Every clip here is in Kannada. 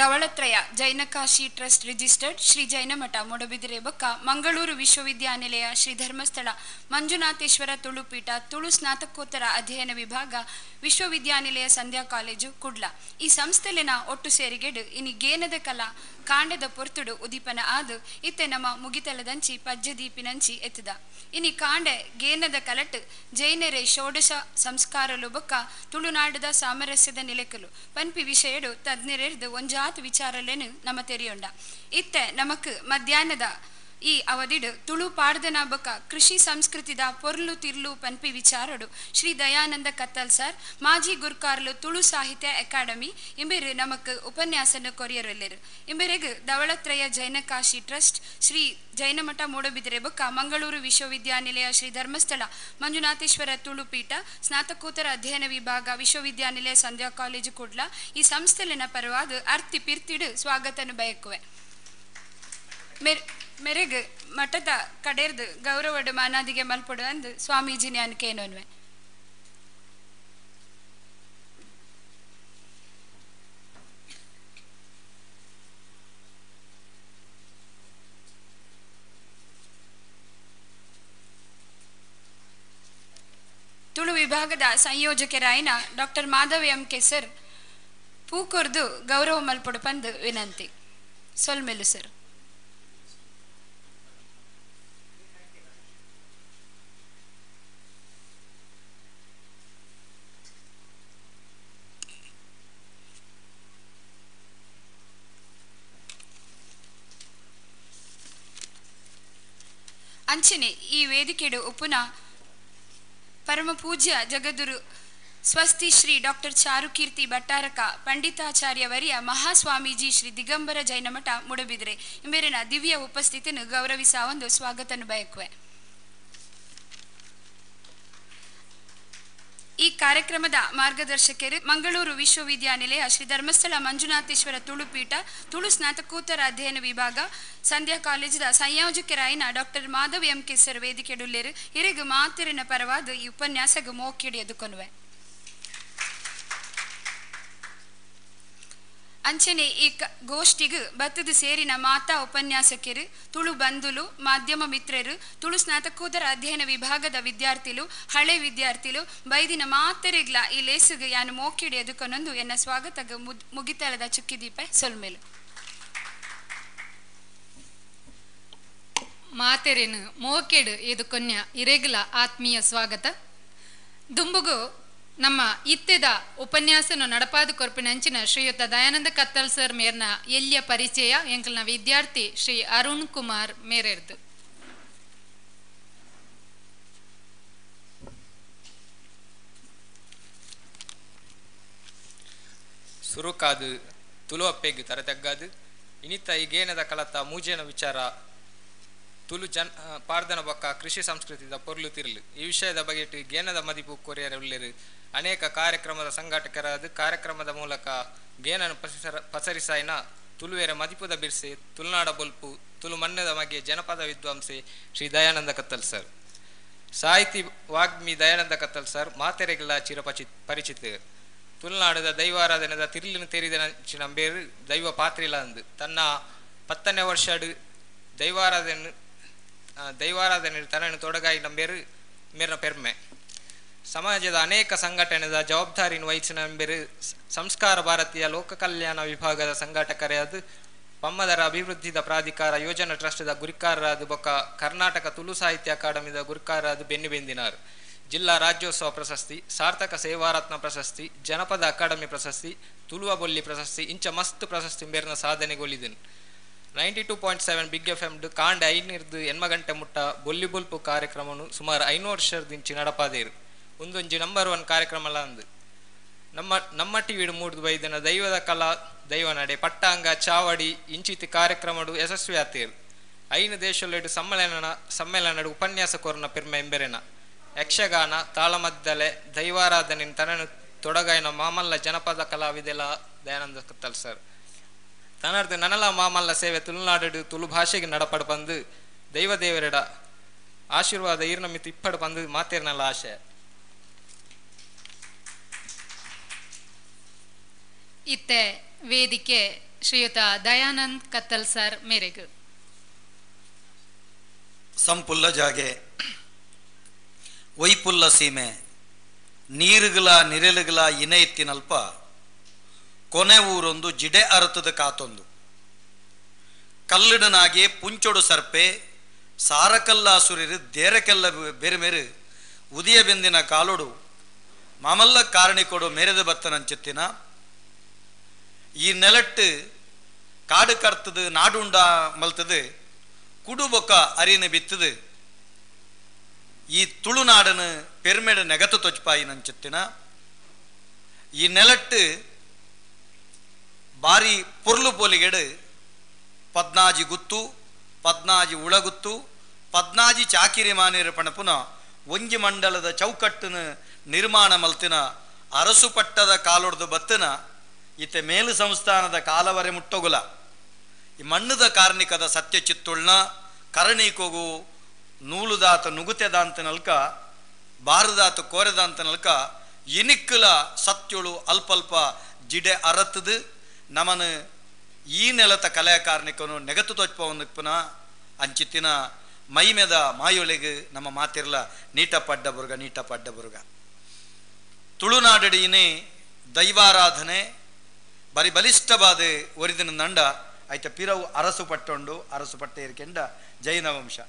ಧವಳತ್ರಯ ಜೈನಕಾಶಿ ಟ್ರಸ್ಟ್ ರಿಜಿಸ್ಟರ್ಡ್ ಶ್ರೀ ಜೈನಮಠ ಮೂಡಬಿದಿರೆ ಬೊಕ್ಕ ಮಂಗಳೂರು ವಿಶ್ವವಿದ್ಯಾನಿಲಯ ಶ್ರೀ ಧರ್ಮಸ್ಥಳ ಮಂಜುನಾಥೇಶ್ವರ ತುಳುಪೀಠ ತುಳು ಸ್ನಾತಕೋತ್ತರ ಅಧ್ಯಯನ ವಿಭಾಗ ವಿಶ್ವವಿದ್ಯಾನಿಲಯ ಸಂಧ್ಯಾ ಕಾಲೇಜು ಕುಡ್ಲ ಈ ಸಂಸ್ಥೆಲಿನ ಒಟ್ಟು ಸೇರಿಗೆಡು ಇನಿ ಗೇನದ ಕಲಾ ಕಾಂಡದ ಪೊರ್ತುಡು ಉದೀಪನ ಆದು ಇತ್ತೆ ನಮ್ಮ ಮುಗಿತಲದಂಚಿ ಪಜ್ಜದೀಪಿನಂಚಿ ಎತ್ತದ ಇನಿ ಕಾಂಡೆ ಗೇನದ ಕಲಟ್ ಜೈನರೇ ಷೋಡಶ ಸಂಸ್ಕಾರಲು ಬೊಕ್ಕ ತುಳುನಾಡದ ಸಾಮರಸ್ಯದ ನಿಲೆಕಲು ಪನ್ಪಿ ವಿಷಯಡು ತಜ್ಞರೆರ್ದು ಒಂಜಾತ್ ವಿಚಾರಲೇನು ನಮ್ಮ ತೆರಿಯೊಂಡ ಇತ್ತೆ ನಮಕ್ ಮಧ್ಯಾಹ್ನದ ಈ ಅವಧಿಡು ತುಳು ಪಾಡ್ದನ ಬೊಕ್ಕ ಕೃಷಿ ಸಂಸ್ಕೃತಿದ ಪೊರ್ಲು ತಿರ್ಲು ಪನ್ಪಿ ವಿಚಾರಡು ಶ್ರೀ ದಯಾನಂದ ಕತ್ತಲ್ ಸರ್ ಮಾಜಿ ಗುರ್ಕಾರ್ಲು ತುಳು ಸಾಹಿತ್ಯ ಅಕಾಡೆಮಿ ಇಂಬೆರು ನಮಕ್ ಉಪನ್ಯಾಸನ ಕೊರಿಯರಲ್ಲೆರು ಇಂಬೆರೆಗ್ ಧವಳತ್ರಯ ಜೈನಕಾಶಿ ಟ್ರಸ್ಟ್ ಶ್ರೀ ಜೈನಮಠ ಮೂಡಬಿದಿರೆ ಬೊಕ್ಕ ಮಂಗಳೂರು ವಿಶ್ವವಿದ್ಯಾನಿಲಯ ಶ್ರೀ ಧರ್ಮಸ್ಥಳ ಮಂಜುನಾಥೇಶ್ವರ ತುಳುಪೀಠ ಸ್ನಾತಕೋತ್ತರ ಅಧ್ಯಯನ ವಿಭಾಗ ವಿಶ್ವವಿದ್ಯಾನಿಲಯ ಸಂಧ್ಯಾ ಕಾಲೇಜು ಕುಡ್ಲ ಈ ಸಂಸ್ಥೆಲಿನ ಪರವಾದ ಅರ್ತಿ ಪಿರ್ತಿಡು ಸ್ವಾಗತನು ಬಯಕುವೆ ಮೆರೆಗ್ ಮಠದ ಕಡೆರ್ದು ಗೌರವಡು ಮಾನಾದಿಗೆ ಮಲ್ಪಡು ಅಂದು ಸ್ವಾಮೀಜಿನಿ ಅನ್ಕೇನೋನ್ವೆ ತುಳು ವಿಭಾಗದ ಸಂಯೋಜಕರಾಯಿನ ಡಾಕ್ಟರ್ ಮಾಧವ್ ಎಂ ಕೆಸರ್ ಪೂಕೊರ್ದು ಗೌರವ ಮಲ್ಪಡು ಪಂದು ವಿನಂತಿ ಸೊಲ್ಮೆಲು ಸರ್. ಅಂಚನೆ ಈ ವೇದಿಕೆಡು ಉಪುನ ಪರಮ ಪೂಜ್ಯ ಜಗದ್ಗುರು ಸ್ವಸ್ತಿ ಶ್ರೀ ಡಾಕ್ಟರ್ ಚಾರುಕೀರ್ತಿ ಭಟ್ಟಾರಕ ಪಂಡಿತಾಚಾರ್ಯ ವರಿಯ ಮಹಾಸ್ವಾಮೀಜಿ ಶ್ರೀ ದಿಗಂಬರ ಜೈನಮಠ ಮೂಡಬಿದಿರೆ ಇಂಬೇರಿನ ದಿವ್ಯ ಉಪಸ್ಥಿತಿಯನ್ನು ಗೌರವಿಸ ಒಂದು ಸ್ವಾಗತನು ಬಯಕುವೆ. ಈ ಕಾರ್ಯಕ್ರಮದ ಮಾರ್ಗದರ್ಶಕರು ಮಂಗಳೂರು ವಿಶ್ವವಿದ್ಯಾನಿಲಯ ಶ್ರೀ ಧರ್ಮಸ್ಥಳ ಮಂಜುನಾಥೇಶ್ವರ ತುಳುಪೀಠ ತುಳು ಸ್ನಾತಕೋತ್ತರ ಅಧ್ಯಯನ ವಿಭಾಗ ಸಂಧ್ಯಾ ಕಾಲೇಜಿನ ಸಂಯೋಜಕರಾಯಿನ ಡಾಕ್ಟರ್ ಮಾಧವ್ ಎಂ ಕೆಸರ್ ವೇದಿಕೆಡುಲ್ಲೇರು ಇರೆಗು ಮಾತಿರಿನ ಪರವಾದ ಈ ಉಪನ್ಯಾಸಗ ಮೋಕಿಡಿ ಎದುಕೊನ್ವೆ. ಅಂಚನೆ ಈ ಗೋಷ್ಠಿಗೂ ಬತ್ತದು ಸೇರಿನ ಮಾತಾ ಉಪನ್ಯಾಸಕರು ತುಳು ಬಂಧುಲು ಮಾಧ್ಯಮ ಮಿತ್ರರು ತುಳು ಸ್ನಾತಕೋತ್ತರ ಅಧ್ಯಯನ ವಿಭಾಗದ ವಿದ್ಯಾರ್ಥಿಲು ಹಳೆ ವಿದ್ಯಾರ್ಥಿಲು ಬೈದಿನ ಮಾತರಿಗ್ಲ ಈ ಲೇಸುಗ ಯಾನು ಮೋಕಿಡಿ ಎದುಕೊನೊಂದು ಎನ್ನ ಸ್ವಾಗತಗ ಮುಗಿತಳದ ಚುಕ್ಕಿದೀಪ ಸೊಲ್ಮೇಲು ಮಾತೆರೆನು ಮೋಕೆಡು ಎದುಕೊನ್ಯ ಇರೆಗ್ಲ ಆತ್ಮೀಯ ಸ್ವಾಗತ ದುಂಬುಗು ನಮ್ಮ ಇತ್ತೆದ ಉಪನ್ಯಾಸನ ನಡಪಾದು ಕೊರ್ಪಿನಂಚಿನ ಶ್ರೀಯುತ ದಯಾನಂದ ಕತ್ತಲ್ ಸರ್ ಮೇರ್ನ ಎಲ್ಲಿಯ ಪರಿಚಯ ಎಂಕಲ್ನ ವಿದ್ಯಾರ್ಥಿ ಶ್ರೀ ಅರುಣ್ ಕುಮಾರ್ ಮೇರೆರ್ದು ಸುರುಕಾದು ತುಳು ಅಪ್ಪೆಗ್ ತರತೆಗ್ಗಾದು ಇನಿತ ಈಗೇನದ ಕಲತ ಮೂಜೇನ ವಿಚಾರ ತುಳು ಪಾರ್ದನ ಬೊಕ್ಕ ಕೃಷಿ ಸಂಸ್ಕೃತಿದ ಪೊರ್ಲು ತಿರ್ಲು ಈ ವಿಷಯದ ಬಗೆಟ್ ಗೇನದ ಮದಿಪು ಕೊರಿಯರುಳ್ಳೆರು ಅನೇಕ ಕಾರ್ಯಕ್ರಮದ ಸಂಘಟಕರಾದ ಕಾರ್ಯಕ್ರಮದ ಮೂಲಕ ಗೇನನ್ನು ಪಸರಿಸಾಯಿನ ತುಳುವೆರ ಮದಿಪುದ ಬಿರ್ಸೆ ತುಳುನಾಡ ಬೊಲ್ಪು ತುಳು ಮಣ್ಣದ ಮಗೆ ಜನಪದ ವಿದ್ವಾಂಸೆ ಶ್ರೀ ದಯಾನಂದ ಕತ್ತಲ್ ಸರ್ ಸಾಹಿತಿ ವಾಗ್ಮಿ ದಯಾನಂದ ಕತ್ತಲ್ ಸರ್ ಮಾತೆರೆಗಳ ಪರಿಚಿತ ತುಳುನಾಡದ ದೈವಾರಾಧನೆದ ತಿರ್ಲಿನ ತೆರಿದ ನಂಬೇರು ದೈವ ಪಾತ್ರಿಲ ಅಂದು ತನ್ನ 10ನೇ ವರ್ಷಡು ದೈವಾರಾಧನೆ ತನನ್ನು ತೊಡಗಾಯಿ ನಂಬೇರು ಮೇರ್ನ ಪೆರ್ಮೆ ಸಮಾಜದ ಅನೇಕ ಸಂಘಟನೆದ ಜವಾಬ್ದಾರಿನ ವಹಿಸಿನ ನಂಬೇರು ಸಂಸ್ಕಾರ ಭಾರತೀಯ ಲೋಕ ಕಲ್ಯಾಣ ವಿಭಾಗದ ಸಂಘಟಕರಾದ ಪಮ್ಮದರ ಅಭಿವೃದ್ಧಿದ ಪ್ರಾಧಿಕಾರ ಯೋಜನಾ ಟ್ರಸ್ಟ್ದ ಗುರಿಕಾರರಾದ ಬೊಕ್ಕ ಕರ್ನಾಟಕ ತುಳು ಸಾಹಿತ್ಯ ಅಕಾಡೆಮಿದ ಗುರಿಕಾರರಾದ ಬೆನ್ನಿಬೆಂದಿನಾರು ಜಿಲ್ಲಾ ರಾಜ್ಯೋತ್ಸವ ಪ್ರಶಸ್ತಿ ಸಾರ್ಥಕ ಸೇವಾರತ್ನ ಪ್ರಶಸ್ತಿ ಜನಪದ ಅಕಾಡೆಮಿ ಪ್ರಶಸ್ತಿ ತುಳುವ ಬೊಲ್ಲಿ ಪ್ರಶಸ್ತಿ ಇಂಚ ಮಸ್ತ್ ಪ್ರಶಸ್ತಿ ಮೇರ್ನ ಸಾಧನೆಗೊಳಿದನು 92.7 ಬಿಗ್ FM ಕಾಂಡ 5 ಗಂಟೆ ಮುಟ್ಟ ಬೊಲ್ಲಿ ಬೊಲ್ಪು ಕಾರ್ಯಕ್ರಮನು ಸುಮಾರು 500 ವರ್ಷದಿಂಚಿ ನಡಪಾದೇರು ಒಂದೊಂಜಿ ನಂಬರ್ 1 ಕಾರ್ಯಕ್ರಮ ಅಲ್ಲ ಅಂದು ನಮ್ಮ ಟಿವಿಡು ಮೂಡ್ದು ಬೈದನ ದೈವದ ಕಲಾ ದೈವ ನಡೆ ಪಟ್ಟಾಂಗ ಚಾವಡಿ ಇಂಚಿತಿ ಕಾರ್ಯಕ್ರಮಡು ಯಶಸ್ವಿ ಆತೇರು 5 ದೇಶಲೆಡು ಸಮ್ಮೇಳನ ಉಪನ್ಯಾಸ ಕೊರನ ಪೆರ್ಮೆ ಎಂಬೆರೆನ ಯಕ್ಷಗಾನ ತಾಳಮದ್ದಲೆ ದೈವಾರಾಧನೆ ತನನು ತೊಡಗಾಯಿನ ಮಾಮಲ್ಲ ಜನಪದ ಕಲಾವಿದೆಲ ದಯಾನಂದ ಕತ್ತಲ್ ಸರ್ ತನರ್ದು ನನಲ ಮಾಮಲ್ಲ ಸೇವೆ ತುಳುನಾಡು ತುಳು ಭಾಷೆಗೆ ನಡಪಡು ಬಂದು ದೈವದೇವರೆಡ ಆಶೀರ್ವಾದ ಈರ್ನ ಮಿತ್ತು ಇಪ್ಪಡು ಬಂದು ಮಾತೇರ್ನಲ್ಲ ಆಶಯ ಇತ್ತೆ ವೇದಿಕೆ ಶ್ರೀಯುತ ದಯಾನಂದ್ ಕತ್ತಲ್ ಸರ್ ಮೇರೆಗೆ ಸಂಪುಲ್ಲ ಜಾಗೆ ವೈಪುಲ್ಲ ಸೀಮೆ ನೀರುಗಳ ನಿರೆಲುಗಳ ಇನೆ ಎತ್ತಿನಲ್ಪ ಕೊನೆ ಊರೊಂದು ಜಿಡೆ ಅರತದ ಕಾತೊಂದು ಕಲ್ಲಿಡನಾಗೆ ಪುಂಚೊಡು ಸರ್ಪೆ ಸಾರಕಲ್ಲ ಸುರಿರು ದೇರಕೆಲ್ಲ ಬೇರೆ ಮೇರೆ ಉದಿಯ ಬೆಂದಿನ ಕಾಲೊಡು ಮಾಮಲ್ಲ ಕಾರಣಿಕೊಡು ಮೇರೆದ ಬತ್ತನಂಚೆತ್ತಿನ ಈ ನೆಲಟ್ಟು ಕಾಡು ಕರ್ತದು ನಾಡುಂಡ ಮಲ್ತದು ಕುಡುಬೊಕ್ಕ ಅರಿನ ಬಿತ್ತದು ಈ ತುಳುನಾಡನು ಪೆರ್ಮೆಡು ನೆಗತು ತೊಚ್ಪಾಯಿ ನಂಚೆತ್ತಿನ ಈ ನೆಲಟ್ಟು ಬಾರಿ ಪೊರ್ಲು ಪೋಲಿಗೆಡು ಪದ್ನಾಜಿ ಗುತ್ತು ಪದ್ನಾಜಿ ಉಳಗುತ್ತು ಪದ್ನಾಜಿ ಚಾಕಿರಿ ಮಾನಿರ ಪಣಪುನ ಒಂಜಿ ಮಂಡಲದ ಚೌಕಟ್ಟನ್ನು ನಿರ್ಮಾಣ ಮಲ್ತಿನ ಅರಸು ಪಟ್ಟದ ಕಾಲೊಡ್ದು ಬತ್ತನ ಈತೆ ಮೇಲು ಸಂಸ್ಥಾನದ ಕಾಲವರೆ ಮುಟ್ಟೊಗುಲ ಈ ಮಣ್ಣದ ಕಾರ್ಣಿಕದ ಸತ್ಯ ಚಿತ್ತುಳ್ನ ಕರಣೀಕೋಗು ನೂಲುದಾತ ನುಗುತೆದಾಂತ ನಲ್ಕ ಬಾರದಾತ ಕೋರೆದಾಂತ ನಲ್ಕ ಇನಿಕ್ಕಲ ಸತ್ಯುಳು ಅಲ್ಪಲ್ಪ ಜಿಡೆ ಅರತ್ತದು ನಮನ ಈ ನೆಲತ ಕಲೆಯ ಕಾರ್ಣಿಕನು ನೆಗತು ತೊಚ್ಪವನ್ನುಪ್ಪನ ಅಂಚಿತ್ತಿನ ಮೈಮೆದ ಮಾಯೊಳೆಗೆ ನಮ್ಮ ಮಾತಿರ್ಲ ನೀಟ ಪಡ್ಡ ಬುರ್ಗ ತುಳುನಾಡಡಿನೇ ದೈವಾರಾಧನೆ ಬರಿ ಬಲಿಷ್ಠವಾದ ಒರಿದಿನ ನಂಡ ಆಯ್ತ ಪಿರವು ಅರಸು ಪಟ್ಟೆ ಇರ್ಕೆಂಡ ಜೈನ ವಂಶ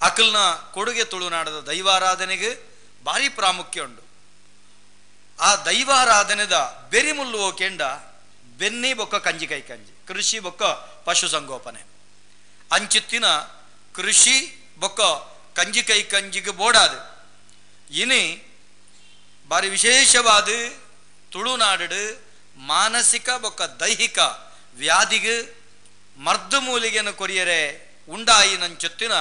ಅಕಲ್ನ ಕೊಡುಗೆ ತುಳುನಾಡದ ದೈವಾರಾಧನೆಗೆ ಭಾರಿ ಪ್ರಾಮುಖ್ಯ ಉಂಡು ಆ ದೈವಾರಾಧನೆದ ಬೆರಿಮುಲ್ಲು ಹೋಕೆಂಡ ಬೆನ್ನಿ ಬೊಕ್ಕ ಕಂಜಿ ಕೈ ಕಂಜಿ ಕೃಷಿ ಬೊಕ್ಕ ಪಶು ಸಂಗೋಪನೆ ಅಂಚಿತ್ತಿನ ಕೃಷಿ ಬೊಕ್ಕ ಕಂಜಿ ಕೈ ಕಂಜಿಗೆ ಬೋಡಾದು ಇನಿ ಬಾರಿ ವಿಶೇಷವಾದ ತುಳುನಾಡು ಮಾನಸಿಕ ಬೊಕ್ಕ ದೈಹಿಕ ವ್ಯಾಧಿಗೆ ಮರ್ದು ಮೂಲಿಗೆನ ಕೊರಿಯರೆ ಉಂಡಾಯಿ ನಂಚೊತ್ತಿನ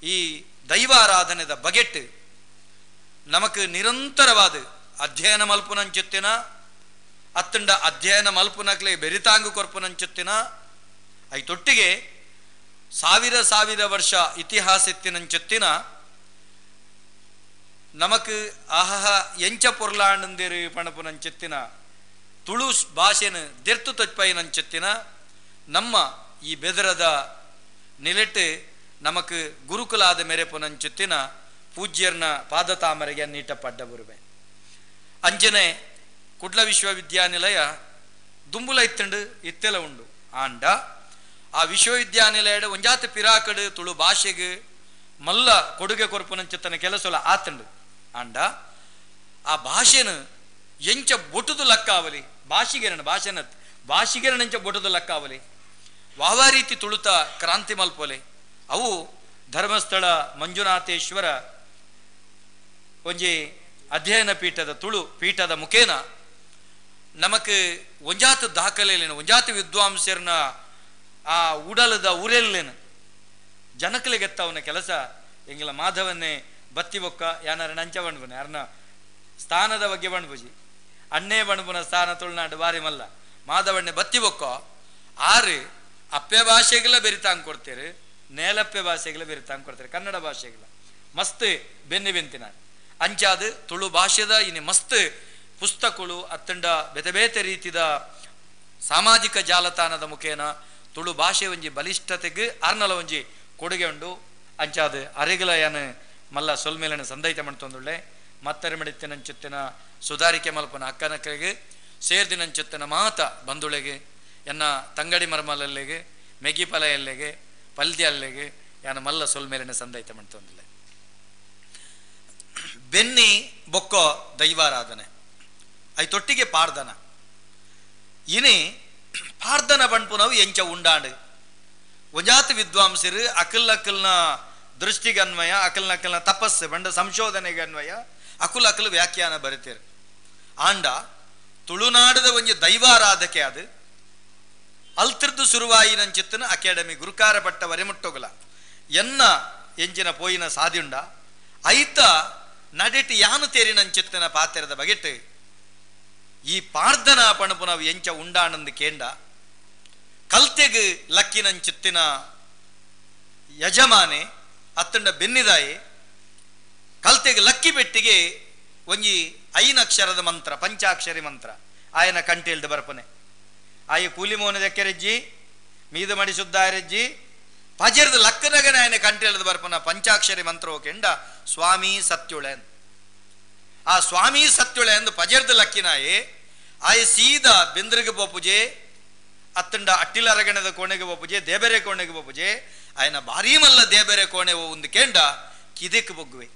ಈ ದೈವಾರಾಧನೆದ ಬಗೆಟ್ ನಮಕ್ ನಿರಂತರವಾದ ಅಧ್ಯಯನ ಮಲ್ಪುನಂಚೊತ್ತಿನ ಅತ್ತಂಡ ಅಧ್ಯಯನ ಮಲ್ಪುನಕ್ಲೆ ಬೆರಿತಾಂಗು ಕೊರ್ಪುನಂಚೊತ್ತಿನ ಐತೊಟ್ಟಿಗೆ ಸಾವಿರ ವರ್ಷ ಇತಿಹಾಸ ಎತ್ತಿನಂಚೊತ್ತಿನ ನಮಕ್ ಆಹ ಎಂಚ ಪೊರ್ಲಾಂಡಂದೇರು ಪಣಪುನಂಚೆತ್ತಿನ ತುಳು ಭಾಷೆನ ದೆರ್ತು ತೊಚ್ಪೈನಂಚೆತ್ತಿನ ನಮ್ಮ ಈ ಬೆದರದ ನಿಲೆಟ್ಟು ನಮಕ್ ಗುರುಕುಲಾದ ಮೆರೆಪುನಂಚೆತ್ತಿನ ಪೂಜ್ಯರ್ನ ಪಾದತಾಮರೆಗೆ ನೀಟ ಪಡ್ಡ ಬರುವೆ ಅಂಜನೆ ಕುಡ್ಲ ವಿಶ್ವವಿದ್ಯಾನಿಲಯ ದುಂಬುಲ ಇತ್ತಂಡು ಇತ್ತೆಲ ಉಂಡು ಆಂಡ ಆ ವಿಶ್ವವಿದ್ಯಾನಿಲಯದ ಒಂಜಾತ ಪಿರಾಕಡು ತುಳು ಭಾಷೆಗೆ ಮಲ್ಲ ಕೊಡುಗೆ ಕೊರ್ಪುನಂಚೆತ್ತನ ಕೆಲಸಲ ಆತಂಡು ಆಂಡ ಆ ಭಾಷೆನ ಎಂಚ ಬೊಟುದು ಲಕ್ಕಾವಲಿ ಭಾಷಿಗೆರನಂಚ ಬೊಟುದು ಲಕ್ಕಾವಲಿ ವಾವ ರೀತಿ ತುಳುತ ಕ್ರಾಂತಿ ಮಲ್ಪೊಲೆ ಅವು ಧರ್ಮಸ್ಥಳ ಮಂಜುನಾಥೇಶ್ವರ ಒಂಜಿ ಅಧ್ಯಯನ ಪೀಠದ ತುಳು ಪೀಠದ ಮುಖೇನ ನಮಕ್ ಒಂಜಾತ ದಾಖಲೆಲೇನು ಒಂಜಾತ ವಿದ್ವಾಂಸರ್ನ ಆ ಉಡಲದ ಊರೆಲ್ಲೇನು ಜನಕಲಿಗೆತ್ತವನ ಕೆಲಸ ಎಂಗಿಲ ಮಾಧವನ್ನೇ ಬತ್ತಿ ಬೊಕ್ಕ ಯಾನಾರ ನಂಚ ಬಣ್ಬುನ ಯಾರನ್ನ ಸ್ಥಾನದ ಬಗ್ಗೆ ಬಣ್ಬುಜಿ ಅಣ್ಣೇ ಬಣ್ಬುನ ಸ್ಥಾನ ತುಳುನಾಡು ಬಾರಿ ಮಲ್ಲ ಮಾಧವಣ್ಣೆ ಬತ್ತಿ ಬೊಕ್ಕ ಆರು ಅಪ್ಪೆ ಭಾಷೆಗೆಲ್ಲ ಬೆರಿತಾಂಗ್ ಕೊಡ್ತೇರು ನೇಲಪ್ಪೆ ಭಾಷೆಗೆಲ್ಲ ಬೆರಿತಾಂಗ್ ಕೊಡ್ತಾರೆ ಕನ್ನಡ ಭಾಷೆಗೆಲ್ಲ ಮಸ್ತ್ ಬೆನ್ನಿನ ಅಂಚಾದ ತುಳು ಭಾಷೆದ ಇನ್ನು ಮಸ್ತ್ ಪುಸ್ತಕಗಳು ಅತ್ತಂಡ ಬೇತೆ ಬೇತೆ ರೀತಿದ ಸಾಮಾಜಿಕ ಜಾಲತಾಣದ ಮುಖೇನ ತುಳು ಭಾಷೆ ಒಂಜಿ ಬಲಿಷ್ಠತೆಗೆ ಆರ್ನಲ ಒಂಜಿ ಕೊಡುಗೆ ಉಂಡು ಅಂಚಾದ ಅರೆಗಲ ಯಾನು ಮಲ್ಲ ಸೊಲ್ಮೇಲನ ಸಂದೈತ ಮಾಡ್ತೊಂದುಳ್ಳೆ ಮತ್ತರೆ ಮಡಿತ್ತಿನಂಚುತ್ತಿನ ಸುಧಾರಿಕೆ ಮಲ್ಪನ ಅಕ್ಕನಕ್ಕರಿಗೆ ಸೇರ್ದಿನಂಚುತ್ತಿನ ಮಾತ ಬಂಧುಳೆಗೆ ಎನ್ನ ತಂಗಡಿ ಮರ್ಮಲಲ್ಲಿಗೆ ಮೆಗಿಪಲ ಎಲ್ಲಿಗೆ ಪಲ್ದ್ಯ ಅಲ್ಲಿಗೆ ಯಾನು ಮಲ್ಲ ಸೊಲ್ಮೇಲಿನ ಸಂದೈತ ಮಾಡ್ತೊಂದಿಲ್ಲ ಬೆನ್ನಿ ಬೊಕ್ಕ ದೈವಾರಾಧನೆ ಐತೊಟ್ಟಿಗೆ ಪಾರ್ದನ ಇನಿ ಪಾರ್ದನ ಬಣ್ಪುನವು ಎಂಚ ಉಂಡಾಂಡು ಒಂಜಾತ ವಿದ್ವಾಂಸರು ಅಕಲ್ನ ದೃಷ್ಟಿಗೆ ಅನ್ವಯ ಅಕಲ್ನ ತಪಸ್ಸು ಬಂಡ ಸಂಶೋಧನೆಗೆ ಅನ್ವಯ ಅಕುಲ್ ವ್ಯಾಖ್ಯಾನ ಬರೀತೀರು ಆಂಡ ತುಳುನಾಡದ ಒಂಜಿ ದೈವಾರಾಧಕೆ ಅದು ಅಲ್ತಿರ್ದು ಸುರುವಾಯಿನಂಚಿತ್ತನ ಅಕಾಡೆಮಿ ಗುರುಕಾರ ಪಟ್ಟ ವರೆಮುಟ್ಟೊಗಲ ಎನ್ನ ಎಂಚಿನ ಪೋಯಿನ ಸಾಧ್ಯುಂಡ ಐತ ನಡಿಟ್ಟು ಯಾನು ತೇರಿನಂಚಿತ್ತನ ಪಾತ್ರದ ಬಗೆಟ್ ಈ ಪಾರ್ಧನ ಪಣಪುನವು ಎಂಚ ಉಂಡಾನಂದು ಕೇಂಡ ಕಲ್ತೆಗೆ ಲಕ್ಕಿನಂಚಿತ್ತಿನ ಯಜಮಾನೆ ಅತ್ತಂಡ ಬೆನ್ನಿದಾಯಿ ಕಲ್ತೆಗೆ ಲಕ್ಕಿ ಬೆಟ್ಟಿಗೆ ಒಂಜಿ ಐನಕ್ಷರದ ಮಂತ್ರ ಪಂಚಾಕ್ಷರಿ ಮಂತ್ರ ಆಯನ ಕಂಠೇಳ್ದು ಬರ್ಪನೆ ಆಯಿ ಕೂಲಿ ಮೋನದೆಕ್ಕೆರೆಜ್ಜಿ ಮೀದು ಮಡಿ ಸುದ್ದಾರೆಜ್ಜಿ ಪಜರ್ದ ಲಕ್ಕನಗನ ಆಯ್ನ ಕಂಟೆಳದ ಬರ್ಪನ ಪಂಚಾಕ್ಷರಿ ಮಂತ್ರ ಕೆಂಡ ಸ್ವಾಮಿ ಸತ್ಯುಳೆ ಆ ಸ್ವಾಮಿ ಸತ್ಯುಳೆ ಎಂದು ಪಜರ್ದ ಲಕ್ಕಿನಾಯಿ ಆಯ ಸೀದಾ ಬೆಂದ್ರಿಗೆ ಪೋಪುಜೆ ಅತ್ತಂಡ ಅಟ್ಟಿಲ ಅರಗಣದ ಕೋಣೆಗೆ ಪೋಪುಜೆ ದೇಬೇರೆ ಕೋಣೆಗೆ ಪೋಪುಜೆ ಆಯ್ನ ಭಾರೀ ಮಲ್ಲ ದೇಬೇರೆ ಕೋಣೆ ಒಂದು ಕೆಂಡ ಕಿದೆಕ್ ಪೊಗ್ಗುವೆ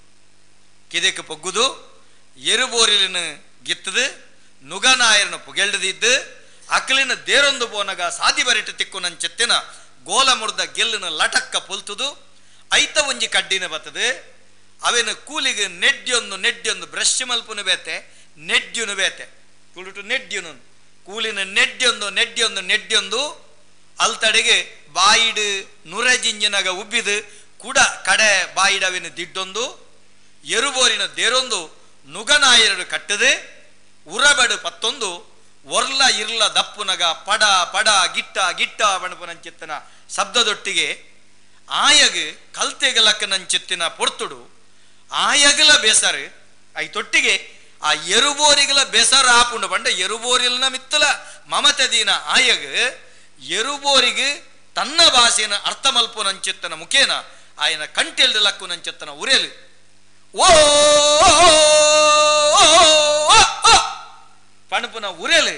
ಕಿದೆಕ್ ಪೊಗ್ಗುದು ಎರುಬೋರಿಲಿನ ಗಿತ್ತದು ನುಗನಾಯರನ್ನು ಪುಗೆಳ್ದಿದ್ದು ಅಕ್ಕಲಿನ ದೇರೊಂದು ಬೋನಗ ಸಾದಿ ಬರಿಟ್ಟು ತಿಕ್ಕು ನಂಚೆತ್ತಿನ ಗೋಲ ಮುಡ್ದ ಗೆಲ್ಲಿನ ಲಟಕ್ಕ ಪೊಲ್ತುದು ಐತ ಒಂಜಿ ಕಡ್ಡಿನ ಬತ್ತದು ಅವೇನು ಕೂಲಿಗೆ ನೆಡ್ಯೊಂದು ಬ್ರಷ್ ಮಲ್ಪುನು ಬೇತೆ ನೆಡ್ಯುನು ಬೇತೆ ಕುಳುಟು ನೆಡ್ಯುನು ಕೂಲಿನ ನೆಡ್ಯೊಂದು ಅಲ್ತಡೆಗೆ ಬಾಯಿಡು ನುರಜಿಂಜಿನಗ ಉಬ್ಬಿದು ಕೂಡ ಕಡೆ ಬಾಯಿಡವಿನ ದಿಡ್ಡೊಂದು ಎರುಬೋರಿನ ದೇರೊಂದು ನುಗನಾಯರು ಕಟ್ಟದೆ ಉರಬಡು ಪತ್ತೊಂದು ಒರ್ಲ ಇರ್ಲ ದಪ್ಪುನಗ ಪಡ ಪಡ ಗಿಟ್ಟ ಬಣಪುನಂಚಿತ್ತನ ಶಬ್ದದೊಟ್ಟಿಗೆ ಆಯಗ್ ಕಲ್ತೆಗಲಕ್ಕ ನಂಚಿತ್ತಿನ ಪೊರ್ತುಡು ಆಯಗಲ ಬೇಸರು ಐತೊಟ್ಟಿಗೆ ಆ ಎರುಬೋರಿಗಲ ಬೇಸರ ಆಪುಂಡು ಬಂಡ ಎರುಬೋರಿಲ್ನ ಮಿತ್ತಲ ಮಮತದೀನ ಆಯಗ್ ಎರುಬೋರಿಗೆ ತನ್ನ ಭಾಷೆನ ಅರ್ಥ ಮಲ್ಪುನಂಚಿತ್ತನ ಮುಖೇನ ಆಯನ ಕಂಟೆಲ್ದ ಲಕ್ಕು ನಂಚಿತ್ತನ ಉರೇಲು ಓ ಪಣಪುನ ಉರೆಲು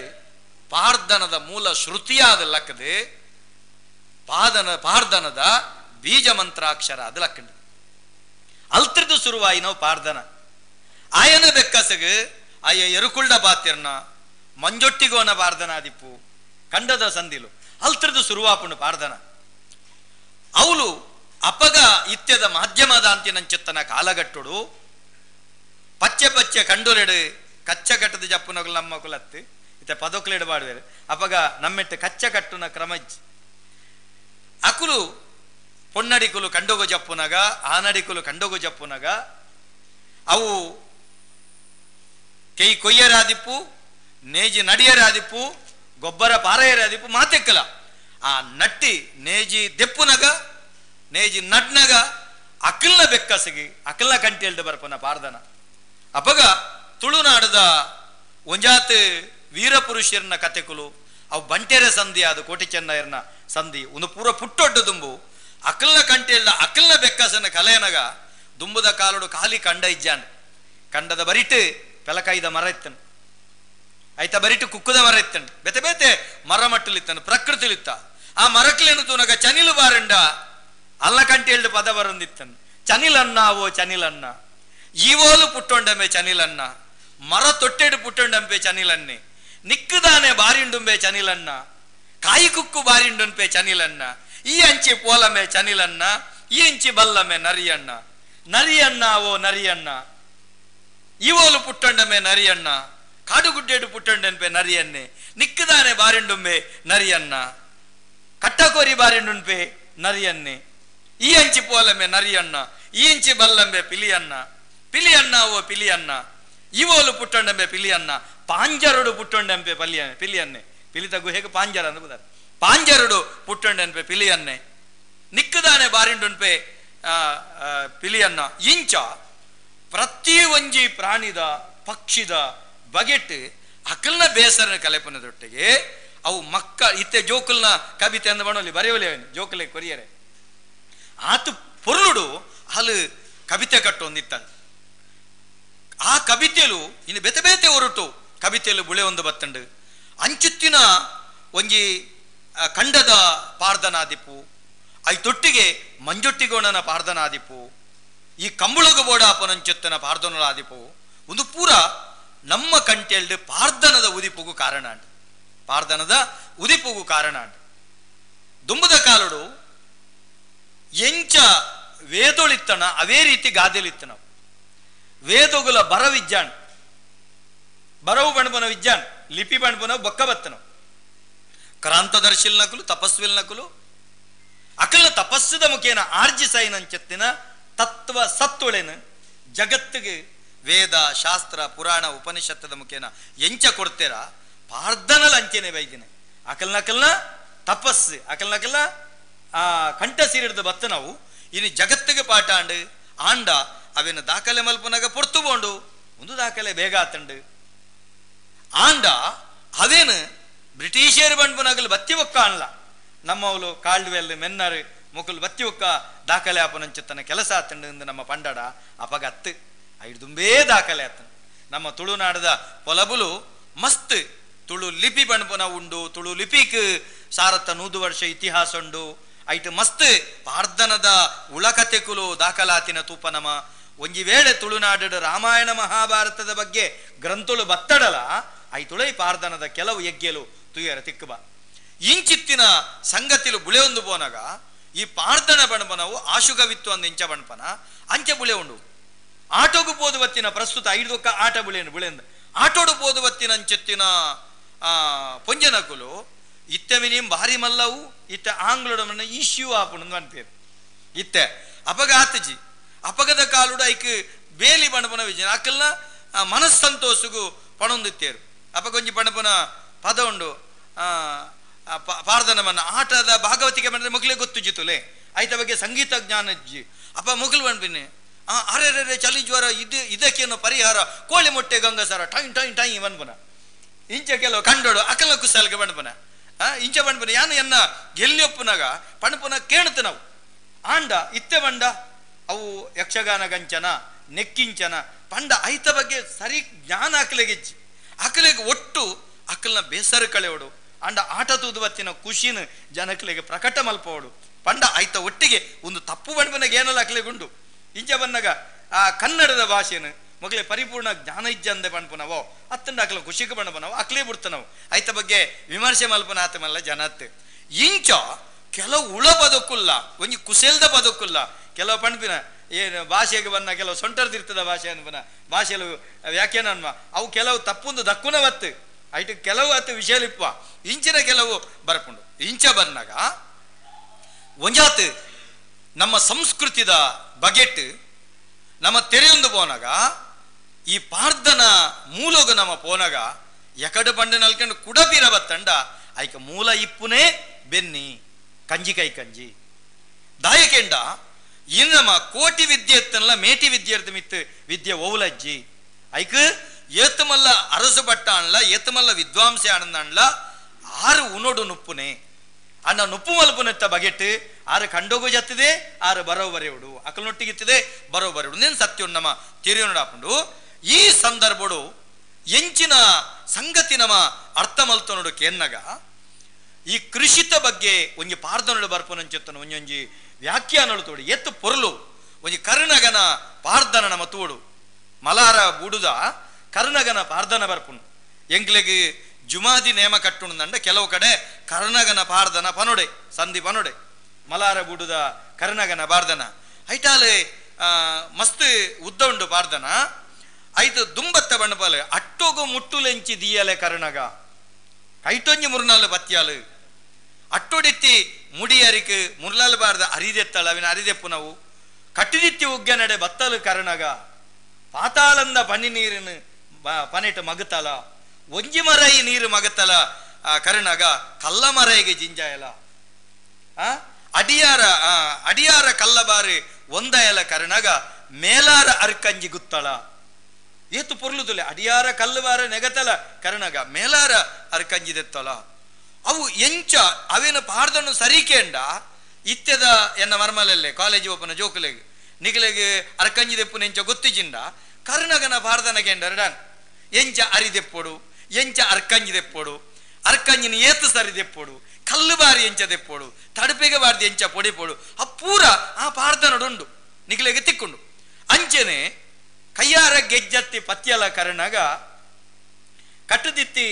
ಪಾರ್ಧನದ ಮೂಲ ಶ್ರುತಿಯಾದ ಲಕ್ಕದೆ ಪಾರ್ಧನದ ಬೀಜ ಮಂತ್ರಾಕ್ಷರ ಅದು ಲಕ್ಕಂಡು ಅಲ್ತ್ರದ್ದು ಶುರುವಾಯಿ ನಾವು ಪಾರ್ಧನ ಆಯನ ಬೆಕ್ಕಸಗ ಆಯ ಎರುಕುಳ್ಳ ಬಾತ್ಯರ್ನ ಮಂಜೊಟ್ಟಿಗೋನ ಪಾರ್ಧನಾದಿಪ್ಪು ಕಂಡದ ಸಂದಿಲು ಅಲ್ತ್ರದ್ದು ಶುರುವಾಪುಂಡು ಪಾರ್ಧನ ಅವಳು ಅಪಗ ಇತ್ಯದ ಮಾಧ್ಯಮದ ಅಂತಿನಂಚಿತ್ತನ ಕಾಲಗಟ್ಟುಡು ಪಚ್ಚೆ ಕಂಡುರೆಡು ಕಚ್ಚ ಕಟ್ಟದ ಜಪ್ಪುನಗಳು ನಮ್ಮ ಕುಲತ್ತು ಇತ್ತ ಪದೊಕ್ಲೆಡು ಬಾಡುವೆ ಅಪಗ ನಮ್ಮೆಟ್ಟು ಕಚ್ಚ ಕಟ್ಟುನ ಕ್ರಮಜ್ ಅಕುಲು ಪೊನ್ನಡಿಕುಲು ಕಂಡೋಗು ಜಪ್ಪುನಗ ಆನಡಿಕುಲು ಕಂಡೋಗು ಜಪ್ಪುನಗ ಅವು ಕೈ ಕೊಯ್ಯರಾದಿಪ್ಪು ನೇಜಿ ನಡಿಯರಾದಿಪ್ಪು ಗೊಬ್ಬರ ಪಾರೆಯರಾದಿಪ್ಪು ಮಾತೆಕ್ಕಲ ಆ ನಟ್ಟಿ ನೇಜಿ ದೆಪ್ಪುನಗ ನೇಜಿ ನಡ್ನಗ ಅಕಲ್ನ ಬೆಕ್ಕಸಿಗಿ ಅಕಲ್ನ ಕಂಟಿ ಹೇಳ್ದು ಬರ್ಪನ ಪಾರ್ದನ ಅಪಗ ತುಳುನಾಡದ ಒಂಜಾತ್ ವೀರಪುರುಷರನ್ನ ಕತೆಕುಲು ಅವು ಬಂಟೆರ ಸಂಧಿ ಆದ ಕೋಟಿ ಚೆನ್ನಯರ್ನ ಸಂಧಿ ಒಂದು ಪೂರ ಪುಟ್ಟೊಡ್ಡು ದುಂಬು ಅಕಲ್ನ ಕಂಟೆಲ್ಲ ಅಕಲ್ನ ಬೆಕ್ಕಸನ ಕಲೆಯನಗ ದುಂಬುದ ಕಾಲುಡು ಖಾಲಿ ಕಂಡ ಇಜ್ಜಾನ್ ಕಂಡದ ಬರಿಟ್ಟು ಪೆಲಕೈದ ಮರ ಇತ್ತನು ಐತ ಬರಿಟ್ಟು ಕುಕ್ಕುದ ಮರ ಇತ್ತನು ಬೆತೆ ಬೇತೆ ಮರ ಮಟ್ಟಲಿತ್ತನು ಪ್ರಕೃತಿಲಿತ್ತ ಆ ಮರಕ್ಲೇನು ತೂನಗ ಚನಿಲು ಬಾರಂಡ ಅಲ್ಲ ಕಂಟಿ ಹೇಳ್ದು ಪದ ಬರೊಂದಿತ್ತನು ಚನಿಲನ್ನ ಓ ಚನಿಲನ್ನ ಈವೋಲು ಪುಟ್ಟೊಂಡಂಬೆ ಚನಿಲನ್ನ ಮರ ತೊಟ್ಟೆಡು ಪುಟ್ಟೊಂಡಂಬೆ ಚನಿಲನ್ನೆ ನಿಕ್ಕುದಾನೆ ಬಾರಿಂಡುಂಬೆ ಚನಿಲನ್ನ ಕಾಯಿ ಕುಕ್ಕು ಬಾರಿಂಡುಂಪೆ ಚನಿಲನ್ನ ಈ ಅಂಚಿ ಪೋಲಮೆ ಚನಿಲನ್ನ ಈ ಇಂಚಿ ಬಲ್ಲಮೆ ನರಿಯಣ್ಣ ನರಿಯಣ್ಣ ಓ ನರಿಯಣ್ಣ ಈವೋಲು ಪುಟ್ಟೊಂಡಂಬೆ ನರಿಯಣ್ಣ ಕಾಡುಗುಡ್ಡೆಡು ಪುಟ್ಟೊಂಡಂಪೆ ನರಿಯನ್ನೆ ನಿಕ್ಕುದಾನೆ ಬಾರಿಂಡುಂಬೆ ನರಿಯಣ್ಣ ಕಟ್ಟಕೋರಿ ಬಾರಿಂಡುಂಪೆ ನರಿಯನ್ನೆ ಈ ಅಂಚಿ ಪೋಲಮೆ ನರಿಯಣ್ಣ ಈ ಇಂಚಿ ಬಲ್ಲಂಬೆ ಪಿಲಿಯಣ್ಣ ಪಿಲಿಯಣ್ಣ ಓ ಪಿಲಿಯಣ್ಣ ಇವೋಲು ಪುಟ್ಟೊಂಡಂಬೆ ಪಿಲಿಯಣ್ಣ ಪಾಂಜರುಡು ಪುಟ್ಟೊಂಡಂಪೆ ಪಿಲಿಯನ್ನೆ ಪಿಲಿತ ಗುಹೆಗೆ ಪಾಂಜರ ಅಂತ ಬುದಾರೆ ಪಾಂಜರುಡು ಪುಟ್ಟೊಂಡಂಪೆ ಪಿಲಿಯನ್ನೆ ನಿಕ್ಕದಾನೆ ಬಾರಿಂಡುಂಪೆ ಪಿಲಿಯಣ್ಣ ಇಂಚ ಪ್ರತಿ ಒಂಜಿ ಪ್ರಾಣಿದ ಪಕ್ಷಿದ ಬಗೆಟ್ ಅಕಲ್ನ ಬೇಸರ ಕಲೆಪನದೊಟ್ಟಿಗೆ ಅವು ಮಕ್ಕ ಇತ್ತೆ ಜೋಕಲ್ನ ಕವಿತೆ ಅಂದ ಬಣ್ಣಲ್ಲಿ ಬರೆಯೋಲಿ ಜೋಕಲೆ ಕೊರಿಯರೆ ಆತು ಪೊರ್ಲುಡು ಅಲ್ಲಿ ಕವಿತೆ ಕಟ್ಟೊಂದಿತ್ತ ಆ ಕವಿತೆಲು ಇನ್ನು ಬೆತೆ ಬೇತೆ ಹೊರಟು ಕವಿತೆಲು ಬುಳೆ ಒಂದು ಬತ್ತಂಡು ಅಂಚುತ್ತಿನ ಒಂಜಿ ಕಂಡದ ಪಾರ್ಧನಾದಿಪ್ಪು ಐತೊಟ್ಟಿಗೆ ಮಂಜೊಟ್ಟಿಗೋಣನ ಪಾರ್ಧನಾದಿಪ್ಪು ಈ ಕಂಬುಳಗ ಬೋಡಾಪನಂಚುತ್ತನ ಪಾರ್ಧನಲಾದಿಪ್ಪು ಒಂದು ಪೂರ ನಮ್ಮ ಕಂಟೆಲ್ಡು ಪಾರ್ಧನದ ಉದಿಪುಗು ಕಾರಣ ಅಂಡ್ ಪಾರ್ಧನದ ಉದಿಪುಗು ಕಾರಣ ಅಂಡ್ ದುಂಬದ ಕಾಲುಡು ಎಂಚ ವೇದೊಳಿತ್ತನ ಅವೇ ರೀತಿ ಗಾದೆಲಿತ್ತನ ವೇದೊಗುಲ ಬರವಿಜ್ಜಾನ್ ಬರವು ಬಣ್ಪನ ವಿಜ್ಜಾನ್ ಲಿಪಿ ಬಣ್ಪನ ಬೊಕ್ಕ ಬತ್ತನ ಕ್ರಾಂತದರ್ಶಿಲ್ನಕುಲು ತಪಸ್ವಿಲ್ನಕುಲು ಅಕಲ್ನ ತಪಸ್ಸದ ಮುಖೇನ ಆರ್ಜಿಸೈನಂಚತ್ತಿನ ತತ್ವ ಸತ್ತುಳೆನು ಜಗತ್ತಿಗೆ ವೇದ ಶಾಸ್ತ್ರ ಪುರಾಣ ಉಪನಿಷತ್ತದ ಮುಖೇನ ಎಂಚ ಕೊಡ್ತೇರ ಪಾರ್ಧನಲ್ ಅಂಚೆನೆ ಬೈದಿನ ಅಕಲ್ನಕಲ್ನ ತಪಸ್ಸು ಅಕಲ್ನಕಲ್ನ ಆ ಕಂಠ ಸೀರಿಡ್ದು ಬತ್ತ ನಾವು ಇನ್ನು ಜಗತ್ತಿಗೆ ಪಾಠ ಅಂಡು ಆಂಡ ಅವೇನು ದಾಖಲೆ ಮಲ್ಪನಾಗ ಪೊರ್ತುಬೋಂಡು ಒಂದು ದಾಖಲೆ ಬೇಗ ಆತಂಡು ಆಂಡ ಅವೇನು ಬ್ರಿಟಿಷರು ಬಂಡ್ಪುನಗಲು ಬತ್ತಿ ಒಕ್ಕ ಅನ್ಲ ನಮ್ಮವಳು ಕಾಳ್ವೆಲ್ ಮೆನ್ನರು ಮುಕುಲ್ ಬತ್ತಿ ಒಕ್ಕ ದಾಖಲೆ ಆಪನಂಚುತ್ತನ ಕೆಲಸ ಆತಂಡು ನಮ್ಮ ಪಂಡಡ ಅಪಗತ್ತು ಐದು ದುಂಬೇ ದಾಖಲೆ ಆತನ ನಮ್ಮ ತುಳುನಾಡದ ಪೊಲಬುಲು ಮಸ್ತ್ ತುಳು ಲಿಪಿ ಬಣ್ಪುನ ಉಂಡು ತುಳು ಲಿಪಿಕ್ ಸಾರತ್ತ 100 ವರ್ಷ ಇತಿಹಾಸ ಉಂಡು ಐಟ್ ಮಸ್ತ್ ಪಾರ್ಧನದ ಉಳಕತೆಕುಲು ದಾಖಲಾತಿನ ತೂಪ ನಮ ಒಂಜಿ ವೇಳೆ ತುಳುನಾಡ ರಾಮಾಯಣ ಮಹಾಭಾರತದ ಬಗ್ಗೆ ಗ್ರಂಥುಳು ಬತ್ತಡಲ ಐತುಳೈ ಪಾರ್ಧನದ ಕೆಲವು ಯಜ್ಞಲು ತುಯ್ಯರ ತಿಕ್ಕಬ ಇಂಚಿತ್ತಿನ ಸಂಗತಿಲು ಬುಳೆ ಒಂದು ಬೋನಾಗ ಈ ಪಾರ್ಧನ ಬಣ್ಪನವು ಆಶುಗವಿತ್ತು ಅಂದ ಇಂಚ ಬಣ್ಪನ ಅಂಚೆ ಬುಳೆ ಉಂಡು ಆಟೋಗು ಪೋದುವತ್ತಿನ ಪ್ರಸ್ತುತ 5 ಆಟ ಬುಳೆನು ಬುಳೆಂದ ಆಟೋಡು ಪೋದುವತ್ತಿನ ಅಂಚೆತ್ತಿನ ಪೊಂಜನಕುಲು ಇತ್ತೆ ಮಿನಿಮ್ ಭಾರಿ ಮಲ್ಲವು ಇತ್ತೆ ಆಂಗ್ಲೋಡ ಮನ್ನ ಇಶ್ಯೂ ಆಪುಣ ಅನ್ಪೇರು ಇತ್ತೆ ಅಪಘಾತಜಿ ಅಪಗದ ಕಾಲುಡ ಐಕ್ ಬೇಲಿ ಬಣಪನ ವಿಜಯ ಅಕ್ಕಲ್ನ ಮನಸ್ಸಂತೋಷಗು ಪಣೊಂದಿತ್ತೇರು ಅಪಗೊಂಜಿ ಬಣಪನ ಪದ ಉಂಡು ಪಾರ್ಧನ ಮನ್ನ ಆಟದ ಭಾಗವತಿಕೆ ಬಂದ್ರೆ ಮಕ್ಕಳಿಗೆ ಗೊತ್ತು ಜಿತುಲೆ ಆಯ್ತ ಬಗ್ಗೆ ಸಂಗೀತ ಜ್ಞಾನಜ್ಜಿ ಅಪ್ಪ ಮಕ್ಕಳು ಬಣ್ಪಿನಿ ಅರೆ ಚಳಿ ಜ್ವರ ಇದಕ್ಕೇನು ಪರಿಹಾರ ಕೋಳಿ ಮೊಟ್ಟೆ ಗಂಗಸರ ಟೈನ್ ಟೈನ್ ಟೈ ಬಣ್ಪನ ಇಂಚ ಕೆಲವು ಕಂಡೋಡು ಅಕಲ ಕುಸಲ್ಗೆ ಬಣ್ಪನ ಇಂಚ ಬಣ್ಪನ ಯಾನು ಎನ್ನ ಗೆಲ್ಲಿಯಪ್ಪನಾಗ ಪಣಪನ ಕೇಳುತ್ತ ನಾವು ಆಂಡ ಇತ್ತೆ ಬಂಡ ಅವು ಯಕ್ಷಗಾನ ಗಂಚನ ನೆಕ್ಕಿಂಚನ ಪಂಡ ಐತ ಬಗ್ಗೆ ಸರಿ ಜ್ಞಾನ ಅಕಲೆಗೆಜ್ಜಿ ಅಕಲೆಗೆ ಒಟ್ಟು ಅಕಲ್ನ ಬೇಸರ ಕಳೆಯೋಡು ಅಂಡ ಆಟ ತೂದುವತ್ತಿನ ಖುಷಿನ ಜನಕಲೆಗೆ ಪ್ರಕಟ ಮಲ್ಪೋಡು ಪಂಡ ಐತ ಒಟ್ಟಿಗೆ ಒಂದು ತಪ್ಪು ಬಣ್ಪನಾಗ ಏನಲ್ಲ ಅಕಲೆಗುಂಡು ಇಂಚ ಬನ್ನಾಗ ಆ ಕನ್ನಡದ ಭಾಷೆನು ಮಗಳೇ ಪರಿಪೂರ್ಣ ಜ್ಞಾನ ಇಜ್ಜ ಅಂದೆ ಬಣ್ಪನವೋ ಅತ್ತಂಡ ಅಕಲ ಖುಷಿಗೆ ಬಣ್ಣಪನವೋ ಅಕ್ಲೇ ಬಿಡ್ತನವು ಐತ ಬಗ್ಗೆ ವಿಮರ್ಶೆ ಮಲ್ಪನ ಆತಮಲ್ಲ ಜನತ್ತೆ ಇಂಚ ಕೆಲವು ಉಳ ಬದುಕುಲ್ಲ ಒಂಜಿ ಕುಸೆಲ್ದ ಬದುಕುಲ್ಲ ಕೆಲವು ಪಣ್ಪಿನ ಏನು ಭಾಷೆಗೆ ಬನ್ನ ಕೆಲವು ಸೊಂಟರ್ದಿರ್ತದ ಭಾಷೆ ಅನ್ಪನ ಭಾಷೆಲು ವ್ಯಾಖ್ಯಾನ ಅನ್ಮ ಅವು ಕೆಲವು ತಪ್ಪೊಂದು ದಕ್ಕುನವತ್ತು ಐಟು ಕೆಲವು ಅತ್ತು ವಿಷಯಲಿಪ್ಪ ಇಂಚಿನ ಕೆಲವು ಬರ್ಪುಂಡು ಇಂಚ ಬನ್ನಾಗ ಒಂಜಾತ್ ನಮ್ಮ ಸಂಸ್ಕೃತಿದ ಬಗೆಟ್ ನಮ್ಮ ತೆರೆಯೊಂದು ಪೋನಾಗ ಈ ಪಾರ್ಧನ ಮೂಲೋಗ ನಮ್ಮ ಪೋನಾಗ ಎಕಡು ಬಂಡೆ ನಲ್ಕೊಂಡು ಕುಡಬೀರ ಬತ್ತಂಡ ಐಕ ಮೂಲ ಇಪ್ಪುನೇ ಬೆನ್ನಿ ಕಂಜಿ ಕೈ ಕಂಜಿ ದಾಯಕೆಂಡ ಇನ್ನು ನಮ್ಮ ಕೋಟಿ ವಿದ್ಯೆ ಎತ್ತನಲ್ಲ ಮೇಟಿ ವಿದ್ಯಾರ್ಥಿ ಮಿತ್ ವಿದ್ಯೆ ಓಲಜ್ಜಿ ಐಕ ಏತಮಲ್ಲ ಅರಸು ಬಟ್ಟ ಅಣ್ಲ ಏತಮಲ್ಲ ವಿದ್ವಾಂಸೆ ಅಣ್ಣ ಆರು ಉನೋಡು ನುಪ್ಪುನೆ ಅನ್ನ ನುಪ್ಪು ಮಲ್ಪುನೆತ್ತ ಬಗೆಟ್ ಆರು ಕಂಡೋಗು ಜತ್ತಿದೆ ಆರು ಬರೋ ಬರೆಯುಡು ಅಕಲ್ನೊಟ್ಟಿಗಿತ್ತಿದೆ ಬರೋ ಬರೆಯುಡು ನೇನು ಸತ್ಯ ನಮ್ಮ ತಿರಿಯೋಡು ಈ ಸಂದರ್ಭಡು ಎಂಚಿನ ಸಂಗತಿ ನಮ್ಮ ಅರ್ಥ ಮಲ್ತ ನೋಡು ಕೆನ್ನಗ ಈ ಕೃಷಿತ ಬಗ್ಗೆ ಒಂಜಿ ಪಾರ್ಧನಳು ಬರ್ಪುನಂಚೆತ್ತನು ಒಂಜೊಂಜಿ ವ್ಯಾಖ್ಯಾನಳು ತೋಡಿ ಎತ್ತು ಪೊರ್ಲು ಒಂಜಿ ಕರ್ಣಗನ ಪಾರ್ಧನ ನಮ್ಮ ತೋಡು ಮಲಾರ ಬುಡುದ ಕರ್ಣಗನ ಪಾರ್ಧನ ಬರ್ಪುನು ಎಂಗ್ಲೆಗೆ ಜುಮಾದಿ ನೇಮ ಕಟ್ಟುಂಡ ಕೆಲವು ಕಡೆ ಕರ್ಣಗನ ಪಾರ್ಧನ ಪನೊಡೆ ಸಂಧಿ ಪನೊಡೆ ಮಲಾರ ಬುಡುದ ಕರ್ಣಗನ ಪಾರ್ಧನ ಐಟಾಲೆ ಮಸ್ತ್ ಉದ್ದ ಉಂಡು ಪಾರ್ಧನ ಐದು ದುಂಬತ್ತ ಬಣ್ಣಪಾಲೆ ಅಟ್ಟೋಗು ಮುಟ್ಟುಲೆಂಚಿ ದಿಯಲೆ ಕರ್ಣಗ ಐಟೊಂಜಿ ಮುರ್ನಾಲು ಪತ್ಯಾಲು ಅಟ್ಟೊಡಿತ್ತಿ ಮುಡಿಯರಿಕ್ ಮುರ್ಲಾಲು ಬಾರ್ದ ಅರಿದೆತ್ತಳ ಅವಿನ ಅರಿದೆಪ್ಪು ನಾವು ಕಟ್ಟಿದಿತ್ತಿ ಉಗ್ಗ ನಡೆ ಬತ್ತಲು ಕರ್ಣಗ ಪಾತಾಳಂದ ಪನಿ ನೀರಿನ ಪನೆಟ್ ಮಗತಲ ಒಂಜಿ ಮರೈ ನೀರು ಮಗತಲ ಕರ್ಣಗ ಕಲ್ಲ ಮರೈಗೆ ಜಿಂಜಾಯಲ ಅಡಿಯಾರ ಕಲ್ಲಬಾರಿ ಒಂದಯಲ ಕರ್ಣಗ ಮೇಲಾರ ಅರ್ಕಂಜಿ ಗುತ್ತಳ ಏತು ಪೊರ್ಲುದುಲೆ ಅಡಿಯಾರ ಕಲ್ಲುಬಾರ ನೆಗತಲ ಕರ್ಣಗ ಮೇಲಾರ ಅರ್ಕಂಜಿದೆತ್ತಲ ಅವು ಎಂಚ ಅವೇನು ಪಾರ್ದನು ಸರಿಕೆಂಡ ಇತ್ಯದ ಎನ್ನ ಮರ್ಮಲಲ್ಲೇ ಕಾಲೇಜ್ ಓಪನ ಜೋಕುಲೆಗೆ ನಿಗಲೆಗೆ ಅರ್ಕಂಜಿದೆಪ್ಪು ನೆಂಚ ಗೊತ್ತಿಜಿಂಡ ಕರ್ಣಗನ ಪಾರ್ದನಗೆಂಡರಡನ್ ಎಂಚ ಅರಿದೆಪ್ಪೊಡು ಎಂಚ ಅರ್ಕಂಜಿದೆಪ್ಪೊಡು ಅರ್ಕಂಜಿನ ಏತು ಸರಿದೆಪ್ಪೊಡು ಕಲ್ಲು ಬಾರಿ ಎಂಚ ದೆಪ್ಪೊಡು ತಡಪೆಗೆ ಬಾರ್ದು ಎಂಚ ಪೊಡಿಪೊಡು ಆ ಪೂರ ಆ ಪಾರ್ದನಡುಂಡು ನಿಗಲೆಗೆ ತಿಕ್ಕೊಂಡು ಅಂಚೆನೆ ಕೈಯಾರ ಗೆಜ್ಜತ್ತಿ ಪತ್ಯಲ ಕರ್ಣಗ ಕಟ್ಟದಿತ್ತಿ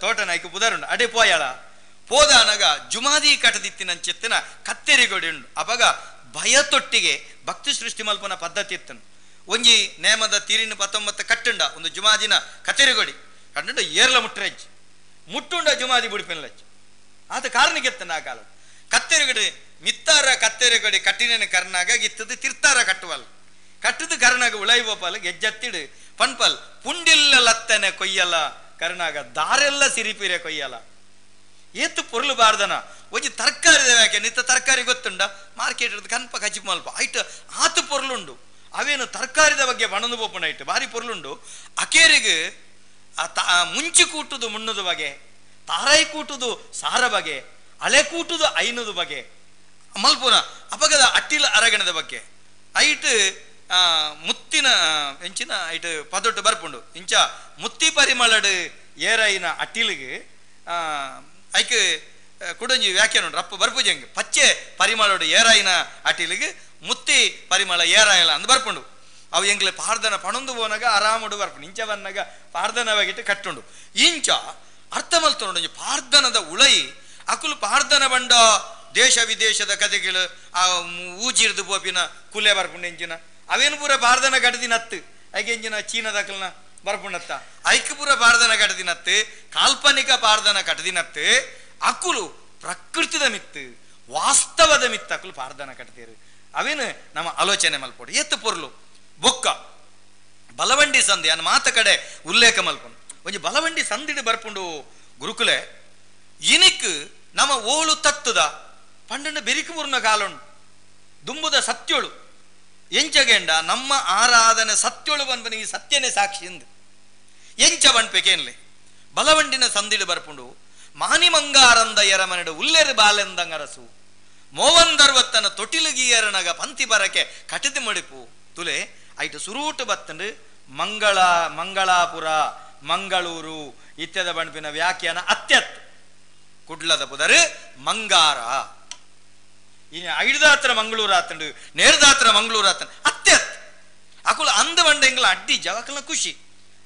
ತೋಟ ನಾಯ್ಕ ಪುದರುಂಡು ಅಡೆ ಪೋಯಾಳ ಪೋದಾನಗ ಜುಮಾದಿ ಕಟ್ಟದಿತ್ತಿನಂಚೆತ್ತಿನ ಕತ್ತೆರಿಗೊಡಿ ಉಂಡು ಅವಾಗ ಭಯತೊಟ್ಟಿಗೆ ಭಕ್ತಿ ಸೃಷ್ಟಿ ಮಲ್ಪನ ಪದ್ಧತಿ ಇತ್ತನು ಒಂಜಿ ನೇಮದ ತೀರಿನ 19 ಕಟ್ಟುಂಡ ಒಂದು ಜುಮಾದಿನ ಕತೆರಿಗೊಡಿ ಕಟ್ಟುಂಡ ಏರ್ಲ ಮುಟ್ರೆಜ್ಜಿ ಮುಟ್ಟುಂಡ ಜುಮಾದಿ ಬುಡಿಪೆನ್ಲಜ್ಜಿ ಆತ ಕಾರಣಕ್ಕೆತ್ತನ ಆ ಕಾಲ ಕತ್ತೆರಿಗೊಡಿ ಮಿತ್ತಾರ ಕತ್ತೆರಿಗೊಡಿ ಕಟ್ಟಿನ ಕರ್ನಾಗ ಗಿತ್ತದು ತಿರ್ತಾರ ಕಟ್ಟುವಲ್ಲ ಕಟ್ಟದು ಕರ್ನಾಗ ಉಳೈವಪಲ್ ಗೆಜ್ಜತ್ತಿಡು ಪನ್ಪಲ್ ಪುಂಡಿಲ್ಲ ಲತ್ತನೆ ಕೊಯ್ಯಲ್ಲ ಕರ್ನಾಗ ದಾರೆಲ್ಲ ಸಿರಿಪಿರೆ ಕೊಯ್ಯಲ್ಲ ಏತು ಪೊರ್ಲು ಬಾರ್ದನ ಒಂಜಿ ತರಕಾರಿ ಯಾಕೆ ನಿತ್ತ ತರಕಾರಿ ಗೊತ್ತುಂಡ ಮಾರ್ಕೆಟ್ ಕನ್ಪ ಕಚ್ಚಿ ಮಲ್ಪ ಐಟ್ ಆತು ಪೊರ್ಲುಂಡು ಅವೇನು ತರಕಾರಿದ ಬಗ್ಗೆ ಬಣದು ಬೋಪುಣ ಐಟ್ ಭಾರಿ ಪೊರ್ಲುಂಡು ಅಕೇರಿಗೆ ಮುಂಚಿ ಕೂಟುದು ಮುಣ್ಣುದು ಬಗೆ ತಾರಾಯಿ ಕೂಟುದು ಸಾರ ಬಗೆ, ಹಳೆ ಕೂಟುದು ಐನದು ಬಗೆ, ಮಲ್ಪುನ ಅಪಗದ ಅಟ್ಟಿಲ ಅರಗಣದ ಬಗ್ಗೆ ಐಟ್ ಮುತ್ತಿನ ಎಂಚಿನ ಐಟ್ ಪದೊಟ್ಟು ಬರ್ಪುಂಡು ಇಂಚ ಮುತ್ತಿ ಪರಿಮಳಡ್ ಏರೈನ ಅಟ್ಟಿಲಿಗೆ ಐಕ್ ಕುಡಂಜಿ ವ್ಯಾಖ್ಯಾನ ಉಂಟು ರಪ್ಪ ಬರ್ಪುಜಂಗೆ ಪಚ್ಚೆ ಪರಿಮಳೋಡು ಏರಾಯಿನ ಅಟ್ಟಿಲಿಗೆ ಮುತ್ತಿ ಪರಿಮಳ ಏರಾಯಲ್ಲ ಅಂದ್ ಬರ್ಪುಂಡು ಅವು ಎಂಗ್ಲೆ ಪಾರ್ದನ ಪಣೊಂದು ಹೋನಾಗ ಆರಾಮುಡು ಬರ್ಪುಂಡು ಇಂಚ ಬನ್ನಾಗ ಪಾರ್ದನವಾಗಿಟ್ಟು ಕಟ್ಟುಂಡು ಇಂಚ ಅರ್ಥ ಮಲ್ತೊಂಡು ಪಾರ್ದನದ ಉಳೈ ಅಕುಲು ಪಾರ್ದನ ಬಂಡ ದೇಶ ವಿದೇಶದ ಕಥೆಗಳು ಆ ಊಜಿರ್ದು ಪೋಪಿನ ಕುಲೆ ಬರ್ಪುಂಡು ಎಂಚಿನ ಅವೇನು ಪೂರ ಪಾರ್ದನ ಕಡದಿನತ್ತು ಐಕೆ ಎಂಚಿನ ಚೀನದಕಲ್ನ ಬರ್ಪುಂಡತ್ತ ಐಕ್ ಪೂರ ಪಾರ್ದನ ಕಡದಿನತ್ತು ಕಾಲ್ಪನಿಕ ಪಾರ್ದನ ಕಡದಿನತ್ತು ಅಕುಲು ಪ್ರಕೃತಿದ ಮಿತ್ತು ವಾಸ್ತವದ ಮಿತ್ತು ಅಕುಲು ಪಾರ್ದನ ಕಟ್ತೀರು ಅವೇನು ನಮ್ಮ ಆಲೋಚನೆ ಮಲ್ಪೋಡು ಎತ್ತು ಪೊರ್ಲು ಬೊಕ್ಕ ಬಲವಂಡಿ ಸಂಧಿ ಅನ್ನ ಮಾತ ಕಡೆ ಉಲ್ಲೇಖ ಮಲ್ಪುಂಡು ಒಂಜಿ ಬಲವಂಡಿ ಸಂಧಿಡು ಬರ್ಪುಂಡು ಗುರುಕುಲೆ ಇನಿಕ್ ನಮ್ಮ ಓಳು ತತ್ತುದ ಪಂಡನ ಬೆರಿಕುಮುರ್ನ ಕಾಲುಂಡು ದುಂಬುದ ಸತ್ಯೋಳು ಎಂಚಗೆಂಡ ನಮ್ಮ ಆರಾಧನೆ ಸತ್ಯೋಳು ಬನ್ಪನ ಈ ಸತ್ಯನೇ ಸಾಕ್ಷಿ ಎಂದು ಎಂಚ ಬಣ್ಪೆಕೇನ್ಲೆ ಬಲವಂಡಿನ ಸಂಧಿಡು ಬರ್ಪುಂಡು ಮಾನಿಮಂಗಾರಂದ ಎರಮನೆಡು ಉಲ್ಲೆರು ಬಾಲೆಂದಂಗರಸು ಮೋವಂದರ್ವತ್ತನ ತೊಟಿಲುಗಿಯರನಗ ಪಂತಿ ಬರಕೆ ಕಟಿದು ಮಡಿಪು ತುಲೆ ಐಟು ಸುರೂಟು ಬತ್ತಂಡು ಮಂಗಳಾಪುರ ಮಂಗಳೂರು ಇತ್ಯದ ಬಣ್ಪಿನ ವ್ಯಾಖ್ಯಾನ ಅತ್ಯತ್ ಕುಡ್ಲದ ಪುದರು ಮಂಗಾರ ಇನ್ನು ಐಡ್ದಾತ್ರ ಮಂಗಳೂರು ಆತಂಡು ನೇರ್ದಾತ್ರ ಮಂಗಳೂರು ಆತಂಡು ಅತ್ಯತ್ ಅಕುಲು ಅಂದ ಬಂಡೆಂಗ್ಲ ಅಡ್ಡಿ ಜವಕಲ್ನ ಖುಷಿ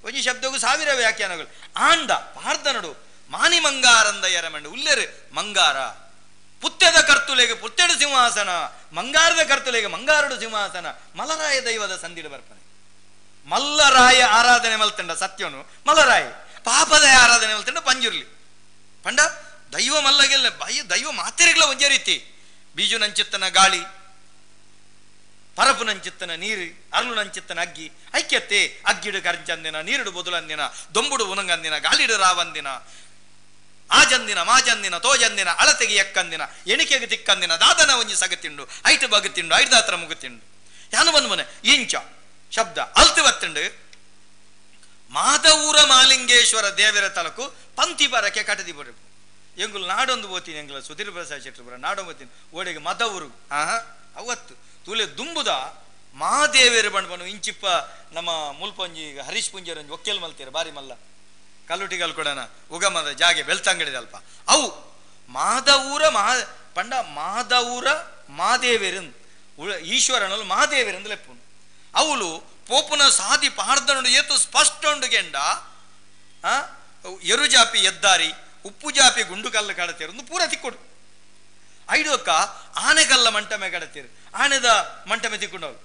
ಒಂಜಿ ಶಬ್ದಗೂ 1000 ವ್ಯಾಖ್ಯಾನಗಳು ಆಂಡ ಪಾರ್ದನಡು ಮಾನಿ ಮಂಗಾರಂದ ಎರಮಂಡು ಉಲ್ಲೆರು ಮಂಗಾರ ಪುತ್ಯದ ಕರ್ತುಲೆಗೆ ಪುತ್ಯಡು ಸಿಂಹಾಸನ ಮಂಗಾರದ ಕರ್ತುಲೆಗೆ ಮಂಗಾರಡು ಸಿಂಹಾಸನ ಮಲರಾಯ ದೈವದ ಸಂಧಿಡು ಬರ್ಪನೆ ಮಲ್ಲರಾಯ ಆರಾಧನೆ ಮಲ್ತಂಡ ಸತ್ಯನು ಮಲರಾಯ ಪಾಪದ ಆರಾಧನೆ ಮಲ್ತಂಡ ಪಂಜುರ್ಲಿ ಪಂಡ ದೈವ ಮಲ್ಲಗೆಲ್ಲ ದೈವ ಮಾತೆರೆಗಳ ಒಂದೇ ರೀತಿ ಬೀಜು ನಂಚಿತ್ತನ ಗಾಳಿ ಪರಪು ನಂಚಿತ್ತನ ನೀರು ಅರ್ಲು ನಂಚಿತ್ತನ ಅಗ್ಗಿ ಐಕ್ಯತೆ ಅಗ್ಗಿಡು ಕರ್ಚಂದಿನ ನೀರುಡು ಬೊದುಲಂದಿನ ದೊಂಬುಡು ಉನಂಗಂದಿನ ಗಾಳಿಡು ರಾವಂದಿನ ಆಜಂದಿನ ಮಾಜಂದಿನ ತೋಜಂದಿನ ಅಳತೆಗೆ ಎಕ್ಕಂದಿನ ಎಣಿಕೆಗೆ ತಿಕ್ಕಂದಿನ ದಾದನ ಒಂಜಿ ಸಗತಿಂಡು ಐಟು ಬಗುತ್ತಿಂಡು ಐದಾತ್ರ ಮುಗುತ್ತಿಂಡು ಯಾನು ಬಂದು ಮನೆ ಇಂಚ ಶಬ್ದ ಅಲ್ತು ಬತ್ತಂಡು ಮಾದವೂರ ಮಾಲಿಂಗೇಶ್ವರ ದೇವರ ತಲಕು ಪಂತಿ ಬರಕ್ಕೆ ಕಟದಿ ಬರಬೇಕು ಎಂಗುಲು ನಾಡೊಂದು ಓದ್ತೀನಿ ಎಂಗುಲ ಸುಧೀರ್ ಪ್ರಸಾದ್ ಶೆಟ್ಟಿ ಬರ ನಾಡೊಂದು ಓದ್ತೀನಿ ಓಡೆಗೆ ಮದವರು ಅವತ್ತು ತೂಲೆ ದುಂಬುದ ಮಹಾದೇವೇರು ಬಣ್ಬನು ಇಂಚಿಪ್ಪ ನಮ್ಮ ಮುಲ್ಪಂಜಿ ಹರೀಶ್ ಪುಂಜರಂಜಿ ಒಕ್ಕೆಲ್ ಮಲ್ತೀರ ಬಾರಿ ಮಲ್ಲ ಕಲ್ಲುಟಿಗಲ್ ಕೊಡನ ಉಗಮದ ಜಾಗೆ ಬೆಳ್ತಂಗಡಿದಲ್ಪ ಅವು ಮಾದವೂರ ಪಂಡ ಮಾದವೂರ ಮಾದೇವೇರನ್ ಈಶ್ವರನಲು ಮಾದೇವೇರಂದು ಲೆಪ್ಪುನು ಅವಳು ಪೋಪುನ ಸಾದಿ ಪಾರ್ದನುಡು ಏತು ಸ್ಪಷ್ಟ ಉಂಡುಗೆಂಡ ಎರುಜಾಪಿ ಎದ್ದಾರಿ ಉಪ್ಪು ಜಾಪಿ ಗುಂಡು ಕಲ್ಲು ಕಡತೇರು ಒಂದು ಪೂರ ತಿಕ್ಕೊಡು ಐಡೋಕ್ಕ ಆನೆಗಲ್ಲ ಮಂಟಮೆ ಕಡತೇರು ಆನೆದ ಮಂಟಮೆ ತಿಕ್ಕೊಂಡವ್ರು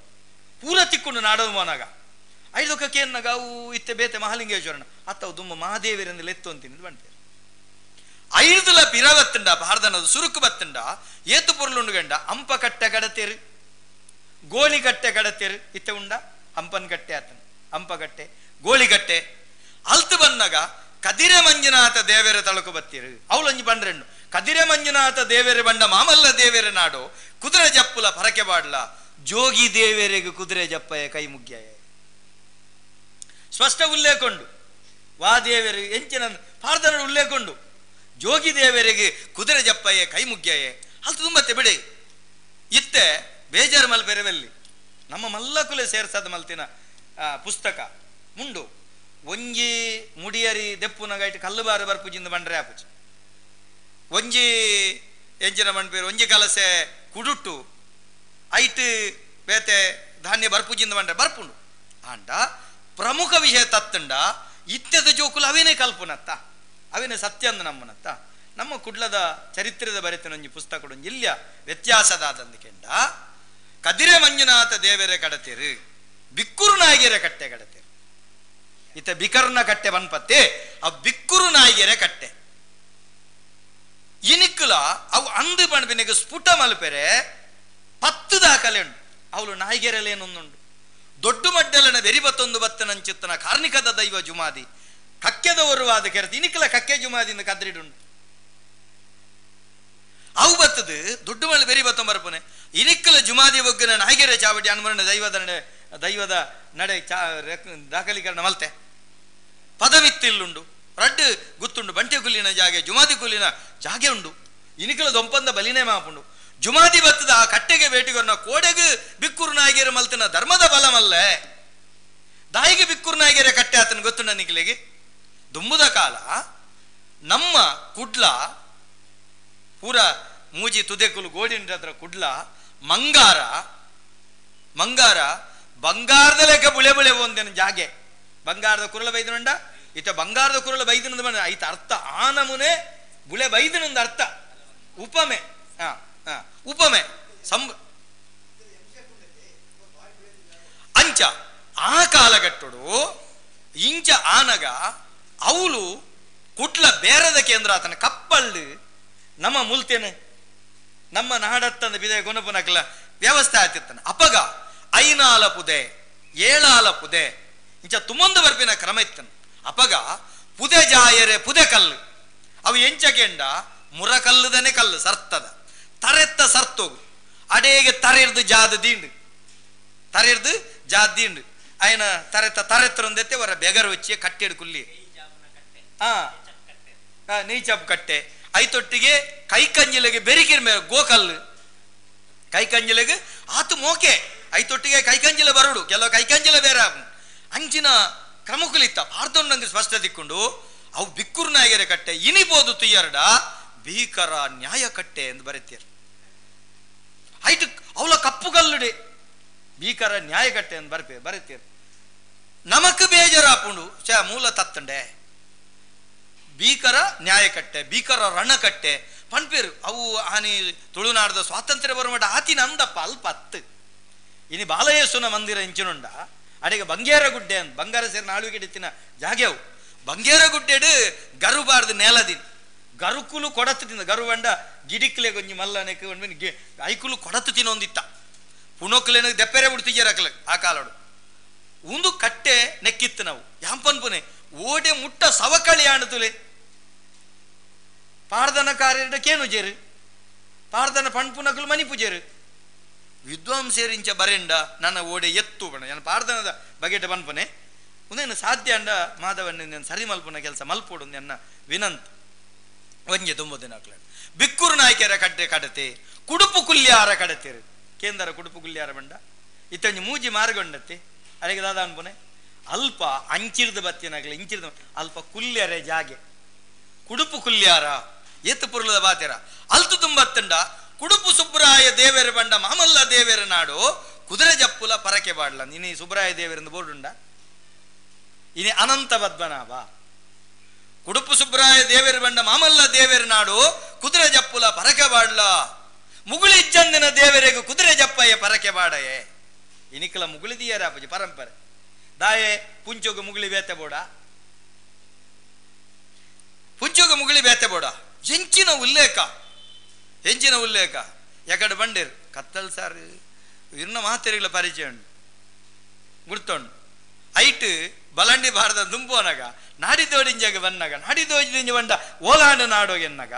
ಪೂರ ತಿಕ್ಕೊಂಡು ನಾಡೋದು ಮೋನಾಗ ಐದೊಕ್ಕಕ್ಕೆ ಏನಾಗ ಅವು ಇತ್ತೆ ಬೇತೆ ಮಹಾಲಿಂಗೇಶ್ವರನ ಅತ್ತವು ತುಂಬ ಮಹಾದೇವರಿಂದ ಎತ್ತು ಅಂತೀನಿ ಬಂತೇರು ಐದುಲ ಪಿರ ಬತ್ತಂಡ ಪಾರ್ದನದು ಸುರುಕು ಬತ್ತಂಡ ಏತು ಪೊರ್ಲುಂಡು ಗಂಡ ಅಂಪ ಕಟ್ಟೆ ಕಡತೇರು ಗೋಳಿಗಟ್ಟೆ ಕಡತೇರು ಇತ್ತೆ ಉಂಡ ಹಂಪನ್ ಕಟ್ಟೆ ಆತನ ಹಂಪಗಟ್ಟೆ ಗೋಳಿಗಟ್ಟೆ ಅಲ್ತು ಬಂದಾಗ ಕದಿರೆ ಮಂಜುನಾಥ ದೇವೇರ ತಳಕು ಬತ್ತೀರು ಅವಳಂಜಿ ಬಂಡ್ರೆಂಡು ಕದಿರೆ ಮಂಜುನಾಥ ದೇವೇರೆ ಬಂಡ ಮಾಮಲ್ಲ ದೇವೇರೆ ನಾಡು ಕುದುರೆ ಜಪ್ಪುಲ ಪರಕೆ ಬಾಡ್ಲ ಜೋಗಿ ದೇವೇರೆಗೆ ಕುದುರೆ ಜಪ್ಪಯ ಕೈ ಮುಗ್ಯಾಯ ಸ್ಪಷ್ಟ ಉಲ್ಲೇಖಂಡು ವಾ ದೇವೇರು ಎಂಚಿನ ಪಾರ್ದನ ಉಲ್ಲೇಖಂಡು ಜೋಗಿ ದೇವೇರೆಗೆ ಕುದುರೆ ಜಪ್ಪಯ್ಯ ಕೈ ಮುಗ್ಯಾಯೆ ಅಲ್ತು ತುಂಬತ್ತೆ ಬಿಡಿ ಇತ್ತೆ ಬೇಜಾರು ಮಲ್ಪೆರವೆಲ್ಲಿ ನಮ್ಮ ಮಲ್ಲಕುಲೆ ಸೇರ್ಸದ ಮಲ್ತಿನ ಪುಸ್ತಕ ಮುಂಡು ಒಂಜಿ ಮುಡಿಯರಿ ದೆಪ್ಪುನಗೈಟ್ ಕಲ್ಲುಬಾರು ಬರ್ಪುಜಿಂದ ಬಂಡ್ರೆ ಆಪುಜಿ ಒಂಜಿ ಎಂಚಿನ ಮಣ್ಪೇರು ಒಂಜಿ ಕಲಸೆ ಕುಡುಟ್ಟು ಐಟ್ ಬೇತೆ ಧಾನ್ಯ ಬರ್ಪುಜಿಂದ ಬಂಡ್ರೆ ಬರ್ಪುಂಡು ಆಂಡ ಪ್ರಮುಖ ವಿಷಯ ತತ್ತಂಡ ಇತ್ಯದ ಜೋಕುಲು ಅವೇನೇ ಕಲ್ಪನತ್ತ ಅವೇನೇ ಸತ್ಯ ಅಂದ ನಮ್ಮನತ್ತ ನಮ್ಮ ಕುಡ್ಲದ ಚರಿತ್ರದ ಬರೆತನೊಂಜಿ ಪುಸ್ತಕ ಇಲ್ಯ ವ್ಯತ್ಯಾಸದಾದಂದಿಕೆಂಡ ಕದಿರೆ ಮಂಜುನಾಥ ದೇವರೇ ಕಡತೇರು ಬಿಕ್ಕುರು ನಾಯಿಗೆರೆ ಕಟ್ಟೆ ಕಡತೇರು ಇತ್ತ ಬಿಕರ್ನ ಕಟ್ಟೆ ಬನ್ಪತ್ತೆ ಆ ಬಿಕ್ಕುರು ನಾಯಿಗೆರೆ ಕಟ್ಟೆ ಇನಿಕ್ಕುಲ ಅವು ಅಂದು ಬಣ್ಬಿನಿಗೆ ಸ್ಫುಟ ಮಲ್ಪೆರೆ 10 ದಾಖಲೆ ಉಂಟು ಅವಳು ನಾಯಿಗೆರೆಲೇನೊಂದುಂಡು ದೊಡ್ಡ ಮಡ್ಡಲನ ಬೆರಿಬತ್ತೊಂದು ಬತ್ತನಂಚಿತ್ತನ ಕಾರ್ಣಿಕದ ದೈವ ಜುಮಾದಿ ಕಕ್ಕೆದವರುವಾದ ಕೆರೆತ ಇನಿಕ್ಕಲ ಕಕ್ಕೆ ಜುಮಾದಿಂದ ಕದ್ರಿಡುಂಡು ಅವು ಬತ್ತದು ದೊಡ್ಡ ಮಳೆ ಬೆರಿ ಬತ್ತೊಂಬರ್ಪನೆ ಇನಿಕ್ಕಲ ಜುಮಾದಿ ಒಗ್ಗನ ನಾಯಿಗೆರೆ ಚಾವಟಿ ಅನ್ಮರಣ ದೈವದ ನಡೆ ದಾಖಲೀಕರಣ ಮಲ್ತೆ ಪದವಿತ್ತಿಲ್ಲುಂಡು ರಡ್ಡು ಗುತ್ತುಂಡು ಬಂಟೆ ಕುಲ್ಲಿನ ಜಾಗೆ ಜುಮಾದಿ ಕುಲ್ಲಿನ ಜಾಗೆ ಉಂಡು ಇನಿಕಲ ದೊಂಪಂದ ಬಲಿನೇ ಮಾಪುಂಡು ಜುಮಾದಿ ಬತ್ತದ ಆ ಕಟ್ಟೆಗೆ ಬೇಟಿಗೊರ್ನ ಕೋಡೆಗೆ ಬಿಕ್ಕುರ್ನಾಗಿರ ಮಲ್ತನ ಧರ್ಮದ ಬಲಮಲ್ಲೇ ದಾಯಿಗೆ ಬಿಕ್ಕುರ್ನಾಗಿರ ಕಟ್ಟೆ ಆತನ ಗೊತ್ತುಂಡ ನಿಖಿಲೆಗೆ ದುಂಬುದ ಕಾಲ ನಮ್ಮ ಕುಡ್ಲ ಪೂರ ಮೂಜಿ ತುದೆಕುಲು ಗೋಡಿನ ಹತ್ರ ಕುಡ್ಲ ಮಂಗಾರ ಬಂಗಾರದ ಲೆಕ್ಕ ಬುಳೆ ಬುಳೆ ಒಂದೇನು ಜಾಗೆ ಬಂಗಾರದ ಕುರಳ ಬೈದನುಂಡ ಇತ ಬಂಗಾರದ ಕುರಳ ಬೈದನದ ಬಂದ ಐತ ಅರ್ಥ ಆ ನಮೂನೆ ಬುಳೆ ಬೈದನೊಂದು ಅರ್ಥ ಉಪಮೆ ಉಪಮೆ ಅಂಚ ಆ ಕಾಲಘಟ್ಟಡು ಇಂಚ ಆನಗ ಅವಳು ಕುಟ್ಲ ಬೇರದ ಕೇಂದ್ರ ಆತನ ಕಪ್ಪಳ್ಳು ನಮ್ಮ ಮುಲ್ತೇನೆ ನಮ್ಮ ನಾಡತ್ತಂದ ಬಿದೆ ಗುಣಪುನಕ್ಲ ವ್ಯವಸ್ಥೆ ಆತಿತ್ತನ ಅಪಗ ಐನಾಲ ಪುದೆ ಏಳಾಲ ಪುದೆ ಇಂಚ ತುಮೊಂದು ಬರ್ಪಿನ ಕ್ರಮ ಇತ್ತನು ಅಪಗ ಪುದೆ ಜಾಯರೆ ಪುದೆ ಕಲ್ಲು ಅವು ಎಂಚಕೆಂಡ ಮುರಕಲ್ಲುದನೆ ಕಲ್ಲು ಸರ್ತದ ತರೆತ್ತ ಸರ್ತೋಗು ಅಡೇಗೆ ತರೆರ್ದು ಜಾದ ದೀಂಡು ತರೆರ್ದು ಜಾದ ದೀಂಡು ಅಯ್ಯನ ತರೆತ್ತರೊಂದೆತ್ತೆ ಅವರ ಬೆಗರು ವಚ್ಚಿಯ ಕಟ್ಟೆಡು ಕುಲ್ಲಿ ನೀಚಪ್ ಕಟ್ಟೆ ಐತೊಟ್ಟಿಗೆ ಕೈಕಂಜಿಲೆಗೆ ಬೆರಿಕಿರ ಮೇಲೆ ಗೋಕಲ್ಲು ಕೈಕಂಜಿಲೆಗೆ ಆತು ಮೋಕೆ ಐತೊಟ್ಟಿಗೆ ಕೈಕಂಜಿಲೆ ಬರುಡು ಕೆಲವು ಕೈಕಂಜಿಲೆ ಬೇರೆ ಅಂಚಿನ ಕ್ರಮಕುಲಿತ್ತ ಪಾರ್ದೊಂದು ನಂಗೆ ಸ್ಪಷ್ಟ ತಿಕ್ಕೊಂಡು ಅವು ಬಿಕ್ಕುರ್ನಾಗೆರೆ ಕಟ್ಟೆ ಇನಿಬೋದು ತುಯ್ಯರಡ ಭೀಕರ ನ್ಯಾಯ ಕಟ್ಟೆ ಎಂದು ಬರೀತೀರ ಐಟು ಅವಳ ಕಪ್ಪು ಕಲ್ಲುಡೆ ಭೀಕರ ನ್ಯಾಯ ಕಟ್ಟೆ ಎಂದು ಬರೀತೀರ ನಮಕ್ ಬೇಜಾರಾಪುಂಡು ಮೂಲ ತತ್ತಂಡೆ ಭೀಕರ ನ್ಯಾಯಕಟ್ಟೆ ಭೀಕರ ರಣಕಟ್ಟೆ ಪನ್ಪೇರು ಅವು ಆನಿ ತುಳುನಾಡದ ಸ್ವಾತಂತ್ರ್ಯ ಬರುಮಟ ಆತಿನ ಅಂದಪ್ಪ ಅಲ್ಪ ಅತ್ತು ಇನಿ ಬಾಲಯೇಶ್ವನ ಮಂದಿರ ಇಂಚಿನುಂಡ ಅಡೆಗೆ ಬಂಗೇರ ಗುಡ್ಡೆ ಅಂತ ಬಂಗಾರ ಸೇರಿ ನಾಳುಗೆ ಇಡಿತಿನ ಜಾಗ್ಯವು ಬಂಗೇರ ಗುಡ್ಡೆಡು ಗರುಬಾರ್ದು ನೇಲದಿನ ಗರುಕುಲು ಕೊಡತ್ತು ತಿಂದ ಗರುವಂಡ ಗಿಡಿಕ್ಲೆ ಕೊಂಚ ಮಲ್ಲನೆಕ್ಕೆ ಒಂದು ಐಕುಲು ಕೊಡತ್ತು ತಿನ್ನೊಂದಿತ್ತ ಪುಣೋಕ್ಲೇನ ದೆಪ್ಪೆರೆ ಬಿಡ್ತಿದ್ದೀರಕ್ಲೆ ಆ ಕಾಲಡು ಒಂದು ಕಟ್ಟೆ ನೆಕ್ಕಿತ್ತು ನಾವು ಯಾಂಪನ್ ಪುನೆ ಓಡೆ ಮುಟ್ಟ ಸವಕಳಿ ಆಣುತ್ತುಲೆ ಪಾರ್ದನ ಕಾರ್ಯ ಕೇನು ಜೇರು ಪಾರ್ದನ ಪಣ್ಪುನಕಲು ಮನಿ ಪೂಜೇರು ವಿದ್ವಾಂಸೇರಿಂಚ ಬರೆಂಡ ನನ್ನ ಓಡೆ ಎತ್ತು ಬಣ ನಾನು ಪಾರ್ದನದ ಬಗೆಟ ಪನ್ಪನೆ ಒಂದೇನು ಸಾಧ್ಯ ಅಂಡ ಮಾಧವನ್ನ ನಾನು ಸರಿ ಮಲ್ಪುನ ಕೆಲಸ ಮಲ್ಪೋಡು ನನ್ನ ವಿನಂತ್ ಒಂಜೆ ತುಂಬು ದಿನ ಬಿಕ್ಕೂರು ನಾಯ್ಕೆರ ಕಟ್ಟೆ ಕಡತೆ ಕುಡುಪು ಕುಲ್ಯಾರ ಕಡತೇರು ಕೇಂದ್ರ ಕುಡುಪು ಕುಲ್ಯಾರ ಬಂಡ ಇತ್ತಂಜಿ ಮೂಜಿ ಮಾರ್ಗೊಂಡತ್ತೆ ಅಡಿಗೆ ದಾದ ಅನ್ಪನೆ ಅಲ್ಪ ಅಂಚಿರ್ದು ಬತ್ತಿನಾಗಲಿ ಇಂಚಿರ್ದು ಅಲ್ಪ ಕುಲ್ಯರೆ ಜಾಗೆ ಕುಡುಪು ಕುಲ್ಯಾರ ಎತ್ತು ಪುರ್ಲದ ಬಾತೆರ ಅಲ್ತು ತುಂಬತ್ತಂಡ ಕುಡುಪು ಸುಬ್ರಾಯ ದೇವೇರ ಬಂಡ ಮಾಮಲ್ಲ ದೇವೇರ ನಾಡು ಕುದುರೆ ಜಪ್ಪುಲ ಪರಕೆ ಬಾಡ್ಲ ಇನಿ ಸುಬ್ರಾಯ ದೇವೇರಿಂದ ಬೋರ್ಡ್ ಉಂಡ ಇನಿ ಅನಂತ ಪದ್ಮನಾಭ ಕುಡುಪು ಸುಬ್ರಾಯ ದೇವೇರ ಬಂಡ ಮಾಮಲ್ಲ ದೇವೇರ ನಾಡು ಕುದುರೆ ಜಪ್ಪುಲ ಪರಕೆ ಬಾಡ್ಲ ಮುಗುಳಿ ಜಂದಿನ ದೇವರಿಗೆ ಕುದುರೆ ಜಪ್ಪಯ್ಯ ಪರಕೆ ಬಾಡಯೆ ಇನಿಕಲ ಮುಗುಳಿದಿಯರ ಅಪ್ಪಜಿ ಪರಂಪರೆ ದಾಯೆ ಪುಂಚೋಗ ಮುಗುಳಿ ಬೇತೆ ಬೋಡ ಪುಂಚೋಗ ಮುಗುಳಿ ಬೇತೆ ಬೋಡ ಹೆಂಚಿನ ಉಲ್ಲೇಖ ಎಕಡೆ ಬಂಡೇರು ಕತ್ತಲ್ ಸಾರ್ ಇನ್ನ ಮಾತೆರೆಗಳ ಪರಿಚಯ ಉಂಟು ಗುರ್ತೊಂಡು ಐಟ್ ಬಲಂಡಿ ಭಾರತ ದುಂಬೋನಗ ನಾಡಿದೋಡಿಂಜಾಗ ಬನ್ನಾಗ ನಾಡಿದೋಡಿಂಜ ಬಂಡ ಓಲಾಂಡ ನಾಡೋಗ ಎನ್ನಗ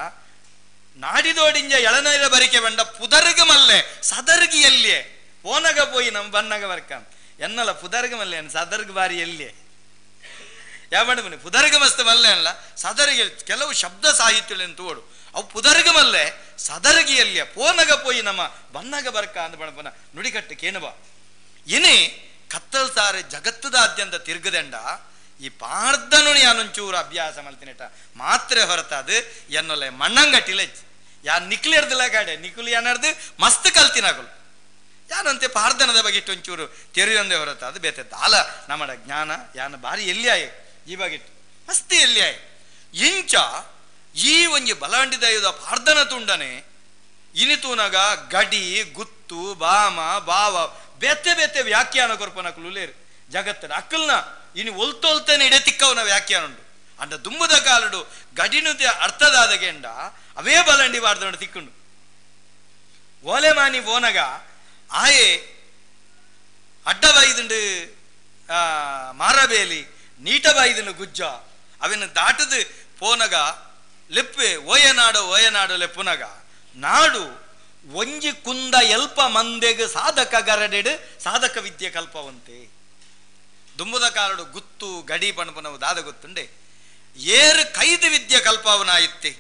ನಾಡಿದೋಡಿಂಜ ಎಳನೈರ ಬರಿಕೆ ಬಂಡ ಪುದರ್ಗ ಮಲ್ಲೆ ಸದರ್ಗಿಯಲ್ಲಿಯೇ ಓನಗ ಪೋಯಿ ನಮ್ಮ ಬನ್ನಗ ಬರ್ಕ ಎನ್ನಲ್ಲ ಪುದರ್ಗ ಮಲ್ಲೆ ಸದರ್ಗ ಬಾರಿ ಎಲ್ಲಿಯೇ ಯಾವ ಬನ್ನಿ ಪುದರ್ಗ ಮಸ್ತ್ ಮಲ್ಲೆ ಅಲ್ಲ ಸದರ್ಗಿ ಕೆಲವು ಶಬ್ದ ಸಾಹಿತ್ಯಗಳನ್ನು ತೋಡು ಅವು ಪುದರ್ಗ ಮಲ್ಲೆ ಸದರ್ಗಿಯಲ್ಲಿಯ ಪೋನಗ ಪೋಯಿ ನಮ್ಮ ಬನ್ನಗ ಬರ್ಕ ಅಂದ ಬಣಪನ ನುಡಿಕಟ್ಟು ಕೇನುವ ಇನಿ ಕತ್ತಲ್ ಸಾರೆ ಜಗತ್ತದಾದ್ಯಂತ ತಿರುಗದಂಡ ಈ ಪಾರ್ದನು ಯಾನೊಂಚೂರು ಅಭ್ಯಾಸ ಮಲ್ತಿನೇಟ ಮಾತ್ರ ಹೊರತಾದು ಎನ್ನೊಲೆ ಮಣ್ಣಂಗಟ್ಟಿಲೆ ಯಾ ನಿಕ್ಲಿರ್ದಿಲ್ಲ ಗಾಡೆ ನಿಕುಲು ಯಾನರ್ದು ಮಸ್ತ್ ಕಲ್ತಿನಾಗಲು ಯಾನಂತೆ ಪಾರ್ದನದ ಬಗ್ಗೆ ಒಂಚೂರು ತೆರೆಯೊಂದೇ ಹೊರತಾದು ಬೇತೆ ಅಲ ನಮ್ಮಡ ಜ್ಞಾನ ಯಾನ ಬಾರಿ ಎಲ್ಲಿಯಾಯೆ ಇವಾಗಿಟ್ಟು ಮಸ್ತ್ ಎಲ್ಲಿಯಾಯೆ ಇಂಚ ಈ ಒಂಜಿ ಬಲಾಂಡಿದಯುದ ಪಾರ್ದನ ತುಂಡನೆ ಇನಿತೂನಗ ಗಡಿ ಗುತ್ತು ಬಾಮ ಭಾವ ಬೇತೆ ಬೇತೆ ವ್ಯಾಖ್ಯಾನ ಕೊರ್ಪನಕುಲೇರು ಜಗತ್ತದ ಅಕ್ಕಲ್ನ ಇನಿ ಒಲ್ತೊಲ್ತೇನೆ ಇಡೆ ತಿಕ್ಕವನ ವ್ಯಾಖ್ಯಾನ ಉಂಟು ಅಂಡ ದುಂಬುದ ಕಾಲಡು ಗಡಿನುದ ಅರ್ಥದಾದಗೆಂಡ ಅವೇ ಬಲಂಡಿ ಬಾರ್ದೊಂಡು ತಿಕ್ಕುಂಡು ಓಲೆ ಮಾನಿ ಓನಗ ಆಯೆ ಅಡ್ಡ ಬೈದುಂಡು ಮಾರಬೇಲಿ ನೀಟ ಬೈದುಂಡು ಗುಜ್ಜ ಅವನ ದಾಟದು ಪೋನಗ ಲೆಪ್ಪೆ ಓಯನಾಡು ಲೆಪ್ಪುನಗ ನಾಡು ಒಂಜಿ ಕುಂದ ಎಲ್ಪ ಮಂದೆಗೆ ಸಾಧಕ ಗರಡೆಡು ಸಾಧಕ ವಿದ್ಯೆ ಕಲ್ಪವಂತೆ ದುಂಬುದ ಕಾಲಡು ಗುತ್ತು ಗಡಿ ಪಣಪನವು ದಾದ ಗೊತ್ತುಂಡೆ ಏರು ಕೈದು ವಿದ್ಯೆ ಕಲ್ಪವನಾಯಿತ್ತೆ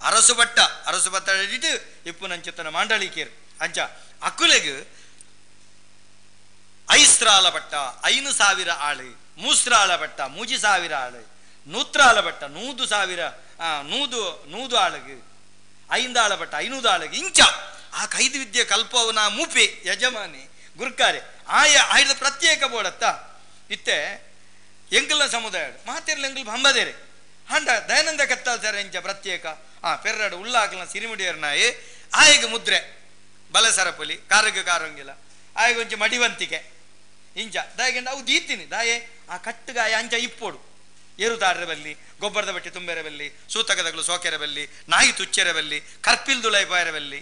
ಅರಸು ಬಟ್ಟ ಹಿಡಿದು ಇಪ್ಪು ನಂಚಿತ್ತನ ಮಾಂಡಳಿಕೇರು ಅಂಚ ಅಕುಲೆಗೆ ಐಸ್ತ್ರಾಲ ಬಟ್ಟ 5,000 ಆಳು, ಮೂಸ್ತ್ರಾಲ ಬಟ್ಟ 3,000 ಆಳು, ನೂತ್ರಾಲ ಬಟ್ಟ 100,000 ನೂದು ಆಳುಗೆ, 5 ಆಳ ಬಟ್ಟ 500 ಆಳುಗೆ ಇಂಚ ಆ ಕೈದು ವಿದ್ಯೆ ಕಲ್ಪವನ ಮೂಪೆ ಯಜಮಾನಿ ಗುರ್ಕಾರೆ ಆಯ್ದ ಪ್ರತ್ಯೇಕ ಬೋಡತ್ತ ಇತ್ತೆ ಎಂಕಲ್ನ ಸಮುದಾಯ ಮಾತೆರ್ಲ ಎಂಕಲ್ ಹಂಬದೇರೆ ಹಂಡ ದಯಾನಂದ ಕತ್ತಾಲ್ತಾರೆ ಇಂಚ ಪ್ರತ್ಯೇಕ ಪೆರ್ರಡು ಉಳ್ಳಾಕಲ್ನ ಸಿರಿಮಿಡಿಯರ್ನಾಯಿ ಆಯಗ ಮುದ್ರೆ ಬಲ ಸರಪುಲಿ ಕಾರಗ ಕಾರಂಗಿಲ್ಲ ಆಯಗ ಒಂಚ ಮಡಿವಂತಿಕೆ ಇಂಚ ದಾಯಗಂಡ ಅವು ದೀತೀನಿ ದಾಯೆ ಆ ಕಟ್ಟುಗಾಯ ಅಂಚ ಇಪ್ಪೋಡು ಏರುತಾಡ್ರೆ ಬಲ್ಲಿ ಗೊಬ್ಬರದ ಬಟ್ಟೆ ತುಂಬೆರೆ ಬಲ್ಲಿ ಸೂತಕದಗಳು ಸೋಕೆರೆ ಬಲ್ಲಿ ನಾಯಿ ತುಚ್ಚೆರೆ ಬಲ್ಲಿ ಕರ್ಪಿಲ್ದುಳೈಪಾಯರೆ ಬಲ್ಲಿ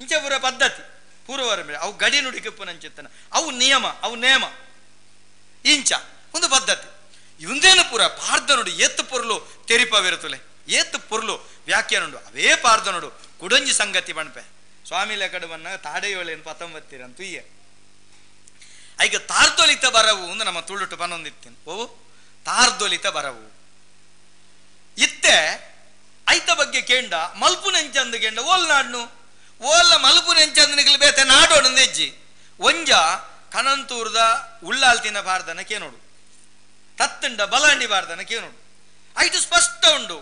ಇಂಚ ಪೂರ ಪದ್ಧತಿ ಪೂರ್ವವರ ಮೇಲೆ ಅವು ಗಡಿ ನುಡಿಕಪ್ಪು ನಂಚಿತ್ತನ ಅವು ನಿಯಮ ಅವು ನೇಮ ಇಂಚ ಒಂದು ಪದ್ಧತಿ ಇವಂದೇನು ಪೂರ ಪಾರ್ದ ನುಡಿ ಎತ್ತು ಪೊರ್ಲು ತೆರಿಪವಿರುತ್ತಲೆ ಏತ್ತು ಪೊರ್ಲು ವ್ಯಾಖ್ಯಾನುಂಡು ಅವೇ ಪಾರ್ದ ನೋಡು ಕುಡಂಜಿ ಸಂಗತಿ ಬಣ್ಪೆ ಸ್ವಾಮಿ ಲೆಕ್ಕಡವನ್ನ ತಾಡೆಯೋಳೇನು ಪತಂಬತ್ತಿರಂತೂ ಇಯ್ಯ ಐಗ ತಾರ್ದೊಲಿತ ಬರವು ಅಂದು ನಮ್ಮ ತುಳುಟು ಪನ್ನೊಂದಿತ್ತೇನೆ ಓ ತಾರ್ದೊಲಿತ ಬರವು ಇತ್ತೆ ಐತ ಬಗ್ಗೆ ಕೇಂಡ ಮಲ್ಪು ನೆಂಚಂದು ಕೇಂಡ ಓಲ್ ನಾಡ್ನು ಓಲ್ಲ ಮಲ್ಪು ನೆಂಚಂದನಿಗಳು ಬೇತೆ ನಾಡೋಣ ನೆಜ್ಜಿ ಒಂಜ ಕಣಂತೂರ್ದ ಉಳ್ಳಾಲ್ತಿನ ಬಾರ್ದನ ಕೇನೋಡು ತತ್ತಂಡ ಬಲಾಂಡಿ ಬಾರ್ದನ ಕೇನೋಡು ಐಟು ಸ್ಪಷ್ಟ ಉಂಡು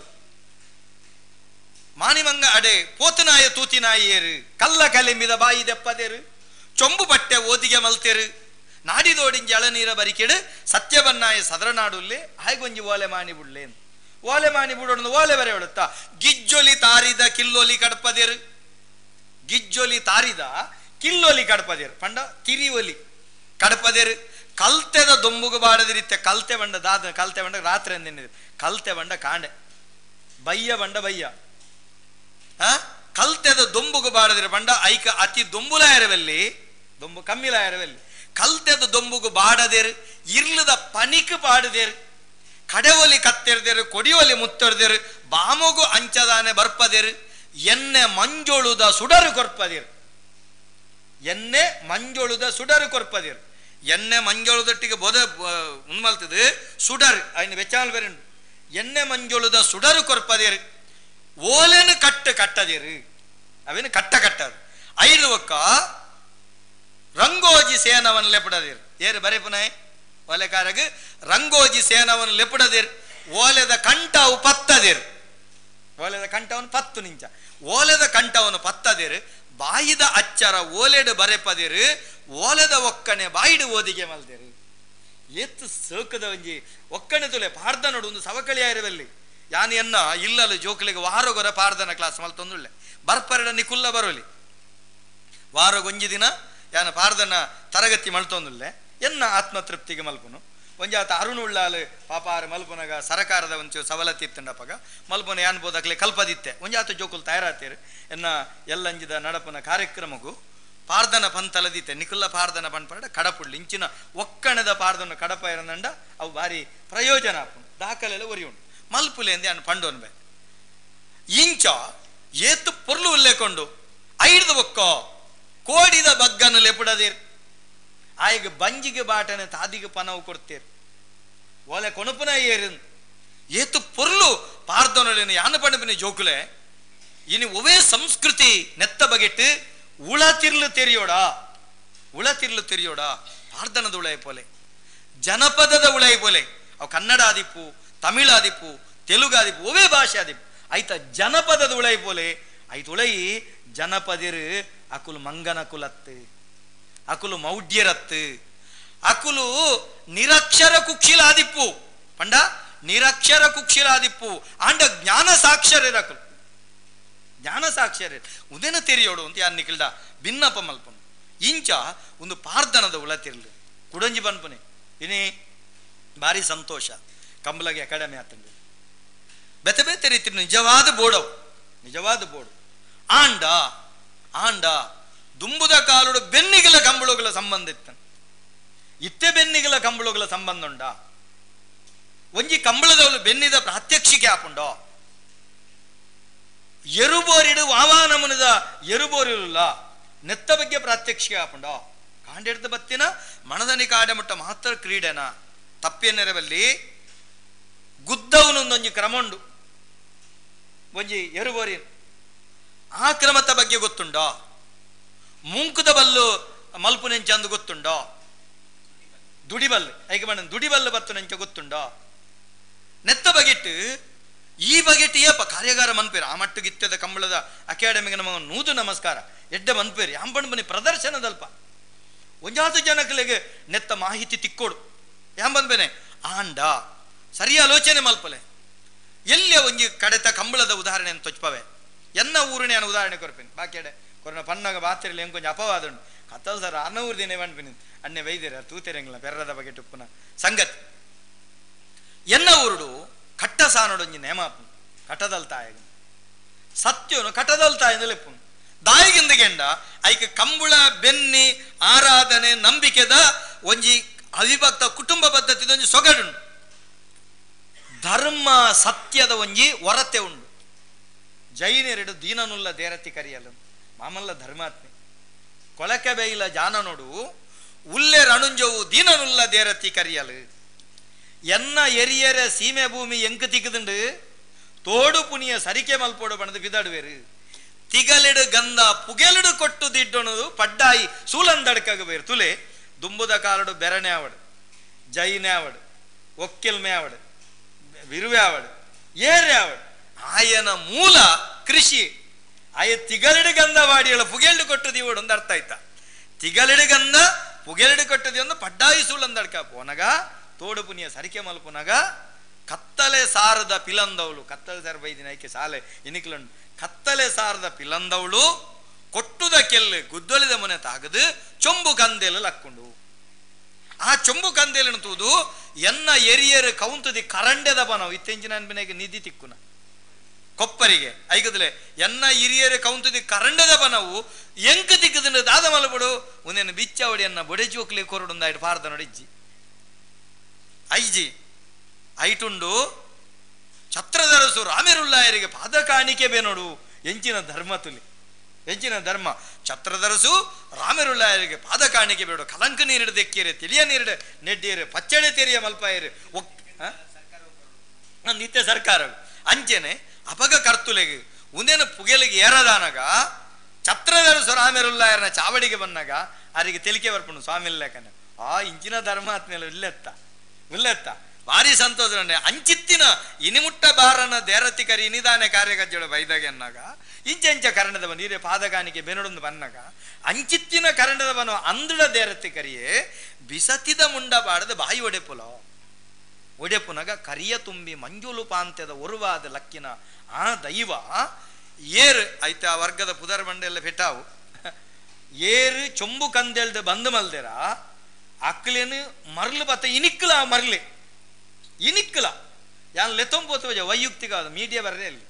ಮಾನಿಮಂಗ ಅಡೆ ಪೋತನಾಯ ತೂತಿನಾಯಿ ಏರು ಕಲ್ಲ ಕಲೆಂಬಿದ ಬಾಯಿ ದೆಪ್ಪದೇರು ಚೊಂಬು ಬಟ್ಟೆ ಓದಿಗೆ ಮಲ್ತೆರು ನಾಡಿದೋಡಿಂಜಿ ಅಳನೀರ ಬರಿಕೆಡು ಸತ್ಯವನ್ನಾಯ ಸದರನಾಡುಲ್ಲೇ ಹಾಯ್ಗೊಂಜಿ ಓಲೆ ಮಾನಿ ಬಿಡ್ಲೆ ಓಲೆ ಮಾನಿ ಬಿಡೋಣ ಓಲೆ ಬರೆ ಹೇಳುತ್ತಾ ಗಿಜ್ಜೊಲಿ ತಾರಿದ ಕಿಲ್ಲೊಲಿ ಕಡಪದೇರು ಗಿಜ್ಜೊಲಿ ತಾರಿದ ಕಿಲ್ಲೊಲಿ ಕಡಪದೇರು ಪಂಡ ತಿರಿ ಒಲಿ ಕಡಪದೇರು ಕಲ್ತೆದ ದೊಂಬುಗು ಬಾಡದಿರಿತ್ತೆ ಕಲ್ತೆ ಬಂಡ ದಾದ ಕಲ್ತೆ ಬಂಡ ರಾತ್ರಿ ಅಂದಿನ ಕಲ್ತೆ ಬಂಡ ಕಾಂಡೆ ಬಯ್ಯ ಬಂಡ ಬಯ್ಯ ಕಲ್ತೆದ ದೊಂಬುಗು ಬಾಡದಿರ ಬಂಡ ಐಕ ಅತಿ ದೊಂಬುಲಾಯರವಲ್ಲಿ ದೊಂಬು ಕಮ್ಮಿಲಾಯರವಲ್ಲಿ ಕಲ್ತೆದ ದೊಂಬುಗು ಬಾಡದೇರು ಇರ್ಲದ ಪನಿಕ್ ಪಾಡದೇರು ಕಡೆವಲಿ ಕತ್ತೆರ್ದೇರು ಕೊಡಿಯೊಲಿ ಮುತ್ತರ್ದೇರು ಬಾಮಗು ಅಂಚದಾನೆ ಬರ್ಪದೇರು ಎಣ್ಣೆ ಮಂಜೊಳುದ ಸುಡರು ಕೊರ್ಪದೇರು ಎಣ್ಣೆ ಮಂಜೊಳುದ ಸುಡರು ಕೊರ್ಪದೇರು ಎಣ್ಣೆ ಮಂಜೊಳುದಟ್ಟಿಗೆ ಬೋದ ಉನ್ಮಲ್ತದು ಸುಡರು ಅಯ್ನ ವೆಚ್ಚಾಲ್ ಬೇರೆ ಎಣ್ಣೆ ಮಂಜೊಳುದ ಸುಡರು ಕೊರ್ಪದೇರು ಓಲೆನು ಕಟ್ಟದೇರು ಅವೇನು ಕಟ್ಟದು ಐದು ಒಕ್ಕ ರಂಗೋಜಿ ಸೇನವನ್ನು ಲೆಪಡದೇರು ಏರು ಬರೆ ಪುನಃ ಓಲೆಕಾರಗ ರಂಗೋಜಿ ಸೇನವನ್ನು ಲೆಪಡದೇರು ಓಲೆದ ಕಂಠವು ಪತ್ತದೇರು ಓಲೆದ ಕಂಠವನ್ನು ಪತ್ತು ನಿಂಚ ಓಲೆದ ಕಂಠವನ್ನು ಪತ್ತದೇರು ಬಾಯಿದ ಅಚ್ಚರ ಓಲೆಡು ಬರೆಪದೇರು ಓಲೆದ ಒಕ್ಕನೆ ಬಾಯಿಡು ಓದಿಗೆ ಮಲ್ದೇರು ಎತ್ತು ಸೋಕದ ಒಂಜಿ ಒಕ್ಕಣೆ ತುಲೆ ಪಾರ್ದ ನೋಡು ಒಂದು ಸವಕಳಿಯಾಯಿರದಲ್ಲಿ ಯಾನು ಎನ್ನ ಇಲ್ಲಲು ಜೋಕಲಿಗೆ ವಾರಗೊರ ಪಾರ್ದನ ಕ್ಲಾಸ್ ಮಲ್ತೊಂದುಳ್ಳೆ ಬರ್ಪರಡ ನಿಕುಲ್ಲ ಬರೋಲಿ ವಾರಗೊಂಜಿ ದಿನ ಯಾನ ಪಾರ್ದನ ತರಗತಿ ಮಲ್ತೊಂದುಳ್ಳೆ ಎನ್ನ ಆತ್ಮತೃಪ್ತಿಗೆ ಮಲ್ಪುನು ಒಂಜಾತ ಅರುಣುಳ್ಳಾಲು ಪಾಪಾರ ಮಲ್ಪುನಗ ಸರಕಾರದ ಒಂಚೂರು ಸವಲತ್ತು ಇತ್ತಂಡಪ್ಪಗ ಮಲ್ಪುನ ಯಾನ್ ಬೋದಾಗ್ಲೆ ಕಲ್ಪದಿತ್ತೆ ಒಂಜಾತ ಜೋಕುಲು ತಯಾರಾತೇರು ಎನ್ನ ಎಲ್ಲಂಜಿದ ನಡಪನ ಕಾರ್ಯಕ್ರಮಗೂ ಪಾರ್ದನ ಪಂತಲದಿತ್ತೆ ನಿಕುಲ್ಲ ಪಾರ್ದನ ಪಂಪರಡ ಕಡಪುಳ್ಳಿ ಇಂಚಿನ ಒಕ್ಕಣದ ಪಾರ್ದನ ಕಡಪ ಇರಂದಂಡ ಅವು ಭಾರಿ ಪ್ರಯೋಜನ ಆಪುಂಡು ದಾಖಲೆಲ್ಲ ಒರಿಯುಂಡು ಮಲ್ಪುಲೆ ಅಂದೆ ಅನ್ನು ಪಂಡೋನ್ ಬೇ ಇಂಚ ಏತು ಪೊರ್ಲು ಉಲ್ಲೇಕೊಂಡು ಐದು ಒಕ್ಕ ಕೋಡಿದ ಬಗ್ಗನ್ನು ಲೆಪುಡದೇರು ಆಯ್ಗ ಬಂಜಿಗೆ ಬಾಟನೆ ತಾದಿಗೆ ಪನವು ಕೊಡ್ತೇರು ಓಲೆ ಕೊಣಪುನ ಏರು ಏತು ಪೊರ್ಲು ಪಾರ್ದೊನೊಲೆನು ಯಾನ ಪಂಡಪಿನ ಜೋಕುಲೆ ಇನಿ ಒವೇ ಸಂಸ್ಕೃತಿ ನೆತ್ತ ಬಗೆಟ್ಟು ಉಳತಿರ್ಲು ತೆರಿಯೋಡ ಪಾರ್ದನದ ಉಳೈ ಪೋಲೆ ಜನಪದದ ಉಳೈ ಪೋಲೆ ಅವು ಕನ್ನಡ ಆದಿಪ್ಪು ತಮಿಳ್ ಆದಿಪ್ಪು ತೆಲುಗು ಆದಿಪ್ಪು ಒವೇ ಭಾಷೆ ಆದಿಪ್ಪು ಐತ ಜನಪದದ ಉಳೈ ಪೋಲೆ ಐತ ಉಳೈ ಜನಪದಿರು ಅಕುಲು ಮಂಗನ ಕುಲತ್ತು ಅಕುಲು ಮೌಢ್ಯರತ್ತು ಅಕುಲು ನಿರಕ್ಷರ ಕುಕ್ಷಿಲಾದಿಪ್ಪು ಪಂಡ ನಿರಕ್ಷರ ಕುಕ್ಷಿಲಾದಿಪ್ಪು ಆಂಡ ಜ್ಞಾನ ಸಾಕ್ಷರ ಅಕುಲು ಜ್ಞಾನ ಸಾಕ್ಷರ ಉದೇನ ತೆರಿಯೋಡು ಅಂತ ಯಾರು ನಿಖಿಲ್ಡ ಭಿನ್ನಪ ಮಲ್ಪನು ಇಂಚ ಒಂದು ಪಾರ್ದನದ ಉಳತಿರ್ಲಿ ಕುಡಂಜಿ ಬನ್ಪನೆ ಇನಿ ಭಾರಿ ಸಂತೋಷ ಕಂಬಲಗೆ ಅಕಾಡೆಮಿ ಆತಂಡು ಬೆತೆ ಬೇತೆ ರೀತಿ ನಿಜವಾದ ಬೋಡು ಆಂಡ ದುಂಬುದ ಕಾಲುಡು ಬೆನ್ನಿಗಳ ಕಂಬಳುಗಳ ಸಂಬಂಧ ಇತ್ತ ಇತ್ತೆ ಬೆನ್ನಿಗಳ ಕಂಬಳುಗಳ ಸಂಬಂಧ ಉಂಡ ಒಂಜಿ ಕಂಬಳದವಳು ಬೆನ್ನಿದ ಪ್ರಾತ್ಯಕ್ಷಿಕೆ ಆಪುಂಡೋ ಎರುಬೋರಿಡು ವಾವಾನಮುನದ ಎರುಬೋರಿಲ್ಲ ನೆತ್ತ ಬಗ್ಗೆ ಪ್ರಾತ್ಯಕ್ಷಿಕೆ ಆಪುಂಡೋ ಕಾಂಡೆಡ್ದು ಬತ್ತಿನ ಮಣದನಿ ಕಾಡೆ ಮುಟ್ಟ ಮಾತ್ರ ಕ್ರೀಡೆನ ತಪ್ಪೇನೆರವಲ್ಲಿ ಗುದ್ದವನೊಂದೊಂಜಿ ಕ್ರಮ ಉಂಡು ಒಂಜಿ ಎರುಬೋರಿ ಆ ಕ್ರಮದ ಬಗ್ಗೆ ಗೊತ್ತುಂಡೋ ಮುಂಕುದ ಬಲ್ಲು ಮಲ್ಪು ನೆಂಚ ಅಂದು ಗೊತ್ತುಂಡೋ ದುಡಿಬಲ್ಲು ಐಕೆ ಬಣ್ಣ ದುಡಿಬಲ್ಲು ಬತ್ತು ನೆಂಚ ಗೊತ್ತುಂಡೋ ನೆತ್ತ ಬಗೆಟ್ ಈ ಬಗೆಟ್ ಏಪ ಕಾರ್ಯಾಗಾರ ಮನ್ಪೇರು ಆ ಮಟ್ಟಗಿತ್ತದ ಕಂಬಳದ ಅಕಾಡೆಮಿಗೆ ನಮ್ಮ ನೂದು ನಮಸ್ಕಾರ ಎಡ್ಡೆ ಮನ್ಪೇರಿ ಅಂಬಣ್ ಬನ್ನಿ ಪ್ರದರ್ಶನದಲ್ಪ ಒಂಜಾತು ಜನಕಲೆಗೆ ನೆತ್ತ ಮಾಹಿತಿ ತಿಕ್ಕೋಡು ಯಾಂಬಂದ್ಬೇನೆ ಆಂಡ ಸರಿ ಆಲೋಚನೆ ಮಲ್ಪಲೆ ಎಲ್ಲೇ ಒಂಜಿ ಕಡೆತ ಕಂಬಳದ ಉದಾಹರಣೆ ಅಂತ ತೊಚ್ಪವೆ ಎನ್ನ ಊರಿನ ನಾನು ಉದಾಹರಣೆ ಕೊರ್ಪೇನೆ ಬಾಕಿಯಡೆ ಕೊರೋನಾ ಪಣ್ಣಗ ಬಾತಿರಲಿ ಹೆಂಗೆ ಕೊಂಚ ಅಪವಾದ ಉಂಟು ಕತ್ತಲ್ ಸರ್ 600 ದಿನ ಬಂದ್ಬಿನಿ ಅನ್ನೆ ವೈದ್ಯರ ತೂತೆರಂಗಿಲ್ಲ ಬೆರ್ರದ ಬಗ್ಗೆ ಟುಪ್ಪುನ ಸಂಗತಿ ಎನ್ನ ಊರುಡು ಕಟ್ಟ ಸಾನೊಡೊಂಜಿ ನೇಮಾಪು ಕಟ್ಟದಲ್ತಾಯ ಸತ್ಯನು ಕಟ್ಟದಲ್ತಾಯಿಂದ ಲೆಪ್ಪುನು ದಾಯಿಗಿಂದ ಗೆಂಡ ಐಕೆ ಕಂಬುಳ ಬೆನ್ನಿ ಆರಾಧನೆ ನಂಬಿಕೆದ ಒಂಜಿ ಅವಿಭಕ್ತ ಕುಟುಂಬ ಪದ್ಧತಿದ ಒಂಜಿ ಸೊಗಡುಂಡು ಧರ್ಮ ಸತ್ಯದ ಒಂಜಿ ಹೊರತೆ ಉಂಡು ಜೈನರೆಡು ದೀನನುಲ್ಲ ದೇರತಿ ಕರಿಯಲು ಮಾಮಲ್ಲ ಧರ್ಮಾತ್ಮೆ ಕೊಳಕೆ ಬೇಯಿಲ ಜಾನನೋಡು ಉಲ್ಲೆ ರಣುಂಜವು ದೀನನುಲ್ಲ ದೇರತಿ ಕರಿಯಲು ಎನ್ನ ಎರಿಯರ ಸೀಮೆ ಭೂಮಿ ಎಂಕು ತಿಕ್ಕದುಂಡು ತೋಡು ಪುನಿಯ ಸರಿಕೆ ಮಲ್ಪೋಡು ಬಣದು ಬಿದಾಡುವೇರು ತಿಗಲಿಡು ಗಂಧ ಪುಗೆಲಿಡು ಕೊಟ್ಟು ದಿಡ್ಡೊಣದು ಪಡ್ಡಾಯಿ ಸೂಲಂದಡ್ಕಾಗ ಬೇರು ತುಲೆ ದುಂಬುದ ಕಾಲಡು ಬೆರಣೆ ಆವಡು ಜೈನೆ ಆವಡು ಒಕ್ಕಿಲ್ಮೆ ಆವಡು ವಿರುವೆ ಆವಡು ಏರೆ ಆವಡು ಆಯನ ಮೂಲ ಕೃಷಿ ಆಯ ತಿಗಲಿಡು ಗಂಧ ವಾಡಿಯಳ ಪುಗೆಲ್ಡು ಕೊಟ್ಟದಿ ಓಡು ಒಂದು ಅರ್ಥ ಆಯ್ತಾ ತಿಗಲಿಡು ಗಂಧ ಪುಗೆಲ್ಡು ಕೊಟ್ಟದಿ ಒಂದು ಪಡ್ಡಾಯಿ ಸೂಲಂದಡ್ಕ ಪೋನಗ ತೋಡು ಪುನಿಯ ಸರಿಕೆ ಮಲ್ಪುನಗ ಕತ್ತಲೆ ಸಾರದ ಪಿಲಂದವಳು ಕತ್ತಲೆ ಸಾರ ಬೈದಿನ ಐಕೆ ಸಾಲೆ ಇನಿಕ್ಲಂಡು ಕತ್ತಲೆ ಸಾರದ ಪಿಲಂದವಳು ಕೊಟ್ಟುದ ಕೆಲ್ಲು ಗುದ್ದೊಲಿದ ಮನೆ ತಾಗದು ಚೊಂಬು ಕಂದೇಲು ಲಕ್ಕೊಂಡು ಆ ಚೊಂಬು ಕಂದೇಲನ್ನು ತೂದು ಎನ್ನ ಎರಿಯರು ಕೌಂತದಿ ಕರಂಡೆದ ಬನವು ಇತ್ತೆಂಚಿನ ಅನ್ಬಿನಾಗ ನಿಧಿ ತಿಕ್ಕುನ ಕೊಪ್ಪರಿಗೆ ಐಗದಲೆ ಎನ್ನ ಹಿರಿಯರು ಕೌಂತದಿ ಕರಂಡೆದ ಬನವು ಎಂಕ ತಿಕ್ಕದಿಂದ ದಾದ ಮಲಬಡು ಒಂದೇನು ಬಿಚ್ಚವಡಿ ಎನ್ನ ಬೊಡೆಜೋಕ್ಲಿ ಕೊರಡುಂದಾಯ್ತು ಪಾರ್ದ ನೋಡಿಜ್ಜಿ ಐಜಿ ಐಟುಂಡು ಛತ್ರಧರಸು ರಾಮೇರುಲ್ಲಾಯರಿಗೆ ಪಾದ ಕಾಣಿಕೆ ಬೇನೋಡು ಎಂಚಿನ ಧರ್ಮ ತುಲಿ ಎಂಚಿನ ಧರ್ಮ ಛತ್ರಧರಸು ರಾಮೇರುಲ್ಲಾಯರಿಗೆ ಪಾದ ಕಾಣಿಕೆ ಬೇಡು ಕಲಂಕ ನೀರಿಡ ದೆಕ್ಕಿಯರೆ ತಿಳಿಯ ನೀರಿಡ ನೆಡ್ಡಿಯರೆ ಪಚ್ಚಡೆ ತೆರಿಯ ಮಲ್ಪಾಯರೆ ನಿತ್ಯ ಸರ್ಕಾರ ಅಂಚೆನೆ ಅಪಗ ಕರ್ತುಲೆಗೆ ಉಂದೇನು ಪುಗೆಲಿಗೆ ಏರದಾನಾಗ ಛತ್ರಧರಸು ರಾಮೇರುಲ್ಲಾಯರನ ಚಾವಡಿಗೆ ಬಂದಾಗ ಅವರಿಗೆ ತೆಲಿಕೆ ಬರ್ಪುಂಡು ಸ್ವಾಮಿ ಲೆಕ್ಕನ ಆ ಇಂಚಿನ ಧರ್ಮಾತ್ಮೇಲೆ ಇಲ್ಲೆತ್ತ ಭಾರಿ ಸಂತೋಷ ಅಂಚಿತ್ತಿನ ಇನಿಮುಟ್ಟ ಬಾರನ ದೇರತಿ ಕರಿ ಇನಿದಾನೆ ಕಾರ್ಯಗಜ್ಜಳು ಬೈದಾಗೆ ಅನ್ನಾಗ ಇಂಚೆಂಚ ಕರಣದ ಬನ ನೀರೇ ಪಾದಗಾನಿಕೆ ಬೆನೊಡೊಂದು ಬನ್ನಾಗ ಅಂಚಿತ್ತಿನ ಕರಣದ ಬನ ಅಂದಳ ದೇರತಿ ಕರಿಯೇ ಬಿಸತಿದ ಮುಂಡ ಬಾಡದ ಬಾಯಿ ಒಡೆಪುನಗ ಕರಿಯ ತುಂಬಿ ಮಂಜುಲು ಪಾಂತ್ಯದ ಒರುವಾದ ಲಕ್ಕಿನ ಆ ದೈವ ಏರು ಐತೆ ಆ ವರ್ಗದ ಪುದರ್ ಬಂಡೆಲ್ಲ ಫೆಟಾವು ಏರು ಚೊಂಬು ಕಂದೆಳ್ದು ಬಂದು ಮಲ್ದೇರ ಅಕ್ಲೇನು ಮರ್ಲು ಬತ್ತ ಇನಿಕ್ಕಲ ಮರ್ಲೆ ಇನಿಕ್ಕಲ ಯಾನ್ ಲೆತ್ತೊಂಬೋತು ವೈಯುಕ್ತಿಕ ಮೀಡಿಯಾ ಬರದೇ ಅಲ್ಲಿ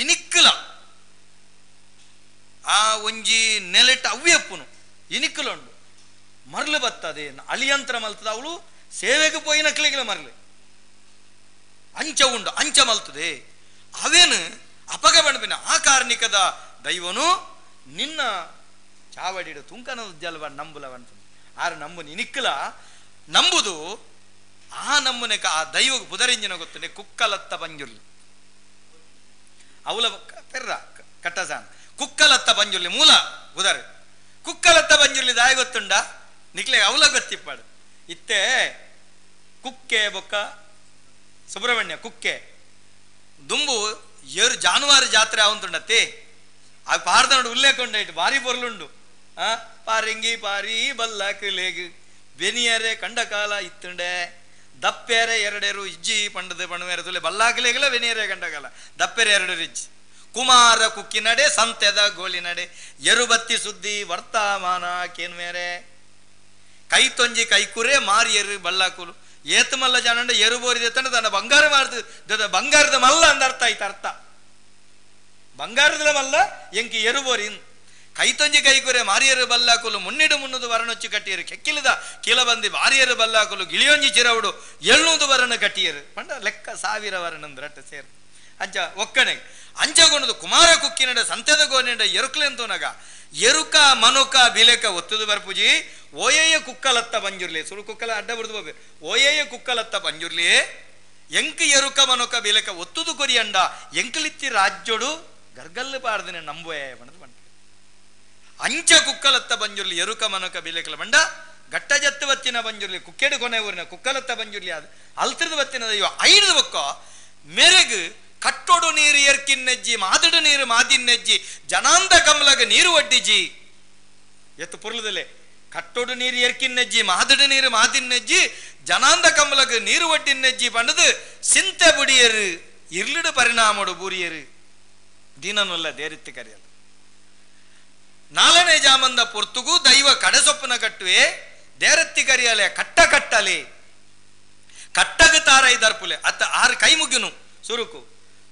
ಇನಿಕ್ಕಲ ಆ ಒಂಜಿ ನೆಲೆಟ್ ಅವ್ಯಪ್ಪುನು ಇನಿಕ್ಕಲ ಉಂಡು ಮರ್ಲು ಬತ್ತದೇ ಅಳಿಯಂತ್ರ ಮಲ್ತದ ಅವಳು ಸೇವೆಗೆ ಪೋಯಿನ ಕ್ಲಿಗಿಲ ಮರ್ಲೆ ಅಂಚ ಉಂಡು ಅಂಚ ಮಲ್ತದೆ ಅವೇನು ಅಪಗ ಬಣ್ಬಿನ ಆ ಕಾರ್ಣಿಕದ ದೈವನು ನಿನ್ನ ಚಾವಡಿಡು ತುಂಕನ ಜಲ್ವ ನಂಬುಲವಂತ ಆರು ನಂಬುನಿ ಇನಿಕ್ಕಲ ನಂಬುದು ಆ ನಮ್ಮನೆ ಆ ದೈವ ಬುಧರಿಂಜಿನ ಗೊತ್ತುಂಡೆ ಕುಕ್ಕಲತ್ತ ಪಂಜುರ್ಲಿ ಅವಳ ಪೆರ್ರ ಕಟ್ಟಸಾನ ಕುಕ್ಕಲತ್ತ ಪಂಜುರ್ಲಿ ಮೂಲ ಬುಧರ್ ಕುಕ್ಕಲತ್ತ ಪಂಜುರ್ಲಿ ದಾಯ ಗೊತ್ತುಂಡ ನಿಕ್ಲೆ ಅವಳ ಗೊತ್ತಿಪ್ಪಾಡು ಇತ್ತೆ ಕುಕ್ಕೆ ಬೊಕ್ಕ ಸುಬ್ರಹ್ಮಣ್ಯ ಕುಕ್ಕೆ ದುಂಬು ಏರು ಜಾನುವಾರು ಜಾತ್ರೆ ಅವಂತುಂಡತ್ತೆ ಆ ಪಾರ್ದನೋಡು ಉಲ್ಲೇಖ ಭಾರಿ ಪೊರ್ಲುಂಡು ಪಾರಿಂಗಿ ಪಾರಿ ಬಲ್ಲ ಕ್ರಿಲೇಗ್ ಬೆನಿಯರೆ ಕಂಡ ಕಾಲ ಇತ್ತುಂಡೆ ದಪ್ಪೆರೆ ಎರಡೆರು ಇಜ್ಜಿ ಪಂಡದ ಪಣವೇರೆ ತುಲೆ ಬಲ್ಲಾಕಲೇಗಲ ವೆನಿಯರೆ ಕಂಡ ಕಾಲ ದಪ್ಪೆರೆ ಎರಡೆರು ಇಜ್ಜಿ ಕುಮಾರ ಕುಕ್ಕಿ ನಡೆ ಸಂತೆದ ಗೋಲಿ ನಡೆ ಎರುಬತ್ತಿ ಸುದ್ದಿ ವರ್ತಮಾನ ಕೇನ್ಮೇರೆ ಕೈ ತೊಂಜಿ ಕೈಕುರೆ ಮಾರಿಯರು ಬಲ್ಲಾಕುಲು ಏತು ಮಲ್ಲ ಜಾನಂಡ ಎರು ಬೋರಿದೆ ತಂಡ ತನ್ನ ಬಂಗಾರ ಮಾಡ್ದು ಬಂಗಾರದ ಮಲ್ಲ ಅಂದ ಅರ್ಥ ಆಯ್ತು ಅರ್ಥ ಬಂಗಾರದ ಮಲ್ಲ ಎಂಕಿ ಎರು ಬೋರಿನ್ ಕೈ ತೊಂಜಿ ಕೈಕುರೆ ಮಾರಿಯರು ಬಲ್ಲಾಕುಲು ಮುನ್ನಿಡು ಮುನ್ನದು ವರಣೊಚ್ಚು ಕಟ್ಟಿಯರು ಕೆಕ್ಕಿಲಿದ ಕೀಲ ಬಂದಿ ಮಾರಿಯರು ಬಲ್ಲಾಕುಲು ಗಿಳಿಯೊಂಜಿ ಚಿರವುಡು 700 ವರಣ ಕಟ್ಟಿಯರು ಪಂಡ ಲೆಕ್ಕ 1000 ವರಣ ರಟ್ಟ ಸೇರು ಅಂಚ ಒಕ್ಕಣೆ ಅಂಚಗೊಂಡು ಕುಮಾರ ಕುಕ್ಕಿನಡ ಸಂತೆದ ಗೋನೆಂಡ ಎರುಕಲೆಂತೋನಗ ಎರುಕ ಮನುಕ ಬಿಲೆಕ ಒತ್ತುದು ಬರ್ಪುಜಿ ಓಯಯ್ಯ ಕುಕ್ಕಲತ್ತ ಬಂಜುರ್ಲಿ ಸುರು ಕುಕ್ಕಲ ಅಡ್ಡ ಬಿಡ್ದು ಬೋಬೆ ಓಯಯ್ಯ ಕುಕ್ಕಲತ್ತ ಬಂಜುರ್ಲಿ ಎಂಕ್ ಎರುಕ ಮನುಕ ಬಿಲೆಕ ಒತ್ತುದು ಕೊರಿಯಂಡ ಎಂಕಲಿತ್ತಿ ರಾಜ್ಯೋಡು ಗರ್ಗಲ್ಲು ಪಾರ್ದಿನ ನಂಬುವೆ ಬಣ್ಣದು ಬಂಡ ಅಂಚ ಕುಕ್ಕಲತ್ತ ಬಂಜುರ್ಲಿ ಎರುಕ ಮನುಕ ಬಿಲೆಕಲ ಬಂಡ ಗಟ್ಟ ಜತ್ತು ಬತ್ತಿನ ಬಂಜುರ್ಲಿ ಕುಕ್ಕೆಡು ಕೊನೆ ಊರಿನ ಕುಕ್ಕಲತ್ತ ಬಂಜುರ್ಲಿ ಅದು ಅಲ್ತಿರ್ದು ಬತ್ತಿನ ಅಯ್ಯೋ ಐಡ್ದು ಬಕ್ಕ ಮೆರೆಗು ಕಟ್ಟೊಡು ನೀರು ಎರ್ಕಿನ್ನೆಜ್ಜಿ ಮಾದಡು ನೀರು ಮಾದಿನ್ನೆಜ್ಜಿ ಜನಾಂದ ಕಮಲಗ ನೀರು ಒಡ್ಡಿಜಿ ಎತ್ತು ಪುರ್ಲದಲ್ಲೇ ಕಟ್ಟೊಡು ನೀರು ಎರ್ಕಿನ್ನೆಜ್ಜಿ ಮಾದಡು ನೀರು ಮಾದಿನ್ನೆಜ್ಜಿ ಜನಾಂದ ಕಮಲಗ ನೀರು ಒಡ್ಡಿನ್ನೆಜ್ಜಿ ಪಂಡದು ಸಿಂತೆ ಬುಡಿಯರು ಇರ್ಲಿಡು ಪರಿಣಾಮಡು ಬೂರಿಯರು ದೀನನುಲ್ಲ ದೇರಿತ್ತಿ ಕರೆಯಲು ನಾಲನೇ ಜಾಮಂದ ಪೊರ್ತುಗು ದೈವ ಕಡಸೊಪ್ಪನ ಕಟ್ಟುವೆ ದೇರತ್ತಿ ಕರಿಯಲೆ ಕಟ್ಟ ಕಟ್ಟಲೆ ಕಟ್ಟಗ ತಾರ ಇದರ್ಪುಲೆ ಅತ್ತ ಆರು ಕೈ ಮುಗಿನು ಸುರುಕು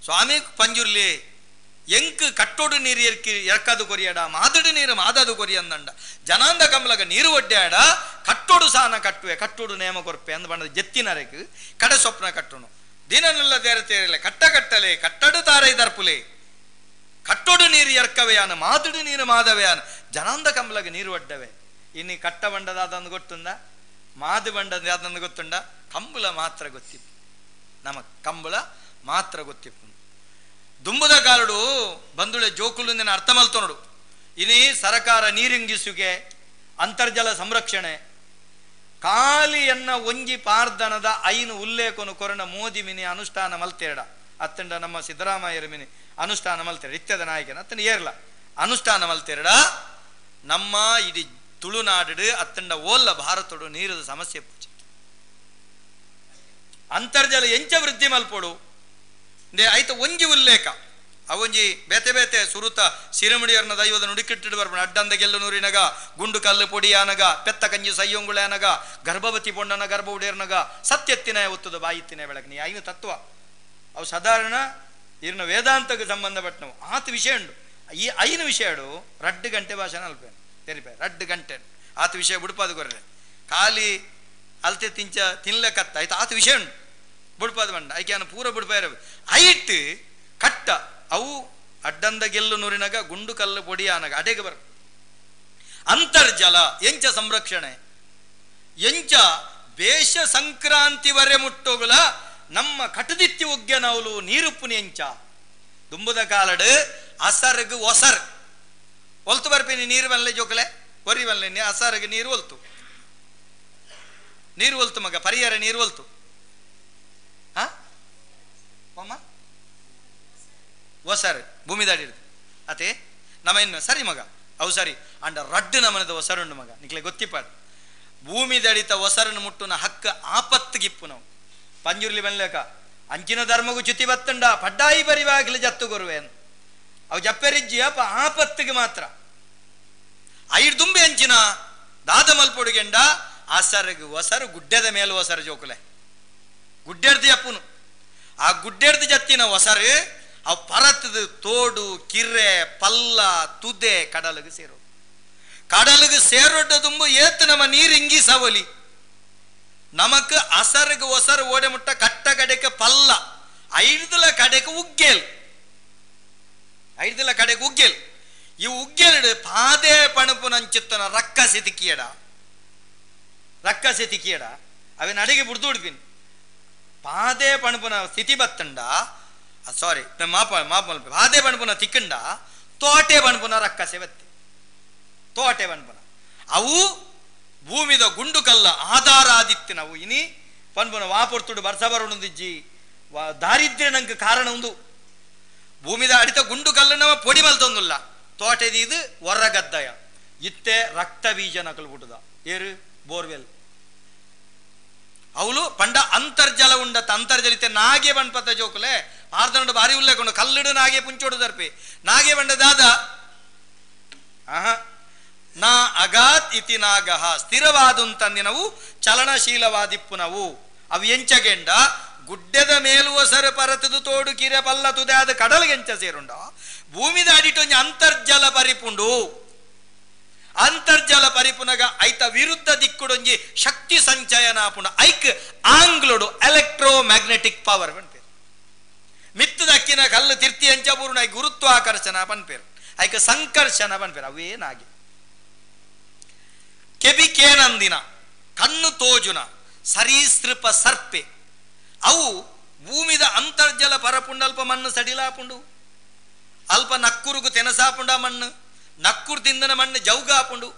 ಸ್ವಾಮಿ ಪಂಜುರ್ಲಿ ಎಂಕ್ ಕಟ್ಟೋಡು ನೀರು ಎರ್ಕದು ಕೊರಿಯಡ ಮಾದಡು ನೀರು ಮಾದದು ಕೊರಿಯಂದಂಡ ಜನಾಂದ ಕಮಲಗ ನೀರು ಒಡ್ಡ್ಯಾಡ ಕಟ್ಟೋಡು ಸಾನ ಕಟ್ಟುವೆ ಕಟ್ಟೋಡು ನೇಮ ಕೊರ್ಪೆ ಅಂದ ಬಣ್ಣದ ಜತ್ತಿನರೆಕ್ ಕಡೆ ಸೊಪ್ಪನ ಕಟ್ಟುನು ದಿನನೆಲ್ಲ ದೇರತೇರಲೆ ಕಟ್ಟ ಕಟ್ಟಲೆ ಕಟ್ಟಡು ತಾರ ಇದರ್ಪುಲೆ ಕಟ್ಟೋಡು ನೀರು ಎರ್ಕವೆಯಾನ ಮಾದಡು ನೀರು ಮಾದವೆಯಾನ ಜನಾಂದ ಕಮಲಗ ನೀರು ಒಡ್ಡವೆ ಇನ್ನು ಕಟ್ಟ ಬಂಡದಾದಂದು ಗೊತ್ತುಂದ ಮಾದು ಬಂಡದ ಯಾದಂದು ಗೊತ್ತುಂಡ ಕಂಬಳ ಮಾತ್ರ ಗೊತ್ತಿತ್ತು ನಮಕ್ ಕಂಬಳ ಮಾತ್ರ ಗೊತ್ತಿತ್ತು ದುಂಬುದ ಕಾಲಡು ಬಂದುಳೆ ಜೋಕುಲು ಅರ್ಥ ಮಲ್ತೋಡು ಇನಿ ಸರಕಾರ ನೀರಿಂಗಿಸುಗೆ ಅಂತರ್ಜಲ ಸಂರಕ್ಷಣೆ ಕಾಲಿಯನ್ನ ಒಂಜಿ ಪಾರ್ದನದ ಐನು ಉಲ್ಲೇಖನು ಕೊರನ ಮೋದಿ ಮಿನಿ ಅನುಷ್ಠಾನ ಮಲ್ತೇಡ ಅತ್ತಂಡ ನಮ್ಮ ಸಿದ್ದರಾಮಯ್ಯರ ಮಿನಿ ಅನುಷ್ಠಾನ ಮಲ್ತೇಡ ಇತ್ಯದ ನಾಯಕನ ಅತ್ತಂಡ ಏರ್ಲ ಅನುಷ್ಠಾನ ಮಲ್ತೇಡ ನಮ್ಮ ಇಡೀ ತುಳುನಾಡು ಅತ್ತಂಡ ಓಲ್ಲ ಭಾರತಡು ನೀರದ ಸಮಸ್ಯೆ ಪೂಜೆ ಅಂತರ್ಜಲ ಎಂಚ ವೃದ್ಧಿ ಮಲ್ಪೋಡು ಆಯ್ತ ಒಂಜಿ ಉಲ್ಲೇಖ ಅವೊಂಜಿ ಬೇತೆ ಬೇತೆ ಸುರುತ ಸಿರಿಮುಡಿಯರ್ನ ದೈವದ ನುಡಿಕಿಟ್ಟಿಡು ಬರ್ಬ ಅಡ್ಡಂದ ಗೆಲ್ಲು ನೂರಿನಗ ಗುಂಡು ಕಲ್ಲು ಪೊಡಿಯಾನಗ ಪೆತ್ತ ಕಂಜಿ ಸಯ್ಯೊಂಗುಳನಗ ಗರ್ಭವತಿ ಪೊಂಡನ ಗರ್ಭ ಉಡೇರ್ನಗ ಸತ್ಯತ್ತಿನ ಒತ್ತುದ ಬಾಯಿತ್ತಿನ ಬೆಳಗ್ಗೆ ನೀ ಐನು ತತ್ವ ಅವು ಸಾಧಾರಣ ಇರ್ನ ವೇದಾಂತಕ್ಕೆ ಸಂಬಂಧಪಟ್ಟವು ಆತ ವಿಷಯ ಉಂಡು ಈ ಐನು ವಿಷಯಡು 2 ಗಂಟೆ ಭಾಷಣ ಅಲ್ಪೇ ತೆರಿಪೆ 2 ಗಂಟೆ ಆತ ವಿಷಯ ಬುಡ್ಪಾದು ಕೊರ್ರೆ ಖಾಲಿ ಅಲ್ತೆ ತಿಂಚ ತಿನ್ಲಕತ್ತ ಆಯ್ತು ಆತ ವಿಷಯ ಉಂಡು ಬುಡ್ಪಾದ ಬಂಡ ಐಕ್ಯಾನ ಪೂರ ಬುಡ್ಪಾಯ ಐಟ್ ಕಟ್ಟ ಅವು ಅಡ್ಡಂದ ಗೆಲ್ಲು ನೂರಿನಗ ಗುಂಡು ಕಲ್ಲು ಪೊಡಿಯಾನಗ ಅಡೆಗೆ ಬರ ಅಂತರ್ಜಲ ಎಂಚ ಸಂರಕ್ಷಣೆ ಎಂಚ ಬೇಷ ಸಂಕ್ರಾಂತಿವರೆ ಮುಟ್ಟೋಗುಲ ನಮ್ಮ ಕಟದಿತ್ತಿ ಉಗ್ಯ ನವಲು ನೀರುಪ್ಪುನಿ ಎಂಚ ದುಂಬುದ ಕಾಲಡು ಅಸರ್ಗ್ ಒಸರ್ ಒಲ್ತು ಬರ್ಪೇನಿ ನೀರು ಬಲ್ಲೆ ಜೋಕಲೆ ಒರಿ ಬಲ್ಲೆ ಅಸರ್ಗ್ ನೀರು ಒಲ್ತು ನೀರು ಒಲ್ತು ಮಗ ಪರಿಹಾರ ನೀರು ಒಲ್ತು ಒಸರ್ ಭೂಮಿ ದಾಡಿರ್ದು ಅತೆ ನಮ್ಮ ಇನ್ನು ಸರಿ ಮಗ ಅವು ಸರಿ ಅಂಡ ರಡ್ಡು ನಮನದ ಒಸರುಂಡು ಮಗ ನಿಕ್ಲೆ ಗೊತ್ತಿಪ್ಪಾಡು ಭೂಮಿ ದಡಿತ ಒಸರನ್ನು ಮುಟ್ಟುನ ಹಕ್ಕ ಆಪತ್ತಿಗಿಪ್ಪು ನಾವು ಪಂಜುರ್ಲಿ ಬನ್ಲೇಕ ಅಂಚಿನ ಧರ್ಮಗೂ ಚ್ಯುತಿ ಬತ್ತಂಡ ಪಡ್ಡಾಯಿ ಬರಿವಾಗ್ಲಿ ಜತ್ತು ಕೊರುವೆ ಅವು ಜಪ್ಪೆರಿಜ್ಜಿ ಅಪ್ಪ ಆಪತ್ತಿಗೆ ಮಾತ್ರ ಐಡ್ ತುಂಬಿ ಅಂಚಿನ ದಾದ ಮಲ್ಪೊಡುಗೆಂಡ ಆಸರ್ಗ್ ಒಸರು ಗುಡ್ಡೆದ ಮೇಲೂ ಒಸರು ಜೋಕುಲೆ ಗುಡ್ಡೆರ್ದಿ ಅಪ್ಪುನು ಆ ಗುಡ್ಡೆರ್ದಿ ಜತ್ತಿನ ಒಸರು ಅವು ಪರತದ ತೋಡು ಕಿರ್ರೆ ಪಲ್ಲ ತುದೆ ಕಡಲಿಗೆ ಸೇರೋ ಕಡಲಿಗೆ ಸೇರೊಡ್ಡ ತುಂಬು ಏತ್ ನಮ್ಮ ನೀರು ಇಂಗಿ ಸವಲಿ ನಮಕ್ ಅಸರ್ಗ್ ಒಸರು ಓಡೆ ಮುಟ್ಟ ಕಟ್ಟ ಕಡೆಗೆ ಪಲ್ಲ ಐಡ್ದಲ ಕಡೆಗೆ ಉಗ್ಗೇಲ್ ಈ ಉಗ್ಗೇಲ್ ಪಾದೇ ಪಣಪು ನಂಚಿತ್ತನ ರಕ್ಕ ಸಿತಿಕಿಯಡ ಅವೇನು ಅಡಿಗೆ ಬುಡ್ದು ಹುಡ್ಪಿನ್ ಪಾದೇ ಪಣಪುನ ಸ್ಥಿತಿ ಬತ್ತಂಡ ಸಾರಿ ಪಾದೇ ಪಣಪುನ ತಿಕ್ಕಂಡ ತೋಟೆ ಪಣಪುನ ರಕ್ಕಸೆ ಬತ್ತಿ ತೋಟೆ ಪಣಪುನ ಅವು ಭೂಮಿದ ಗುಂಡು ಕಲ್ಲ ಆಧಾರ ಆದಿತ್ತು ನಾವು ಇನಿ ಪನ್ಪುನ ವಾಪೊರ್ತುಡು ಬರ್ಸ ಬರೋದಿಜ್ಜಿ ದಾರಿದ್ರ್ಯ ನಂಗೆ ಕಾರಣ ಒಂದು ಭೂಮಿದ ಅಡಿತ ಗುಂಡು ಕಲ್ಲನವ ಪೊಡಿ ಮಲ್ತೊಂದುಲ್ಲ ತೋಟದ ಇದು ಹೊರಗದ್ದಯ ಇತ್ತೆ ರಕ್ತ ಬೀಜ ನಕಲು ಬಿಟ್ಟದ ಏರು ಬೋರ್ವೆಲ್ ಅವಳು ಪಂಡ ಅಂತರ್ಜಲ ಉಂಡತ್ತ ಅಂತರ್ಜಲಿತೆ ನಾಗೆ ಬಣ್ಪತ್ತ ಜೋಕುಲೆ ಆರ್ದಂಡು ಬಾರಿ ಉಲ್ಲೇಕೊಂಡು ಕಲ್ಲಿಡು ನಾಗೆ ಪುಂಚೋಡು ದರ್ಪಿ ನಾಗೆ ಬಂಡದಾದ ನಾ ಅಗಾತ್ ಇತಿ ನಾಗಹ ಸ್ಥಿರವಾದುಂತಂದಿನವು ಚಲನಶೀಲವಾದಿಪ್ಪುನವು ಅವು ಎಂಚಗೆಂಡ ಗುಡ್ಡೆದ ಮೇಲೂ ಒಸರು ಪರತದು ತೋಡು ಕಿರೆ ಪಲ್ಲ ತುದೆ ಆದ ಕಡಲ್ಗೆಂಚ ಸೇರುಂಡ ಭೂಮಿದ ಅಡಿಟೊಂಜಿ ಅಂತರ್ಜಲ ಪರಿಪುಂಡು ಅಂತರ್ಜಲ ಪರಿಪುನಗ ಐತ ವಿರುದ್ಧ ದಿಕ್ಕುಡೊಂಜಿ ಶಕ್ತಿ ಸಂಚಯನ ಐಕ್ ಆಂಗ್ಲೋಡು ಎಲೆಕ್ಟ್ರೋ ಮ್ಯಾಗ್ನೆಟಿಕ್ ಪವರ್ ಮಿತ್ತದಕ್ಕಿನ ಕಲ್ಲು ತಿರ್ತಿ ಅಂಚ ಪೂರ್ಣ ಐಕ್ ಗುರುತ್ವಾಕರ್ಷಣ ಪನ್ಪೇರು ಐಕ ಸಂಕರ್ಷಣ ಪನ್ಪೇರು ಅವೇನಾಗಿ ಕೆಬಿಕೇನಂದಿನ ಕಣ್ಣು ತೋಜುನ ಸರೀಸೃಪ ಸರ್ಪೆ ಅವು ಭೂಮಿದ ಅಂತರ್ಜಲ ಪರಪುಂಡಲ್ಪ ಮಣ್ಣು ಸಡಿಲಾಪುಂಡು ಅಲ್ಪ ನಕ್ಕುರುಗು ತೆನಸಾಪುಂಡ ಮಣ್ಣು ನಕ್ಕುರು ತಿಂದಿನ ಮಣ್ಣು ಜೌಗಾಪುಂಡು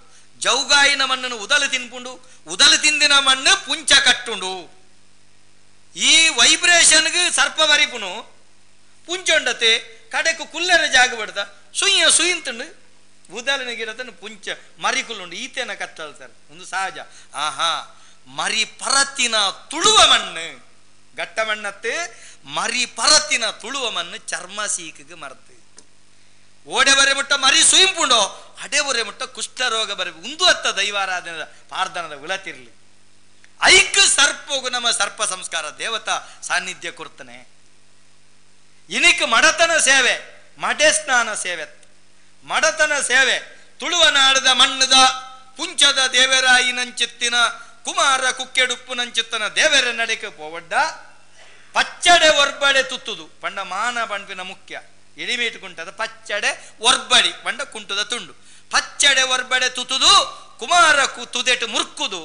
ಜೌಗಾಯಿನ ಮಣ್ಣನ್ನು ಉದಲು ತಿನ್ಪುಂಡು ಉದಲು ತಿಂದಿನ ಮಣ್ಣು ಪುಂಚ ಕಟ್ಟುಂಡು ಈ ವೈಬ್ರೇಷನ್ಗೆ ಸರ್ಪ ಬರಿಪುನು ಪುಂಚೊಂಡತೆ ಕಡೆಕು ಕುಲ್ಲರ ಜಾಗ ಬಡ್ದ ಸುಯಿಂತುಂಡು ಉದಲಿನ ಗಿಡತನ ಪುಂಚ ಮರಿಕುಲ್ಲುಂಡು ಈತೇನ ಕತ್ತಳ್ತಾರೆ ಒಂದು ಸಹಜ ಆಹಾ ಮರಿ ಪರತಿನ ತುಳುವ ಮಣ್ಣು ಗಟ್ಟ ಮಣ್ಣತ್ತೆ ಮರಿ ಪರತಿನ ತುಳುವ ಮಣ್ಣು ಚರ್ಮ ಸೀಕಿಗೆ ಮರತು ಓಡೆ ಬರೆ ಮುಟ್ಟ ಮರಿ ಸುಯಿಂಪುಂಡೋ ಅಡೆ ಬರೆ ಮುಟ್ಟ ಕುಷ್ಠರೋಗ ಬರೆ ಒಂದು ಅತ್ತ ದೈವಾರಾಧನದ ಪಾರ್ಧನದ ಉಳತಿರ್ಲಿ ಐಕ್ ಸರ್ಪೋಗು ನಮ್ಮ ಸರ್ಪ ಸಂಸ್ಕಾರ ದೇವತಾ ಸಾನ್ನಿಧ್ಯ ಕೊಡ್ತಾನೆ ಇನಿಕ್ ಮಡತನ ಸೇವೆ ಮಡೆ ಸ್ನಾನ ಸೇವೆ ಮಡತನ ಸೇವೆ ತುಳುವ ನಾಡದ ಮಣ್ಣದ ಪುಂಚದ ದೇವರಾಯಿನಂಚಿತ್ತಿನ ಕುಮಾರ ಕುಕ್ಕೆಡುಪ್ಪು ನಂಚಿತ್ತನ ದೇವರ ನಡೆಕೆ ಪೋವಡ್ಡ ಪಚ್ಚಡೆ ಒರ್ಬಡೆ ತುತ್ತುದು ಪಂಡ ಮಾನ ಪಂಪಿನ ಮುಖ್ಯ ಎಡಿಮೇಟ್ ಕುಂಟದ ಪಚ್ಚಡೆ ಒರ್ಬಡಿ ಪಂಡ ಕುಂಟದ ತುಂಡು ಪಚ್ಚಡೆ ಒರ್ಬಡೆ ತುತ್ತುದು ಕುಮಾರ ತುದೆಟು ಮುರ್ಕುದು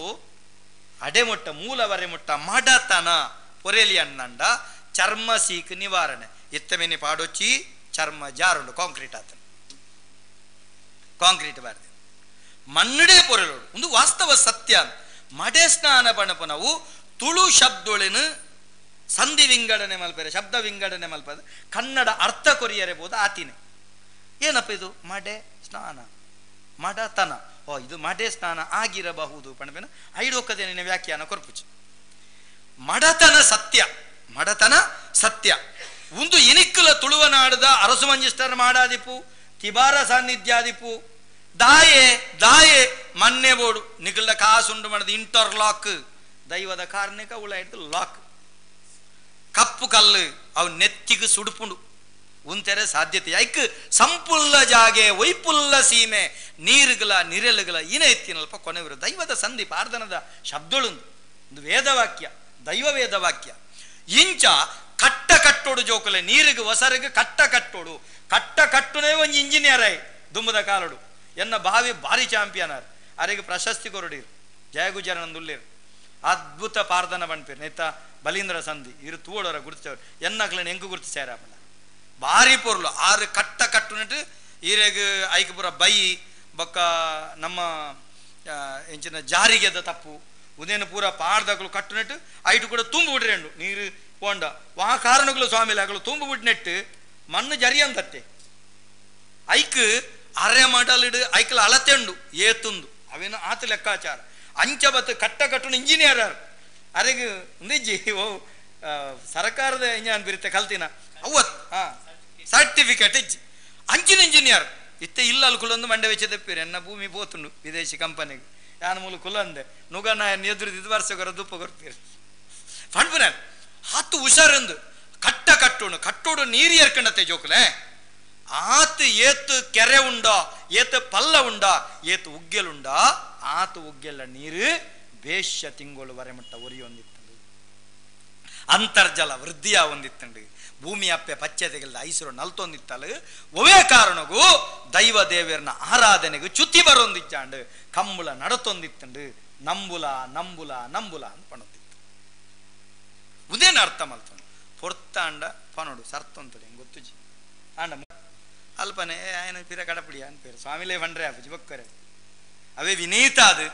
ಅಡೆಮೊಟ್ಟ ಮೂಲವರೆ ಮುಟ್ಟ ಮಡತನ ಪೊರೆಲಿ ಅಣ್ಣಂಡ ಚರ್ಮ ಸೀಕ್ ನಿವಾರಣೆ ಎತ್ತಮೇನೆ ಪಾಡೊಚ್ಚಿ ಚರ್ಮ ಜಾರುಂಡು ಕಾಂಕ್ರೀಟ್ ಆತನ ಕಾಂಕ್ರೀಟ್ ಬಾರ್ದೆ ಮಣ್ಣುಡೇ ಪೊರೆಲೋಡು ಒಂದು ವಾಸ್ತವ ಸತ್ಯ ಮಡೆ ಸ್ನಾನ ಪಣಪನವು ತುಳು ಶಬ್ದೊಳೆನು ಸಂಧಿ ವಿಂಗಡಣೆ ಮಲ್ಪರೆ ಶಬ್ದ ವಿಂಗಡಣೆ ಮಲ್ಪದ ಕನ್ನಡ ಅರ್ಥ ಕೊರಿಯರೆ ಬೋದು ಆತಿನೇ ಏನಪ್ಪ ಇದು ಮಡೆ ಸ್ನಾನ ಮಡತನ ಓ ಇದು ಮಡೆ ಸ್ನಾನ ಆಗಿರಬಹುದು ಪಣಪೇನ ಐಡೋಕದೇನೆ ವ್ಯಾಖ್ಯಾನ ಕೊರ್ಪುಚಿ ಮಡತನ ಸತ್ಯ ಮಡತನ ಸತ್ಯ ಒಂದು ಇನಿಕ್ಕಲ ತುಳುವ ನಾಡದ ಅರಸು ಮಂಜಿಸ್ಟರ್ ಮಾಡಾದಿಪು ತಿಬಾರ ಸಾನ್ನಿಧ್ಯಾದಿಪು ದಾಯೆ ದಾಯೆ ಮನ್ನೆ ಬೋಡು ನಿಗಲ ಕಾಸುಂಡು ಮಾಡದ ಇಂಟರ್ಲಾಕ್ ದೈವದ ಕಾರ್ಣಿಕ ಉಳ ಹಿಡಿದು ಲಾಕ್ ಕಪ್ಪು ಕಲ್ಲು ಅವು ನೆತ್ತಿಗೆ ಸುಡುಪುಂಡು ಉಂತೆರೆ ಸಾಧ್ಯತೆ ಐಕ್ ಸಂಪುಲ್ಲ ಜಾಗೆ ವೈಪುಲ್ಲ ಸೀಮೆ ನೀರುಗಳ ನಿರೆಲುಗಳ ಇನ ಎತ್ತಿನಲ್ಪ ಕೊನೆವರು ದೈವದ ಸಂಧಿ ಪಾರ್ಧನದ ಶಬ್ದಳುಂದು ಒಂದು ವೇದವಾಕ್ಯ ದೈವ ವೇದವಾಕ್ಯ ಇಂಚ ಕಟ್ಟ ಕಟ್ಟೋಡು ಜೋಕಲೆ ನೀರಿಗೆ ಹೊಸರಿಗೆ ಕಟ್ಟ ಕಟ್ಟೋಡು ಕಟ್ಟ ಕಟ್ಟುನೇ ಒಂದು ಇಂಜಿನಿಯರ್ ಆಯ್ ದುಂಬದ ಕಾಲಡು ಎನ್ನ ಭಾವಿ ಭಾರಿ ಚಾಂಪಿಯನ್ ಆರ್ ಅರೆಗೆ ಪ್ರಶಸ್ತಿ ಕೊರಡಿರು ಜಯಗುಜರನಂದುಲ್ಲೇರು ಅದ್ಭುತ ಪಾರ್ಧನ ಬಣ್ಪೇರು ನೇತ ಬಲೀಂದ್ರ ಸಂಧಿ ಇರು ತೂಡೋರ ಗುರುತಿಸವ್ರು ಎನ್ನಕ್ಲನ ಎಂಕು ಗುರುತಿಸ್ಯಾರಪ್ಪನ ಭಾರಿ ಪೊರ್ಲು ಆರು ಕಟ್ಟ ಕಟ್ಟುನಟ್ಟು ಈರೆಗ್ ಐಕಪುರ ಬೈ ಬೊಕ್ಕ ನಮ್ಮ ಎಂಚಿನ ಜಾರಿಗೆದ ತಪ್ಪು ಉದೇನು ಪೂರ ಪಾಡ್ದಗಳು ಕಟ್ಟುನಟ್ಟು ಐಟು ಕೂಡ ತುಂಬು ಬಿಡ್ರೆಂಡು ನೀರು ಪೋಂಡ ವಾ ಕಾರಣಗಳು ಸ್ವಾಮಿಲಾಗಲು ತುಂಬು ಬಿಟ್ನೆಟ್ಟು ಮಣ್ಣು ಜರಿ ಅಂತತ್ತೆ ಐಕ್ ಅರೆ ಮಾಡಲಿಡು ಐಕಲ್ ಅಳತೆಂಡು ಏತುಂದು ಅವೇನು ಆತ ಲೆಕ್ಕಾಚಾರ ಅಂಚಬತ್ತು ಕಟ್ಟ ಕಟ್ಟುನ ಇಂಜಿನಿಯರ್ ಅರೆಗೆ ಒಂದಿಜ್ಜಿ ಓ ಸರ್ಕಾರದ ಇಂಜಾನ್ ಬಿರುತ್ತೆ ಕಲ್ತಿನ ಅವತ್ ಸರ್ಟಿಫಿಕೇಟ್ ಇಜ್ಜಿ ಅಂಚಿನ ಇಂಜಿನಿಯರ್ ಇತ್ತೆ ಇಲ್ಲ ಅಲ್ಲಿ ಕುಲೊಂದು ಮಂಡೆ ವೆಚ್ಚ ತೆಪ್ಪೀರಿ ಎನ್ನ ಭೂಮಿ ಪೋತುಂಡು ವಿದೇಶಿ ಕಂಪನಿಗೆ ಯಾನ ಮೂಲ ಕುಲಂದೆ ನುಗನ ಎದುರು ವರ್ಷಗರ ದುಪ್ಪ ಕೊಡ್ತೀರಿ ಪಂಡ್ಪುನ ಹತ್ತು ಹುಷಾರಂದು ಕಟ್ಟ ಕಟ್ಟೋಣ ಕಟ್ಟೋಡು ನೀರು ಏರ್ಕಂಡತ್ತೆ ಜೋಕಲೆ ಆತು ಏತು ಕೆರೆ ಉಂಡ ಏತು ಪಲ್ಲ ಉಂಡ ಏತು ಉಗ್ಗೆಲುಂಡ ಆತು ಉಗ್ಗೆಲ್ಲ ನೀರು ಬೇಷ್ಯ ತಿಂಗಳು ವರೆಮಟ್ಟ ಒರಿಯೊಂದಿತ್ತಂಡು ಅಂತರ್ಜಲ ವೃದ್ಧಿಯ ಒಂದಿತ್ತಂಡು ಭೂಮಿ ಅಪ್ಪೆ ಪಚ್ಚತೆಗೆಲ್ಲ ಐಸರು ನಲ್ತೊಂದಿತ್ತಲು ಒವೇ ಕಾರಣಗೂ ದೈವ ದೇವರನ್ನ ಆರಾಧನೆಗೂ ಚ್ಯುತಿ ಬರೊಂದಿಚ್ಚಾಂಡು ಕಂಬುಳ ನಡತೊಂದಿತ್ತಂಡು ನಂಬುಲ ನಂಬುಲ ನಂಬುಲ ಅಂತ ಪಣತಿತ್ತು ಉದೇನ ಅರ್ಥ ಮಲ್ತಂಡು ಪೊರ್ತಾಂಡ ಪನೋಡು ಸರ್ತೊಂತದೆ ಹೆಂಗೆ ಗೊತ್ತುಜಿ ಆಂಡ ಅಲ್ಪನೆ ಆಯನ ಪಿರ ಕಡಪಡಿಯ ಅನ್ಪೇರು ಸ್ವಾಮಿಲೇ ಬಂಡ್ರೆ ಅಪ್ಪಜಿ ಬೊಕ್ಕರೆ ಅವೇ ವಿನೀತ ಅದು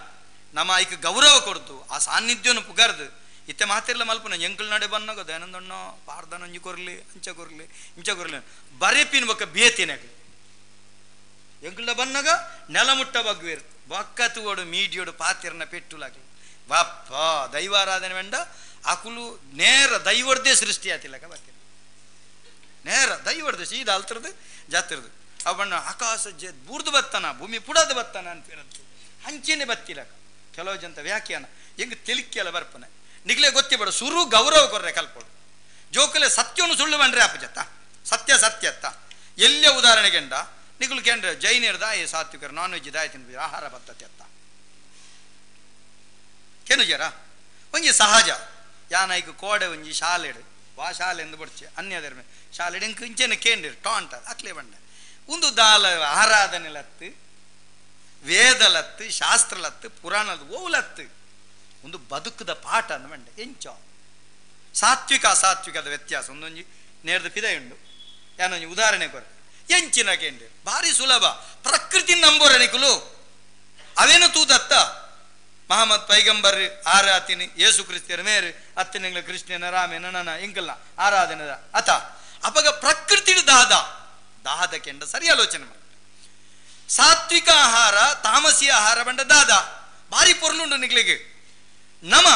ನಮ್ಮ ಐಕ್ ಗೌರವ ಕೊಡ್ತು ಆ ಸಾನ್ನಿಧ್ಯವನ್ನು ಪುಗರ್ದು ಇತ್ತೆ ಮಾತಿರ್ಲ ಮಲ್ಪನ ಎಂಕಲ್ ನಡೆ ಬನ್ನಗೋ ದೈನಂದಣ್ಣೋ ಪಾರ್ಧನ ಅಂಜಿ ಕೊರ್ಲಿ ಅಂಚ ಕೊರ್ಲಿ ಇಂಚ ಕೊರ್ಲಿ ಬರೀಪಿನ ಬೊಕ್ಕ ಬೇತಿನಾಗ ಎಂಕಲ್ನ ಬನ್ನಗ ನೆಲ ಮುಟ್ಟ ಬಗ್ವೇರು ಬೊಕ್ಕತುಗೋಡು ಮೀಡಿಯೋಡು ಪಾತಿರ್ನ ಪೆಟ್ಟುಲಾಗ್ಲಿ ಬಾಪ್ಪ ದೈವಾರಾಧನೆ ವೆಂಡ ಅಕುಲು ನೇರ ದೈವರ್ದೇ ಸೃಷ್ಟಿ ಆತಿಲ್ಲಕ ಬರ್ತೀರಿ ನೇರ ದೈವರ್ದು ಸೀದಾ ಅಲ್ತರದು ಜಾತಿರದು ಅವಣ್ಣ ಆಕಾಶ ಬೂರ್ದು ಬತ್ತಾನ ಭೂಮಿ ಪುಡದು ಬತ್ತಾನ ಅನ್ಪಿರದು ಹಂಚೇನೆ ಬತ್ತಿಲಕ ಕೆಲವು ಜಂತ ವ್ಯಾಖ್ಯಾನ ಹೆಂಗೆ ತಿಳಿಕೆಲ್ಲ ಬರ್ಪನೆ ನಿಗ್ಲೇ ಗೊತ್ತಿಬೇಡ ಸುರು ಗೌರವ ಕೊರ್ರೆ ಕಲ್ಪೋಡು ಜೋಕಲೆ ಸತ್ಯವನ್ನು ಸುಳ್ಳು ಬಂಡ್ರೆ ಅಪಜತ್ತ ಸತ್ಯ ಸತ್ಯತ್ತ ಎಲ್ಲೇ ಉದಾಹರಣೆಗೆಂಡ ನಿಗ್ಲು ಕೇಂದ್ರ ಜೈನಿಯರ್ದ ಏ ಸಾತ್ವಿಕರು ನಾನ್ ವೆಜ್ ದಾಯ ತಿನ್ಬಿಡಿ ಆಹಾರ ಪದ್ಧತಿ ಅತ್ತ ಕೇನು ಜರ ಒಂಜಿ ಸಹಜ ಯಾನೈಕ್ ಕೋಡೆ ಒಂಜಿ ಶಾಲೆಡು ವಾ ಶಾಲೆ ಎಂದು ಬಡ್ಚೆ ಅನ್ಯ ಧರ್ಮ ಶಾಲೆ ಡೆಂಕ್ ಇಂಚೆನ ಕೇಂದಿರು ಟಾಂಟ ಅಕ್ಲೆ ಬಂಡ ಒಂದು ದಾಲ ಆರಾಧನೆಲತ್ತು ವೇದಲತ್ತು ಶಾಸ್ತ್ರಲತ್ತು ಪುರಾಣದ ಓಲತ್ತು ಒಂದು ಬದುಕದ ಪಾಠ ಅಂದ ಮಂಡೆ ಎಂಚ ಸಾತ್ವಿಕ ಅಸಾತ್ವಿಕದ ವ್ಯತ್ಯಾಸ ಒಂದೊಂಜಿ ನೇರ್ದ ಪಿದ ಉಂಡು ಯಾನೊಂಜಿ ಉದಾಹರಣೆ ಕೊರ ಎಂಚಿನ ಕೇಂದ್ರ ಭಾರಿ ಸುಲಭ ಪ್ರಕೃತಿ ನಂಬೋರಣಿಕುಲು ಅವೇನು ತೂದತ್ತ ಮಹಮ್ಮದ್ ಪೈಗಂಬರ್ ಆರಾತಿನಿ ಯೇಸು ಕ್ರಿಸ್ತಿಯರ ಮೇರೆ ಅತ್ತಿನ ಕೃಷ್ಣನ ರಾಮೇನ ನನ ಇಂಕಲ್ಲ ಆರಾಧನೆದ ಅತ ಅಪಗ ಪ್ರಕೃತಿ ದಾಹದ ಕೆಂಡ ಸರಿ ಆಲೋಚನೆ ಮಾಡಿ ಸಾತ್ವಿಕ ಆಹಾರ ತಾಮಸಿ ಆಹಾರ ಬಂಡ ದಾದ ಭಾರಿ ಪೊರ್ಲುಂಡು ನಿಗ್ಲಿಗೆ ನಮ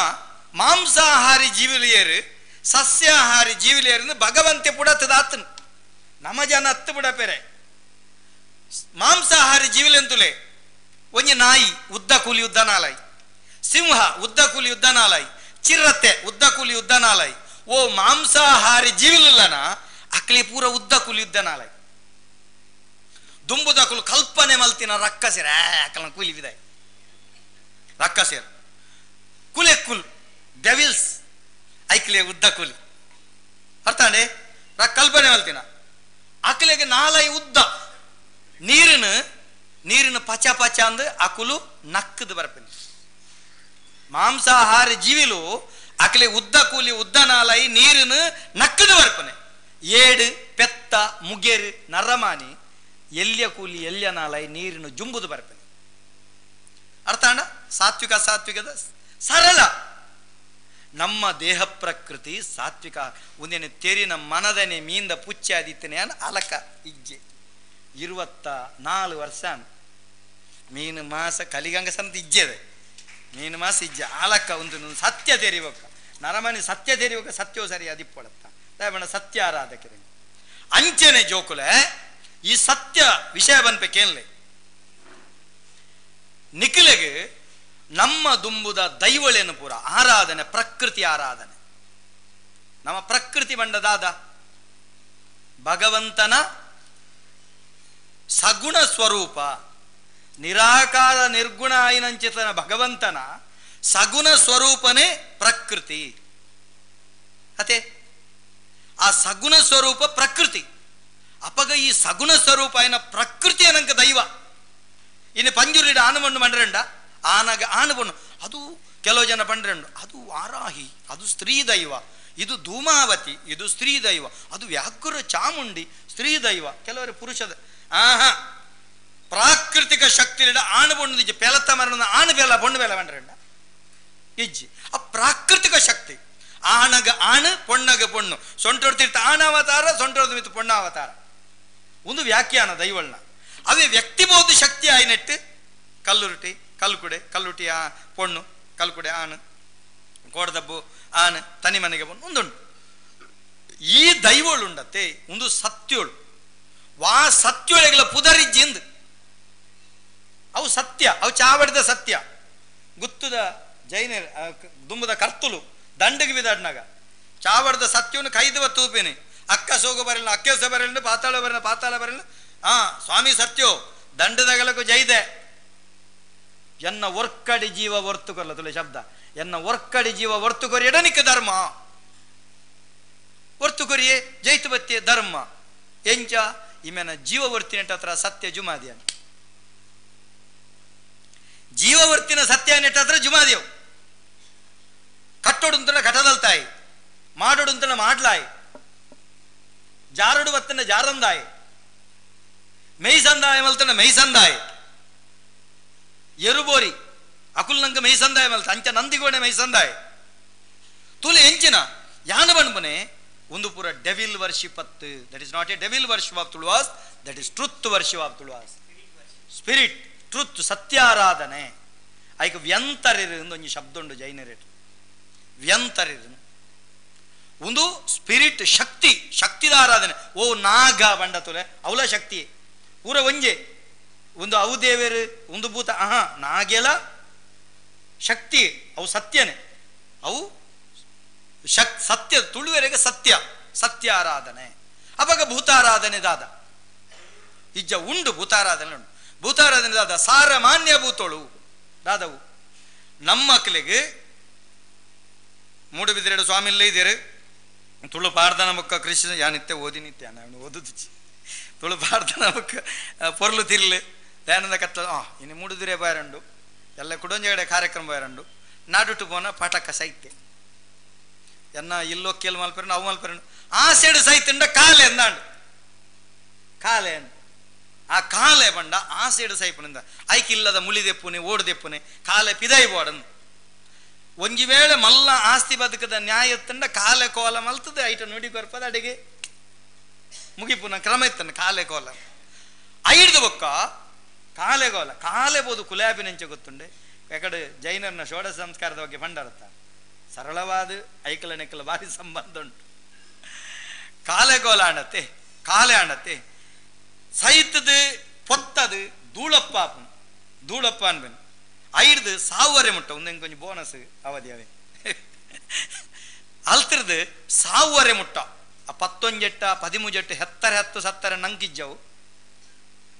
ಮಾಂಸಾಹಾರಿ ಜೀವಿಲಿಯರು ಸಸ್ಯಾಹಾರಿ ಜೀವಿಲಿಯರು ಭಗವಂತೆ ಪುಡತ್ತದಾತನು ನಮ ಜನ ಹತ್ತು ಬುಡ ಪೆರೆ ಮಾಂಸಾಹಾರಿ ಜೀವಿಲೆಂತುಲೆ ಒಂಜಿ ನಾಯಿ ಉದ್ದ ಕೂಲಿ ಉದ್ದನಾಲಾಯಿ ಸಿಂಹ ಉದ್ದ ಕೂಲಿ ಉದ್ದನಾಲಾಯಿ ಚಿರತೆ ಉದ್ದ ಕೂಲಿ ಉದ್ದನಾಲಾಯಿ ಓ ಮಾಂಸಾಹಾರಿ ಜೀವಿಲನ ಅಕ್ಲಿ ಪೂರ ಉದ್ದ ಕೂಲಿ ಉದ್ದನಾಲಾಯಿ ದುಂಬುದಕುಲು ಕಲ್ಪನೆ ಮಲ್ತಿನ ರಕ್ಕಸಿರ ಅಕ್ಕಲ ಕೂಲಿ ವಿದಾಯ ರಕ್ಕಸಿರ ಕುಲೆ ಕುಲ್ ಡೆವಿಲ್ಸ್ ಐಕ್ಲೆ ಉದ್ದ ಕೂಲಿ ಅರ್ಥಾಂಡೆ ಕಲ್ಪನೆ ಮಲ್ತಿನ ಅಕ್ಲೆಗೆ ನಾಲೈ ಉದ್ದ ನೀರಿನ ಪಚ ಪಚ ಅಂದು ಅಕುಲು ನಕ್ಕದು ಬರ್ಪನಿ ಮಾಂಸಾಹಾರಿ ಜೀವಿಲು ಅಕ್ಲೆ ಉದ್ದ ಕೂಲಿ ಉದ್ದ ನಾಲೈ ನೀರಿನ ನಕ್ಕದು ಬರ್ಪನೆ ಏಡು ಪೆತ್ತ ಮುಗೇರು ನರಮಾನಿ ಎಲ್ಯ ಕೂಲಿ ಎಲ್ಯ ನಾಲೈ ನೀರಿನ ಜುಂಬುದು ಬರ್ಪನೆ ಅರ್ಥ ಅಣ್ಣ ಸಾತ್ವಿಕ ಸಾತ್ವಿಕದ ಸರಳ ನಮ್ಮ ದೇಹ ಪ್ರಕೃತಿ ಸಾತ್ವಿಕ ಒಂದೇನೆ ತೆರಿನ ಮನದನೆ ಮೀಂದ ಪುಚ್ಚಾದಿತ್ತನೆ ಅನ್ ಅಲಕ ಇಜ್ಜೆ 24 ವರ್ಷ ಮೀನು ಮಾಸ ಕಲಿಗಂಗ ಸಂತ ಇಜ್ಜೆದೆ ಮೀನು ಮಾಸ ಇಜ್ಜೆ ಆಲಕ್ಕ ಒಂದು ಸತ್ಯ ತೆರಿಬೇಕ ನರಮನಿ ಸತ್ಯ ತೆರಿಬೇಕ ಸತ್ಯೋ ಸರಿ ಅದಿಪ್ಪಳತ್ತ ದಯಬಣ್ಣ ಸತ್ಯ ಆರಾಧಕರೆ ಅಂಚನೆ ಜೋಕುಲೆ ಈ ಸತ್ಯ ವಿಷಯ ಬನ್ಬೇಕೇನ್ಲೆ ನಿಖಿಲೆಗೆ ನಮ್ಮ ದುಂಬುದ ದೈವಳೇನು ಪೂರ ಆರಾಧನೆ ಪ್ರಕೃತಿ ಆರಾಧನೆ ನಮ್ಮ ಪ್ರಕೃತಿ ಬಂಡದಾದ ಭಗವಂತನ ಸಗುಣ ಸ್ವರೂಪ ನಿರಾಕಾರ ನಿರ್ಗುಣ ಆಯಿನಂಚಿತನ ಭಗವಂತನ ಸಗುಣ ಸ್ವರೂಪನೇ ಪ್ರಕೃತಿ ಅತೆ ಆ ಸಗುಣ ಸ್ವರೂಪ ಪ್ರಕೃತಿ ಅಪಗ ಈ ಸಗುಣ ಸ್ವರೂಪ ಆಯ್ನ ಪ್ರಕೃತಿ ಅನಂಕ ದೈವ ಇನ್ನು ಪಂಜುರಿಡ ಆನಮಣ್ಣು ಮಂಡ್ರಂಡ ಆನಗ ಆನಬಣ್ಣು ಅದು ಕೆಲವು ಜನ ಪಂಡ್ರಂಡು ಅದು ವಾರಾಹಿ ಅದು ಸ್ತ್ರೀ ದೈವ ಇದು ಧೂಮಾವತಿ ಇದು ಸ್ತ್ರೀ ದೈವ ಅದು ವ್ಯಾಘ್ರ ಚಾಮುಂಡಿ ಸ್ತ್ರೀ ದೈವ ಕೆಲವರು ಪುರುಷದ ಪ್ರಾಕೃತಿಕ ಶಕ್ತಿ ಆಣಬೊಂಡು ಪೆಲತ್ತ ಮರಣ ಆಣು ಬೇಲ ಬೊಂಡು ಬೇಲ ಬಂಡ್ರಂಡ ಇಜ್ಜಿ ಆ ಪ್ರಾಕೃತಿಕ ಶಕ್ತಿ ಆಣಗ ಆಣು ಪೊಣ್ಣಗ ಪೊಣ್ಣು ಸೊಂಟೊಡ್ತಿರ್ತ ಆಣಾವತಾರ ಸೊಂಟೊಡ್ದು ಮಿತ್ತು ಪೊಣ್ಣಾವತಾರ ಒಂದು ವ್ಯಾಖ್ಯಾನ ದೈವಳ್ನ ಅವೇ ವ್ಯಕ್ತಿಬೌದ್ಧ ಶಕ್ತಿ ಆಯ್ನೆಟ್ಟು ಕಲ್ಲುರುಟಿ ಕಲ್ಲುಕುಡೆ ಕಲ್ಲುಟಿ ಆ ಪೊಣ್ಣು ಕಲ್ಲುಕುಡೆ ಆಣು ಕೋಡದಬ್ಬು ಆಣು ತನಿ ಮನೆಗೆ ಬಂದು ಒಂದುಂಟು ಈ ದೈವಳುಂಡತ್ತೆ ಒಂದು ಸತ್ಯೋಳು ವಾ ಸತ್ಯೋಳೆಗಳ ಪುದರಿಜ್ಜಿಂದು ಅವು ಸತ್ಯ ಅವು ಚಾವಡಿದ ಸತ್ಯ ಗುತ್ತುದ ಜೈನ ದುಂಬುದ ಕರ್ತುಲು ದಂಡಿಗೆ ಬಿದಾಡ್ನಾಗ ಚಾವಡದ ಸತ್ಯವನ್ನು ಕೈದುವ ತೂಪಿನಿ ಅಕ್ಕ ಸೋಗ ಬರಲ್ಲ ಅಕ್ಕೆ ಸಹ ಬರಲ್ಲ ಪಾತಾಳ ಬರಲ್ಲ ಸ್ವಾಮಿ ಸತ್ಯೋ ದಂಡದಗಲಕ್ಕೂ ಜೈದೆ ಎನ್ನ ಒರ್ಕಡಿ ಜೀವ ಹೊರ್ತು ಕೊರಲ್ಲ ತುಲೆ ಶಬ್ದ ಎನ್ನ ಒರ್ಕಡಿ ಜೀವ ಹೊರ್ತು ಕೊರಿ ಎಡನಿಕ ಧರ್ಮ ಹೊರ್ತು ಕೊರಿಯೇ ಜೈತು ಬತ್ತಿಯ ಧರ್ಮ ಎಂಚ ಇಮೆನ ಜೀವವರ್ತಿನ ಹತ್ರ ಸತ್ಯ ಜುಮಾದಿಯ ಜೀವವರ್ತಿನ ಸತ್ಯ ನೆಟ್ಟತ್ರ ಜುಮಾದಿಯವು ಕಟ್ಟೋಡು ಅಂತನ ಕಟದಲ್ತಾಯಿ ಮಾಡೋಡು ಅಂತನ ಮಾಡ್ಲಾಯಿ ಜಾರಡು ಬತ್ತನ ಜಾರಂದಾಯಿ ಮೆಯ್ಸಂದಾಯ ಮಲ್ತನ ಮೆಯ್ಸಂದಾಯಿ ಎರುಬೋರಿ ಅಕುಲ್ ನಂಗೆ ಮೆಯ್ಸಂದಾಯ ಮಲ್ತ ಅಂಚ ನಂದಿಗೋಣೆ ಮೆಯ್ಸಂದಾಯ ತುಲೆ ಎಂಚಿನ ಯಾನ ಬಣ್ಮನೆ ಒಂದು ಪೂರ ಡೆವಿಲ್ ವರ್ಷಿಪ್ ಅತ್ತು that is not a devil worship of Tuluvas that is truth worship of Tuluvas spirit truth ಸತ್ಯಾರಾಧನೆ ಐಕ ವ್ಯಂತರಿರು ಒಂದು ಶಬ್ದ ಉಂಡು ಜೈನರೇಟ್ ವ್ಯಂತರಿರು ಒಂದು ಸ್ಪಿರಿಟ್ ಶಕ್ತಿ ಶಕ್ತಿದ ಆರಾಧನೆ ಓ ನಾಗ ಬಂಡ ತುಲೆ ಅವಲ ಶಕ್ತಿ ಪೂರ ಒಂಜೆ ಒಂದು ಅವು ದೇವರು ಒಂದು ಭೂತ ನಾಗೆಲ ಶಕ್ತಿ ಅವು ಸತ್ಯನೇ ಅವು ಸತ್ಯ ತುಳುವರೆಗೆ ಸತ್ಯ ಸತ್ಯ ಆರಾಧನೆ ಅವಾಗ ಭೂತಾರಾಧನೆ ದಾದ ಇಜ್ಜ ಉಂಡು ಭೂತಾರಾಧನೆ ಉಂಡು ಭೂತಾರಾಧನೆ ದಾದ ಸಾರಮಾನ್ಯ ಭೂತೋಳು ದಾದವು ನಮ್ಮ ಮಕ್ಕಳಿಗೆ ಮೂಡುಬಿದಿರೆಡು ಸ್ವಾಮಿಲ್ಲೇ ಇದ್ದೀರಿ ತುಳು ಪಾಡ್ದನ ಬೊಕ್ಕ ಕೃಷ್ಣ ಯಾನಿತ್ತೆ ಓದಿ ನಿತ್ಯ ನಾನು ಓದುದು ತುಳು ಪಾಡ್ದನ ಬೊಕ್ಕ ಪೊರ್ಲು ತಿರ್ಲು ದಯಾನಂದ ಕತ್ತ ಇನ್ನು ಮುಡುದಿರೆ ಬಾಯರಂಡು ಎಲ್ಲ ಕುಡೊಂಜಗಡೆ ಕಾರ್ಯಕ್ರಮ ಬಾಯರಂಡು ನಾಡುಟ್ಟು ಪೋನ ಪಟಕ ಸೈತೆ ಎನ್ನ ಇಲ್ಲೋ ಕೇಲ್ ಮಲ್ಪೆರಂಡು ಅವು ಮಲ್ಪೆರಂಡು ಆ ಸೈಡ್ ಸೈತಂಡ ಕಾಲೆ ಎಂದಾಂಡು ಕಾಲೆ ಅಂಡು ಆ ಕಾಲೆ ಬಂಡ ಆ ಸೈಡ್ ಸೈಪನಿಂದ ಐಕಿಲ್ಲದ ಮುಳಿದೆಪ್ಪುನೆ ಓಡದೆಪ್ಪುನೆ ಕಾಲೆ ಪಿದೈ ಬೋಡನ್ ಒಂಜಿ ವೇಳೆ ಮಲ್ಲ ಆಸ್ತಿ ಬದುಕದ ನ್ಯಾಯ ತಂಡ ಕಾಲೆ ಕೋಲ ಮಲ್ತದೆ ಐಟ ನೋಡಿ ಕೊರ್ಪದ ಅಡಿಗೆ ಮುಗಿಪುನ ಕ್ರಮ ಇತ್ತನ ಕಾಲೆ ಕೋಲ ಐಡ್ದು ಬೊಕ್ಕ ಕಾಲೆ ಕೋಲ ಕಾಲೆ ಬೋದು ಕುಲಾಬಿನಂಚೆ ಗೊತ್ತುಂಡೆ ಯಾಕಡೆ ಜೈನರ್ನ ಷೋಡಶ ಸಂಸ್ಕಾರದ ಬಗ್ಗೆ ಪಂಡರತ್ತ ಸರಳವಾದ ಐಕಲ ನೆಕ್ಕಲ ಭಾರಿ ಸಂಬಂಧ ಉಂಟು ಕಾಲೆ ಕೋಲ ಆಣತ್ತೆ ಕಾಲೆ ಆಣತ್ತೆ ಸೈತದು ಪೊತ್ತದು ಧೂಳಪ್ಪ ಅನ್ಬೆನ್ ಐಡ್ದು ಸಾವುವರೆ ಮುಟ್ಟ ಒಂದೆಂಗೆ ಕೊಂಚ ಬೋನಸ್ ಅವಧಿ ಅವೇ ಅಲ್ತಿರ್ದು ಸಾವುವರೆ ಮುಟ್ಟ ಆ 11 13 ಹೆತ್ತರ 10 ಸತ್ತರ ನಂಕಿಜ್ಜವು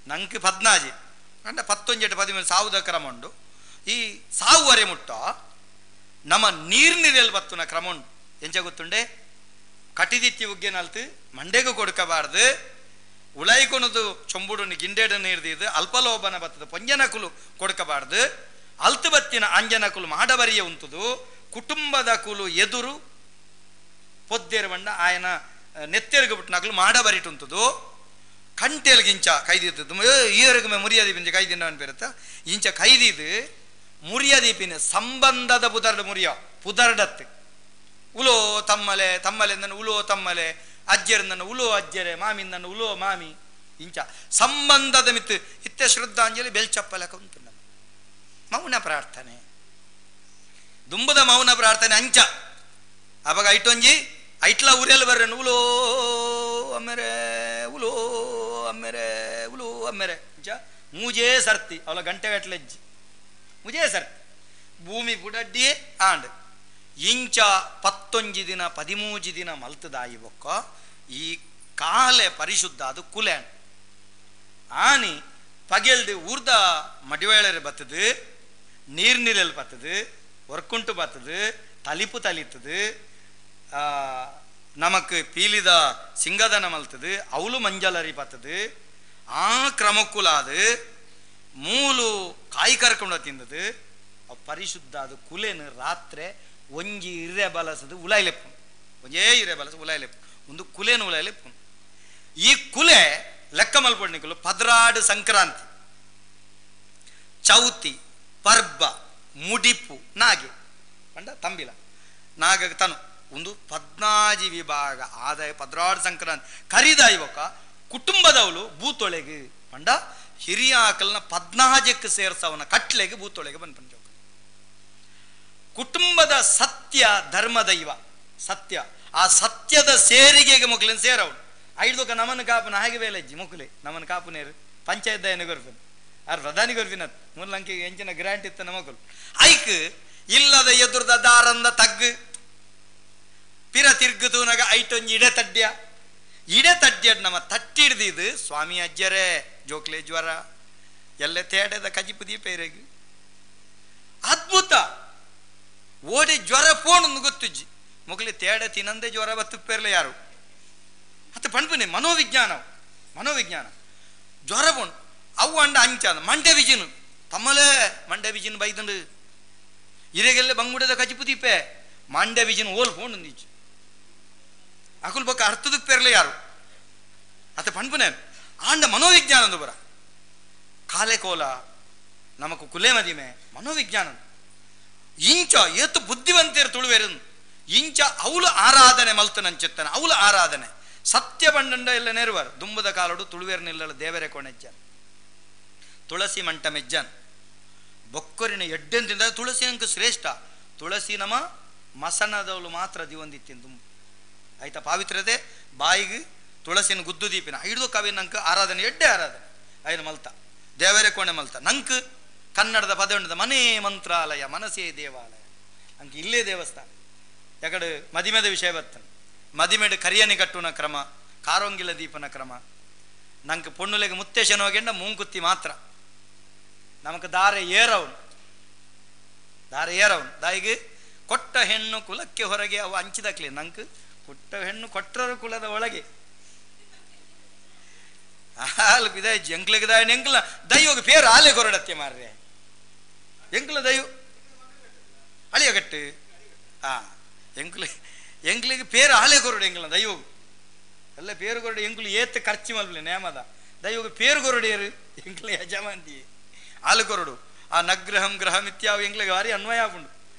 ನಂಕಿ 14 ಅಂದ್ರೆ 11 13 ಸಾವುದ ಕ್ರಮ ಉಂಡು ಈ ಸಾವುವರೆ ಮುಟ್ಟ ನಮ್ಮ ನೀರ್ನಿರೆಲ್ ಬತ್ತುನ ಕ್ರಮ ಉಂಡು ಎಂಚ ಗೊತ್ತುಂಡೆ ಕಟಿದಿತ್ತಿ ಉಗ್ಗೆನಲ್ತು ಮಂಡೆಗೂ ಕೊಡ್ಕಬಾರ್ದು ಉಳೈಕೊನದು ಚೊಂಬುಡುನಿ ಗಿಂಡೇಡನ್ನು ಹಿಡ್ದಿದ್ದು ಅಲ್ಪಲೋಭನ ಬತ್ತದ ಪೊಂಜನಕುಲು ಕೊಡ್ಕಬಾರ್ದು ಅಲ್ತು ಬತ್ತಿನ ಅಂಜನಕುಲು ಮಾಡಬರಿಯ ಉಂಟುದು ಕುಟುಂಬದ ಕುಲು ಎದುರು ಪೊದ್ದೇರು ಬಂಡ ಆಯನ ನೆತ್ತೆರ್ಗು ಬಿಟ್ಟು ನಕಲು ಮಾಡಬರಿಟುಂಟುದು ಕಂಟೆಲ್ಗಿಂಚ ಕೈದಿದ್ದು ಈವರೆಗೂ ಮುರಿಯದೀಪಿಂಚ ಕೈದಿನ ಅನ್ಪಿರುತ್ತ ಇಂಚ ಕೈದಿದು ಮುರಿಯದೀಪಿನ ಸಂಬಂಧದ ಪುದರ್ಡತ್ತೆ ಉಲೋ ತಮ್ಮಲೆ ಉಲೋ ತಮ್ಮಲೆ ಅಜ್ಜರಿಂದನ್ನು ಉಲೋ ಅಜ್ಜರೆ ಮಾಮಿಂದನ್ನು ಉಲೋ ಮಾಮಿ ಇಂಚ ಸಂಬಂಧದ ಮಿತ್ತು ಇತ್ತೆ ಶ್ರದ್ಧಾಂಜಲಿ ಬೆಲ್ಚಪ್ಪಲಕ ಉಂಟು ಮೌನ ಪ್ರಾರ್ಥನೆ ದುಂಬದ ಮೌನ ಪ್ರಾರ್ಥನೆ ಅಂಚ ಅವಾಗ ಐಟೊಂಜಿ ಐಟ್ಲ ಉರಿಯಲು ಬರ್ರನು ಉಲೋ ಅಮ್ಮೆರೆ ಉಲೋ ಅಮ್ಮೆರೆ ಉಲೋ ಅಮ್ಮೆರೆ ಇಂಚ ಮೂಜೇ ಸರ್ತಿ ಅವಳ ಗಂಟೆಗಟ್ಲೆಜ್ಜಿ ಮುಜೇ ಸರ್ತಿ ಭೂಮಿ ಬುಡಡ್ಡಿಯೇ ಆಂಡ್ ಇಂಚ 11 ದಿನ 13 ದಿನ ಮಲ್ತದಾಯಿ ಬೊಕ್ಕ ಈ ಕಾಲೆ ಪರಿಶುದ್ಧ ಅದು ಕುಲೆನ್ ಆನಿ ಪಗೆಲ್ದು ಊರ್ದ ಮಡಿವೇಳರೆ ಬತ್ತದು ನೀರ್ನಿರೆಲ್ ಬತ್ತದು ಒರ್ಕುಂಟು ಬತ್ತದು ತಲಿಪು ತಲಿತದು ನಮಕ್ ಪೀಲಿದ ಸಿಂಗದನ ಮಲ್ತದು ಅವಳು ಮಂಜಲರಿ ಬತ್ತದು ಆ ಕ್ರಮಕ್ಕುಲಾದು ಮೂಲು ಕಾಯಿ ಕರ್ಕೊಂಡು ತಿಂದದು ಪರಿಶುದ್ಧ ಅದು ಕುಲೆನು ರಾತ್ರಿ ಒಂಜಿ ಇರೆ ಬಲಸದು ಉಲಾಯ್ಲೆಪ್ಪು ಒಂಜೇ ಇರೆ ಬಲಸ ಉಲಾಯ್ಲೆಪ್ಪು ಒಂದು ಕುಲೆನು ಉಲಾಯ್ಲೆಪ್ಪು ಈ ಕುಲೆ ಲೆಕ್ಕ ಮಲ್ಪೊಡ್ನಿಕಲು 16 ಸಂಕ್ರಾಂತಿ ಚೌತಿ ಪರ್ಬ ಮುಡಿಪು ನಾಗೆ ಪಂಡ ತಂಬಿಲ ನಾಗ ತನು ಒಂದು 14 ವಿಭಾಗ ಆದಾಯ 16 ಸಂಕ್ರಾಂತಿ ಕರಿದ ಇವಕ್ಕ ಕುಟುಂಬದವಳು ಬೂತೊಳೆಗೆ ಪಂಡ ಹಿರಿಯ ಆಕಲ್ನ 14ಕ್ಕೆ ಸೇರ್ಸವನ ಕಟ್ಲೆಗೆ ಬೂತೊಳೆಗೆ ಬಂದ್ ಕುಟುಂಬದ ಸತ್ಯ ಧರ್ಮದೈವ ಸತ್ಯ ಆ ಸತ್ಯದ ಸೇರಿಗೆಗೆ ಮೊಕ್ಲಿನ ಸೇರವಳು ಐದೊಕ ನಮನ ಕಾಪುನ ಹಾಗೆ ಬೇಲಜ್ಜಿ ಮೊಕ್ಲೆ ನಮನ ಕಾಪುನೇರು ಪಂಚಾಯತ್ ದಯನ ಗೊರ್ಪಿನ ಆರ್ ಪ್ರಧಾನಿ ಗೊರ್ಪಿನತ್ ಮೂಲಂಕಿ ಎಂಚಿನ ಗ್ರಾಂಟ್ ಇತ್ತ ನಮಕಲು ಐಕ್ ಇಲ್ಲದ ಎದುರ್ದ ದಾರಂದ ತಗ್ಗು ಪಿರ ತಿರ್ಗುದು ನಗ ಐಟೊಂಜಿ ಇಡೆ ತಡ್ಡ್ಯ ನಮ್ಮ ತಟ್ಟಿಡ್ದಿದ್ದು ಸ್ವಾಮಿ ಅಜ್ಜರೇ ಜೋಕ್ಲೆ ಜ್ವರ ಎಲ್ಲ ತೇಡದ ಕಜಿಪುದಿ ಪೇರೆಗೆ ಅದ್ಭುತ ಓಡಿ ಜ್ವರ ಪೋಣೊಂದು ಗೊತ್ತುಜ್ಜಿ ಮೊಗಲಿ ತೇಡ ತಿನ್ನಂದೆ ಜ್ವರ ಬತ್ತುಪ್ಪೇರ್ಲ ಯಾರು ಅತ್ತ ಪಣ್ಪುನೆ ಮನೋವಿಜ್ಞಾನ ಜ್ವರ ಪೋಣು ಅವು ಅಂಡ ಅಂಚಾದ ಮಂಡ್ಯ ವಿಜಿನು ತಮ್ಮಲೇ ಮಂಡ್ಯ ವಿಜಿನ್ ಬೈದಂಡು ಇರೆಗೆಲ್ಲ ಬಂಗುಡದ ಕಜಿಪುದಿಪ್ಪೆ ಮಂಡ್ಯ ವಿಜಿನ್ ಓಲ್ ಪೋಣೊಂದಿಜ್ಜಿ ಅಕುಲ್ ಬೊಕ್ಕ ಅರ್ಥದುಪ್ಪೇರ್ಲ ಯಾರು ಅತ್ತ ಪಣ್ಪುನೆ ಆಂಡ ಮನೋವಿಜ್ಞಾನದ ಬರ ಕಾಲೆ ಕೋಲ ನಮಕು ಕುಲೆ ಮದಿಮೆ ಮನೋವಿಜ್ಞಾನ ಇಂಚ ಏತು ಬುದ್ಧಿವಂತರು ತುಳುವೇರು ಇಂಚ ಅವಳು ಆರಾಧನೆ ಮಲ್ತನಂಚೆತ್ತನ ಅವಳು ಆರಾಧನೆ ಸತ್ಯ ಬಂಡಂಡ ಎಲ್ಲ ನೆರವರು ದುಂಬದ ಕಾಲಡು ತುಳುವೇರ್ನಿಲ್ಲ ದೇವರೇ ಕೊಣೆಜ್ಜನ್ ತುಳಸಿ ಮಂಟ ಮೆಜ್ಜನ್ ಬೊಕ್ಕರಿನ ಎಡ್ಡೆಂತಿಂದ ತುಳಸಿ ಅಂಕ ಶ್ರೇಷ್ಠ ತುಳಸಿ ನಮ ಮಸನದವಳು ಮಾತ್ರ ದಿವಂದಿತ್ತಿನ ದುಂಬು ಆಯ್ತಾ ಪಾವಿತ್ರತೆ ಬಾಯಿಗೆ ತುಳಸಿನ ಗುದ್ದು ದೀಪಿನ ಹಿಡಿದು ಕವಿ ನಂಕ ಆರಾಧನೆ ಎಡ್ಡೆ ಆರಾಧನೆ ಐನು ಮಲ್ತ ದೇವರೇ ಕೋಣೆ ಮಲ್ತ ನಂಕ್ ಕನ್ನಡದ ಪದ ಉಂಟದ ಮನೇ ಮಂತ್ರಾಲಯ ಮನಸೇ ದೇವಾಲಯ ಅಂಕ ಇಲ್ಲೇ ದೇವಸ್ಥಾನ ಯಾಕಡೆ ಮದಿಮೆದ ವಿಷಯ ಬರ್ತನೆ ಮದಿಮೆಡು ಕರಿಯನಿ ಕಟ್ಟುನ ಕ್ರಮ ಕಾರೊಂಗಿಲ ದೀಪನ ಕ್ರಮ ನಂಗೆ ಪೊಣ್ಣುಲೆಗೆ ಮುತ್ತೇಶನ ಹೋಗೆಂಡ ಮೂಂಕುತ್ತಿ ಮಾತ್ರ ನಮಕ್ ದಾರೆ ಏರವನು ದಾಯಿಗೆ ಕೊಟ್ಟ ಹೆಣ್ಣು ಕುಲಕ್ಕೆ ಹೊರಗೆ ಅವು ಹಂಚಿದಕ್ಲಿ ನಂಗೆ ಪುಟ್ಟ ಹೆಣ್ಣು ಕೊಟ್ಟರ ಕುಲದ ಒಳಗೆ ಹಾಲು ಬಿದಾಯ ಎಂಕ್ಲಿಗೆ ದಾಯ ಎಂಕ್ಲ ದೈವಗೆ ಪೇರು ಆಲೆ ಕೊರಡತ್ತೆ ಮಾರ್ರೆ ಎಂಕ್ಲ ದೈವ ಅಳಿಯಗಟ್ಟು ಎಂಕ್ಲಿಗೆ ಪೇರು ಆಲೆ ಕೊರಡು ಎಂಕ್ಲ ದೈವಗು ಎಲ್ಲ ಪೇರು ಕೊರಡು ಎಂಕ್ಲು ಏತ್ ಖರ್ಚು ಮಲ್ಪಲೆ ನೇಮದ ದೈವಗೆ ಪೇರು ಕೊರಡಿಯರು ಎಂಕ್ಲ ಯಜಮಾಂತಿ ಆಲು ಕೊರಡು ಆ ನಗ್ರಹಂ ಗ್ರಹಂ ಇತ್ಯಾವ ಎಂಕ್ಲಿಗೆ ಭಾರಿ ಅನ್ವಯ ಆಗುಂಡು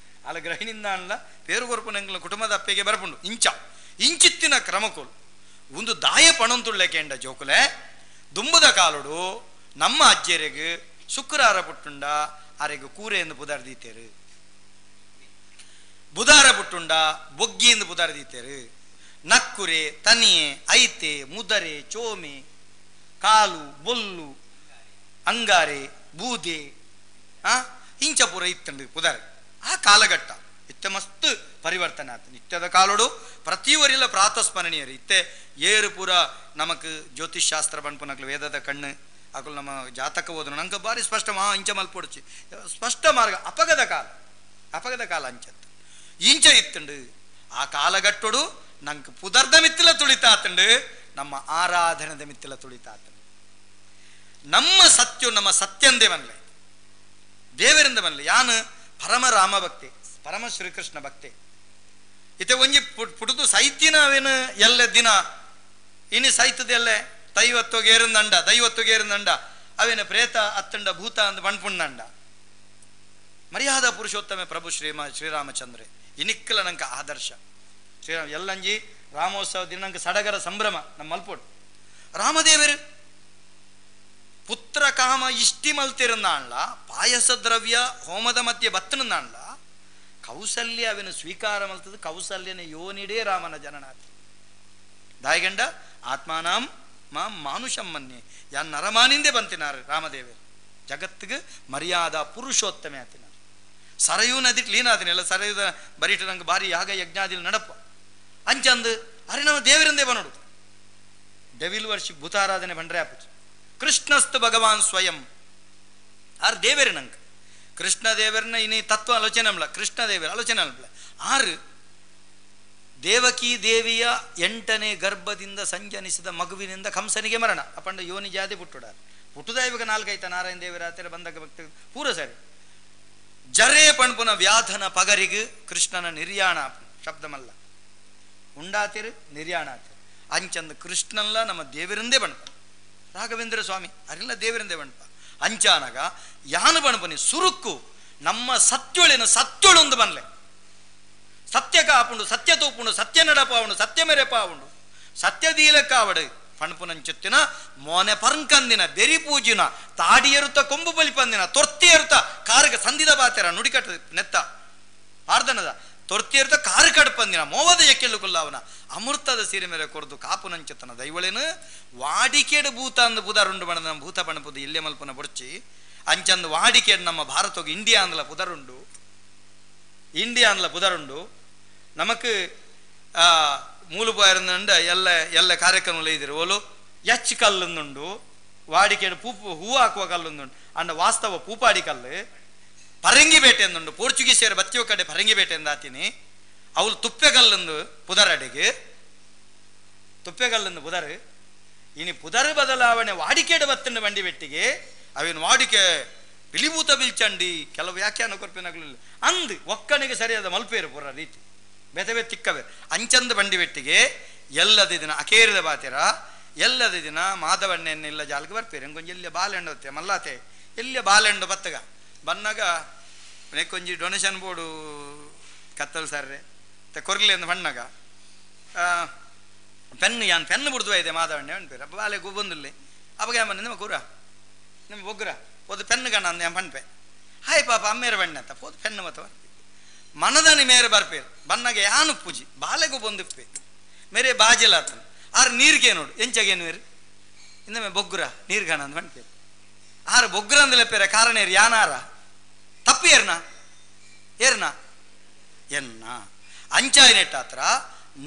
ಆಲ ಗ್ರಹಿನಿಂದ ಅಲ್ಲ ಪೇರು ಕೊರಪನ ಎಂಕ್ಲ ಕುಟುಂಬದ ಅಪ್ಪೆಗೆ ಬರಪುಂಡು ಇಂಚಿತ್ತಿನ ಕ್ರಮಕೋಲು ಒಂದು ದಾಯ ಪಣಂತುಳ್ಳೆಕೆ ಎಂಡ ಜೋಕುಲೆ ದುಂಬುದ ಕಾಲುಡು ನಮ್ಮ ಅಜ್ಜರಿಗೆ ಶುಕ್ರವಾರ ಪುಟ್ಟುಂಡ ಆರೆಗೆ ಕೂರೆ ಎಂದು ಬುದಾರ್ದೀತೇರು ಬುಧಾರ ಪುಟ್ಟುಂಡ ಬೊಗ್ಗಿ ಎಂದು ಬುದಾರ್ದೀತೇರು ನಕ್ಕುರೆ ತನಿಯೆ ಐತೆ ಮುದರೆ ಚೋಮೆ ಕಾಲು ಬೊಲ್ಲು ಅಂಗಾರೆ ಬೂದೆ ಇಂಚಪುರ ಇತ್ತಂಡು ಪುದಾರ ಆ ಕಾಲಘಟ್ಟ ಇತ್ತೆ ಮಸ್ತ್ ಪರಿವರ್ತನೆ ಆಯ್ತು ನಿತ್ಯದ ಕಾಲೋಡು ಪ್ರತಿವರಿಲ್ಲ ಪ್ರಾತಸ್ಮರಣೀಯರು ಇತ್ತೆ ಏರು ಪೂರ ನಮಕ್ ಜ್ಯೋತಿಷ್ ಶಾಸ್ತ್ರ ಬಣ್ಪುನಕ್ಲು ವೇದದ ಕಣ್ಣು ಹಾಕಲು ನಮ್ಮ ಜಾತಕ ಓದನು ನಂಗೆ ಬಾರಿ ಸ್ಪಷ್ಟ ಇಂಚ ಮಲ್ಪೊಡ್ಚಿ ಸ್ಪಷ್ಟ ಮಾರ್ಗ ಅಪಗದ ಕಾಲ ಅಂಚತ್ತು ಇಂಚ ಇತ್ತುಂಡು ಆ ಕಾಲಘಟ್ಟೋಡು ನಂಗೆ ಪುದರ್ದ ಮಿತ್ತಿಲ ತುಳಿತಾತುಂಡು ನಮ್ಮ ಆರಾಧನದ ಮಿತ್ತಿಲ ತುಳಿತಾತುಂಡು ನಮ್ಮ ಸತ್ಯಂದೇ ಬನ್ಲೆ ದೇವರಿಂದ ಬನ್ಲೆ ಯಾನು ಪರಮ ರಾಮ ಭಕ್ತಿ ಪರಮ ಶ್ರೀಕೃಷ್ಣ ಭಕ್ತಿ ಇತ್ತೆ ಒಂಜಿ ಪುಟುದು ಸೈತಿನವೇನು ಎಲ್ಲ ದಿನ ಇನಿ ಸೈತದೆಲ್ಲೆ ದೈವತ್ವಗೇರುಂದಂಡ ಅವೇನು ಪ್ರೇತ ಅತ್ತಂಡ ಭೂತ ಅಂದ ಬಣ್ಪುಂಡ ಮರ್ಯಾದಾ ಪುರುಷೋತ್ತಮ ಪ್ರಭು ಶ್ರೀರಾಮಚಂದ್ರ ಇನಿಕ್ಕಲ ನಂಗೆ ಆದರ್ಶ ಶ್ರೀರಾಮ ಎಲ್ಲಂಜಿ ರಾಮೋತ್ಸವ ದಿನ ನಂಗೆ ಸಡಗರ ಸಂಭ್ರಮ ನಮ್ಮ ಮಲ್ಪೋಡು ರಾಮದೇವರು ಪುತ್ರ ಕಾಮ ಇಷ್ಟಿ ಮಲ್ತಿರಂದಾಣ್ಲ ಪಾಯಸ ದ್ರವ್ಯ ಹೋಮದ ಮಧ್ಯೆ ಬತ್ತನಂದಾಣ್ಲ ಕೌಸಲ್ಯ ಅವನು ಸ್ವೀಕಾರ ಮಲ್ತದ ಕೌಸಲ್ಯನ ಯೋನಿಡೇ ರಾಮನ ಜನನಾಥಿ ದಾಯಗಂಡ ಆತ್ಮಾನಾಂ ಮಾಂ ಮಾನುಷಂ ಮನ್ಯೆ ಯಾನ್ ನರಮಾನಿಂದೆ ಬಂತಿನಾರು ರಾಮದೇವರು ಜಗತ್ತಿಗೆ ಮರ್ಯಾದಾ ಪುರುಷೋತ್ತಮ ಆತಿನಾರು ಸರಯೂ ನದಿ ಲೀನಾದಿನೆಲ್ಲ ಸರಯುದ ಬರೀಟ ನಂಗೆ ಬಾರಿ ಯಾಗ ಯಜ್ಞಾದಿಲ್ ನಡಪ ಅಂಚಂದು ಅರೆ ನಾವು ದೇವರಿಂದೇ ಬನೋಡು ಡೆವಿಲ್ ವರ್ಷಿ ಭೂತಾರಾಧನೆ ಬಂಡ್ರೆ ಆಪುಚು ಕೃಷ್ಣಸ್ತು ಭಗವಾನ್ ಸ್ವಯಂ ಆರು ದೇವರೇ ನಂಗೆ ಕೃಷ್ಣ ದೇವರನ್ನ ಇನಿ ತತ್ವ ಆಲೋಚನೆ ಅಲ್ಲ ಕೃಷ್ಣ ದೇವರ ಆಲೋಚನೆ ಅಲ್ಲ ಆರು ದೇವಕಿ ದೇವಿಯ 8ನೇ ಗರ್ಭದಿಂದ ಸಂಜನಿಸಿದ ಮಗುವಿನಿಂದ ಕಂಸನಿಗೆ ಮರಣ ಅಪಂಡ ಯೋನಿ ಜಾತಿ ಪುಟ್ಟುಡಾರ ಪುಟ್ಟುದ ಇವಾಗ 4 ನಾರಾಯಣ ದೇವರ ಹತ್ತಿರ ಬಂದಾಗ ಭಕ್ತ ಪೂರ ಸರಿ ಜರೇ ಪಣ್ಪುನ ವ್ಯಾಧನ ಪಗರಿಗೂ ಕೃಷ್ಣನ ನಿರ್ಯಾಣ ಶಬ್ದಮಲ್ಲ ಉಂಡಾತಿರು ನಿರ್ಯಾಣಾತಿರು ಅಂಚಂದ ಕೃಷ್ಣಲ್ಲ ನಮ್ಮ ದೇವರಿಂದೇ ಬಣ್ಪ ರಾಘವೇಂದ್ರ ಸ್ವಾಮಿ ಅರೆಲ್ಲ ದೇವರಿಂದೇ ಬಣ್ಪ ಅಂಚಾನಾಗ ಯಾನು ಬಣ್ಪನಿ ಸುರುಕ್ಕು ನಮ್ಮ ಸತ್ಯೊಳೊಂದು ಬನ್ಲೆ ಸತ್ಯ ಕಾಪುಂಡು ಸತ್ಯ ತೂಪುಂಡು ಸತ್ಯ ನಡಪಾವುಂಡು ಸತ್ಯ ಮೆರೆಪಾವುಂಡು ಸತ್ಯದೀಲ ಕಾವಡು ಪಣ್ಪುನಂಚುತ್ತಿನ ಮೋನೆ ಪರಂಕಂದಿನ ಬೆರಿ ಪೂಜಿನ ತಾಡಿಯರುತ್ತ ಕೊಂಬು ಬಲಿಪಂದಿನ ತೊರ್ತಿಯರುತ್ತ ಕಾರಗ ಸಂದಿದ ಬಾತೆರ ನುಡಿಕಟ್ಟ ನೆತ್ತ ಆರ್ದನದ ತೊರ್ತಿಯರುತ್ತ ಕಾರು ಕಡ್ಪಂದಿನ ಮೋವದ ಎಕ್ಕೆಳ್ಳು ಕೊಲ್ಲವನ ಅಮೃತದ ಸೀರೆ ಮೇರೆ ಕೊರದು ಕಾಪುನಂಚುತ್ತನ ದೈವಳೇನು ವಾಡಿಕೆಡು ಭೂತ ಅಂದು ಪುದರುಂಡು ಬಣ್ಣ ನಮ್ಮ ಭೂತ ಬಣ್ಣಪುದು ಇಲ್ಲೇ ಮಲ್ಪನ ಬುಡ್ಚಿ ಅಂಚಂದು ವಾಡಿಕೆಡು ನಮ್ಮ ಭಾರತಕ್ಕೆ ಇಂಡಿಯಾ ಅಂದಲ ಪುದರುಂಡು ನಮಕ್ ಮೂಲಪಾயிருಂದ ಎಲ್ಲ ಕಾರ್ಯಕ್ರಮ ಇದ್ರು ಓಲು ಎಚ್ ಕಲ್ಲುಂದುಂಡು ವಾಡಿಕೆಡು ಹೂ ಹಾಕುವ ಕಲ್ಲುಂದುಂಡು ಅಂಡ ವಾಸ್ತವ ಪೂಪಾಡಿ ಕಲ್ಲು ಪರಂಗಿಬೇಟೆ ಎಂದುಂಡು ಪೋರ್ಚುಗೀಸಿಯರು ಬತ್ತಿಯೋ ಕಡೆ ಪರಂಗಿಬೇಟೆ ಎಂದಾತೀನಿ ಅವಳು ತುಪ್ಪೆಗಲ್ಲೊಂದು ಪುದರಡೆಗೆ ತುಪ್ಪೆಗಲ್ಲೊಂದು ಪುದರು ಇನಿ ಪುದರ್ ಬದಲಾವಣೆ ವಾಡಿಕೆಡು ಬತ್ತಂಡು ಬಂಡಿ ಬೆಟ್ಟಿಗೆ ಅವೇನು ವಾಡಿಕೆ ಬಿಲಿಭೂತ ಬಿಲ್ಚಂಡಿ ಕೆಲವು ವ್ಯಾಖ್ಯಾನ ಕೊರ್ಪಿನಾಗಲಿಲ್ಲ ಅಂದು ಒಕ್ಕನಿಗೆ ಸರಿಯಾದ ಮಲ್ಪೇರು ಪುರ ರೀತಿ ಬೆತವೆ ತಿಕ್ಕವೆ ಅಂಚಂದ ಬಂಡಿ ಬೆಟ್ಟಿಗೆ ಎಲ್ಲದ ದಿನ ಅಕೇರಿದ ಬಾತಿರ ಎಲ್ಲದ ದಿನ ಮಾಧವಣ್ಣೆನ್ನೆಲ್ಲ ಜಾಲ್ಗೆ ಬರ್ಪೇರು ಹೆಂಗೊಂಜಿ ಎಲ್ಲಿಯ ಬಾಲೆಂಡು ಹೊತ್ತೆ ಮಲ್ಲಾತೆ ಎಲ್ಲಿಯ ಬಾಲೆಂಡು ಬತ್ತಗ ಬನ್ನಾಗ ನೆಕ್ಕೊಂಜಿ ಡೊನೇಷನ್ ಬೋರ್ಡು ಕತ್ತಲು ಸರ್ರೆ ಕೊರ್ಲಿ ಅಂದು ಬಣ್ಣಾಗ ಪೆನ್ನು ಬಿಡ್ದುವ ಇದೆ ಮಾಧವಣ್ಣೆ ಅನ್ಪೇರು ಬಾಲೆ ಬಂದಿಲ್ಲ ಅವಾಗ ನಿಮ್ಮ ಕೂರ ನಿಮ್ಮ ಬೊಗ್ರ ಪೋದು ಪೆನ್ನು ಗಣ ಅಂದ ಪಣ್ಪೆ ಹಾಯ್ ಪಾಪ ಅಮ್ಮೇರ ಬಣ್ಣ ಅಂತ ಪೋದು ಪೆನ್ನು ಮತ್ತವ ಮನದನಿ ಮೇರೆ ಬರ್ಪೇರು ಬಣ್ಣಗೆ ಯಾನು ಪೂಜಿ ಬಾಲೆಗೂ ಬಂದಿಪ್ಪೆ ಮೇರೆ ಬಾಜಿಲಾತನ ಆರು ನೀರಿಗೆ ನೋಡು ಎಂಚಗೇನು ಬೇರು ಇನ್ನೊಮ್ಮೆ ಬೊಗ್ಗುರ ನೀರು ಗಣ ಅಂದ ಪಣ್ಪೇರು ಆರು ಬೊಗ್ಗುರ ಅಂದಲೆ ಪೇರ ಕಾರಣ ಏರು ಯಾನಾರ ತಪ್ಪು ಏರ್ನ ಎನ್ನ ಅಂಚಾಯಿನೆಟ್ಟಾತ್ರ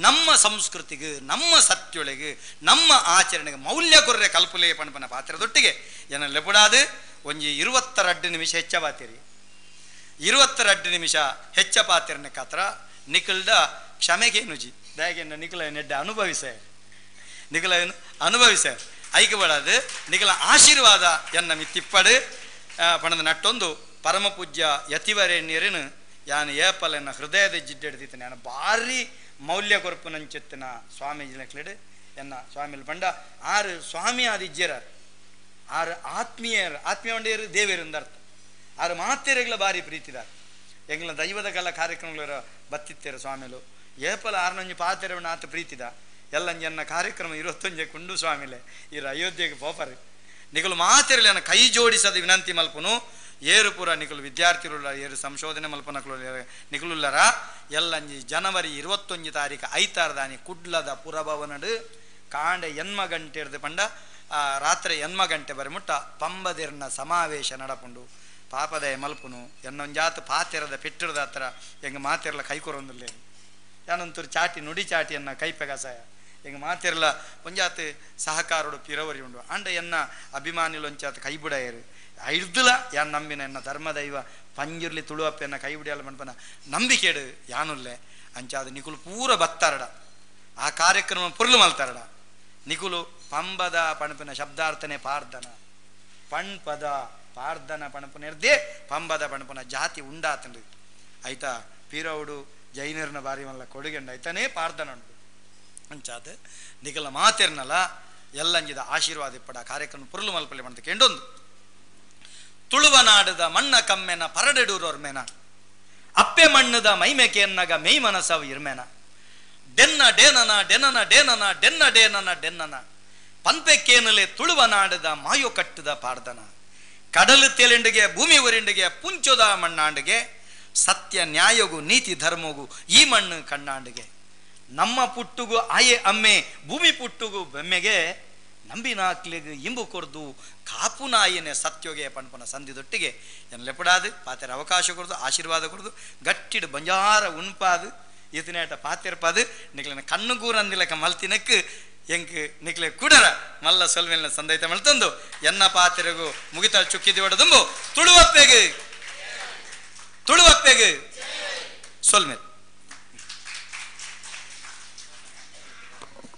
ನಮ್ಮ ಸಂಸ್ಕೃತಿಗೆ ನಮ್ಮ ಸತ್ಯೊಳಗೆ ನಮ್ಮ ಆಚರಣೆಗೆ ಮೌಲ್ಯ ಕೊರ್ರೆ ಕಲ್ಪುಲೆ ಪಣಪನ ಪಾತ್ರದೊಟ್ಟಿಗೆ ಏನ ಲೆಪುಡಾದು ಒಂಜಿ 22 ನಿಮಿಷ ಹೆಚ್ಚ ಬಾತಿರಿ 22 ನಿಮಿಷ ಹೆಚ್ಚ ಪಾತಿರನೆ ಕಾತ್ರ ನಿಖಲ್ದ ಕ್ಷಮೆಗೆ ನುಜಿ ದಯಗೆಂಡ ನಿಖಲ ನೆಡ್ಡ ಅನುಭವಿಸ ನಿಖಲ ಅನುಭವಿಸ ಐಕ್ಯಪಡದು ನಿಖಲ ಆಶೀರ್ವಾದ ಎನ್ನ ಮಿತ್ತಿಪ್ಪಡು ಪಣದ ನಟ್ಟೊಂದು ಪರಮ ಪೂಜ್ಯ ಯತಿವರೇಣ್ಯರನ್ನು ಯಾನು ಏಪಲನ್ನ ಹೃದಯದ ಜಿಡ್ಡೆಡ್ದಿತ್ತು ನಾನು ಭಾರಿ ಮೌಲ್ಯ ಕೊರಪು ನಂಚೆತ್ತಿನ ಸ್ವಾಮೀಜಿಲೆಕ್ಲೆಡು ಎನ್ನ ಸ್ವಾಮಿಲಿ ಪಂಡ ಆರು ಸ್ವಾಮಿ ಆದಿಜ್ಯರ ಆರು ಆತ್ಮೀಯರು ಒಂಡೆಯರು ದೇವರಿಂದ ಅರ್ಥ ಆರು ಮಾತೆರೆಗಳ ಭಾರಿ ಪ್ರೀತಿದಾರ ಎಂಗ್ಲ ದೈವದ ಕಲ ಕಾರ್ಯಕ್ರಮಗಳ ಬತ್ತಿತ್ತೇರು ಸ್ವಾಮಿಲು ಏಪಲ ಆರ್ನೊಂಜಿ ಪಾತೆರವನ್ನ ಆತ ಪ್ರೀತಿದ ಎಲ್ಲಂಜನ್ನ ಕಾರ್ಯಕ್ರಮ 21 ಕುಂಡು ಸ್ವಾಮಿಲೆ ಇರು ಅಯೋಧ್ಯೆಗೆ ಪೋಪರು ನಿಖಲು ಮಾತೆರಲಿನ ಕೈ ಜೋಡಿಸದ ವಿನಂತಿ ಮಲ್ಪನು ಏರು ಪೂರ ನಿಖಲು ವಿದ್ಯಾರ್ಥಿಗಳು ಏರು ಸಂಶೋಧನೆ ಮಲ್ಪನಕಲು ನಿಖಲುಲ್ಲರ ಎಲ್ಲಂಜಿ ಜನವರಿ 21 ತಾರೀಕು ಐತಾರದಾನಿ ಕುಡ್ಲದ ಪುರಭವನಡು ಕಾಂಡೆ ಎನ್ಮ ಗಂಟೆ ಇರ್ದು ಪಂಡ ರಾತ್ರಿ ಎನ್ಮ ಗಂಟೆ ಬರಿಮುಟ್ಟ ಪಂಬದಿರ್ನ ಸಮಾವೇಶ ನಡಪುಂಡು ಪಾಪದಯ ಮಲ್ಪುನು ಎನ್ನೊಂಜಾತು ಪಾತೆರದ ಪೆಟ್ಟಿರದ ಹತ್ರ ಎಂಗ ಮಾತೆರ್ಲ ಕೈಕೊರೊಂದಿಲ್ಲ ಯಾನಂತೂರು ಚಾಟಿ ನುಡಿ ಚಾಟಿಯನ್ನ ಕೈಪೆಗಸಾಯ ಎಂಗ ಮಾತೆರ್ಲ ಒಂಜಾತು ಸಹಕಾರೋಡು ಪಿರವರಿ ಉಂಡು ಅಂಡ ಎನ್ನ ಅಭಿಮಾನಿಲೊಂಚಾತು ಕೈಬುಡಯರು ಐರ್ದುಲ ಯಾನ್ ನಂಬಿನ ಎನ್ನ ಧರ್ಮದೈವ ಪಂಜುರ್ಲಿ ತುಳುವಪ್ಪೆನ್ನ ಕೈಬಿಡಿಯಲ್ಲ ಮನ್ಪನ ನಂಬಿಕೆಡು ಯಾನುಲ್ಲೆ ಅಂಚಾದ ನಿಕುಲು ಪೂರ ಬತ್ತಾರಡ ಆ ಕಾರ್ಯಕ್ರಮ ಪುರ್ಲು ಮಲ್ತಾರಡ ನಿಕುಲು ಪಂಬದ ಪಣಪಿನ ಶಬ್ದಾರ್ಥನೆ ಪಾರ್ಧನ ಪಣ್ಪದ ಪಾರ್ಧನ ಪಣಪುನೆರ್ದೇ ಪಂಬದ ಪಣಪನ ಜಾತಿ ಉಂಡಾತಂಡು ಆಯ್ತಾ ಪೀರವುಡು ಜೈನರ್ನ ಬಾರಿ ಮಲ್ಲ ಕೊಡುಗೆಂಡು ಆಯ್ತಾನೇ ಪಾರ್ಧನ ಉಂಟು ಅಂಚಾದ ನಿಕಲ ಮಾತೆರ್ನಲ್ಲ ಎಲ್ಲಂಜಿದ ಆಶೀರ್ವಾದ ಇಪ್ಪಡ ಕಾರ್ಯಕ್ರಮ ಪುರ್ಲು ಮಲ್ಪಲ್ಲಿ ಮಾಡ್ತ ಕೆಂಡೊಂದು ತುಳುವನಾಡದ ಮಣ್ಣ ಕಮ್ಮೆನ ಪರಡೆಡೂರೊರ್ಮೆನ ಅಪ್ಪೆ ಮಣ್ಣದ ಮೈಮೆಕೆ ಎನ್ನಗ ಮೈ ಮನಸವ ಇರ್ಮೆನ ಡೆನ್ನ ಡೇನನ ಡೆನನ ಡೇನನ ಡೆನ್ನ ಡೇನನ ಡೆನ್ನನ ಪಂಪೆಕ್ಕೇನಲೆ ತುಳುವನಾಡದ ಮಾಯೋ ಕಟ್ಟದ ಪಾರ್ದನ ಕಡಲು ತೆಲೆಂಡಿಗೆ ಭೂಮಿ ಒರಿಂಡಿಗೆ ಪುಂಚೋದ ಮಣ್ಣಾಂಡಿಗೆ ಸತ್ಯ ನ್ಯಾಯಗೂ ನೀತಿ ಧರ್ಮಗೂ ಈ ಮಣ್ಣು ಕಣ್ಣಾಂಡಿಗೆ ನಮ್ಮ ಪುಟ್ಟುಗೂ ಆಯೆ ಅಮ್ಮೆ ಭೂಮಿ ಪುಟ್ಟುಗೂ ಬೆಮ್ಮೆಗೆ ನಂಬಿನಾಕ್ಲಿಗೆ ಇಂಬು ಕೊಡ್ದು ಕಾಪು ನಾಯಿನೇ ಸತ್ಯೋಗೆ ಪಣಪನ ಸಂಧಿದೊಟ್ಟಿಗೆ ಎನ್ಲೆಪಡಾದು ಪಾತೆರ ಅವಕಾಶ ಕೊಡ್ದು ಆಶೀರ್ವಾದ ಕೊಡ್ದು ಗಟ್ಟಿಡು ಬಂಜಾರ ಉಣ್ಪಾದು ಇದನೇಟ ಪಾತೆರ್ಪಾದು ನಿಕ್ಲಿನ ಕಣ್ಣುಗೂರಂದಿಲಕ ಮಲ್ತಿನಕ್ಕೆ ಎಂಕ್ ನಿಕ್ಲೆ ಕುಡರ ಮಲ್ಲ ಸೊಲ್ಮೆಲ್ನ ಸಂದೈತ ಮಲ್ತಂದು ಎನ್ನ ಪಾತೆರೆಗೂ ಮುಗಿತ ಚುಕ್ಕಿದಿ ಹೊಡೆದುಂಬು ತುಳುವಪ್ಪೆಗೆ ಸೊಲ್ಮೆಲ್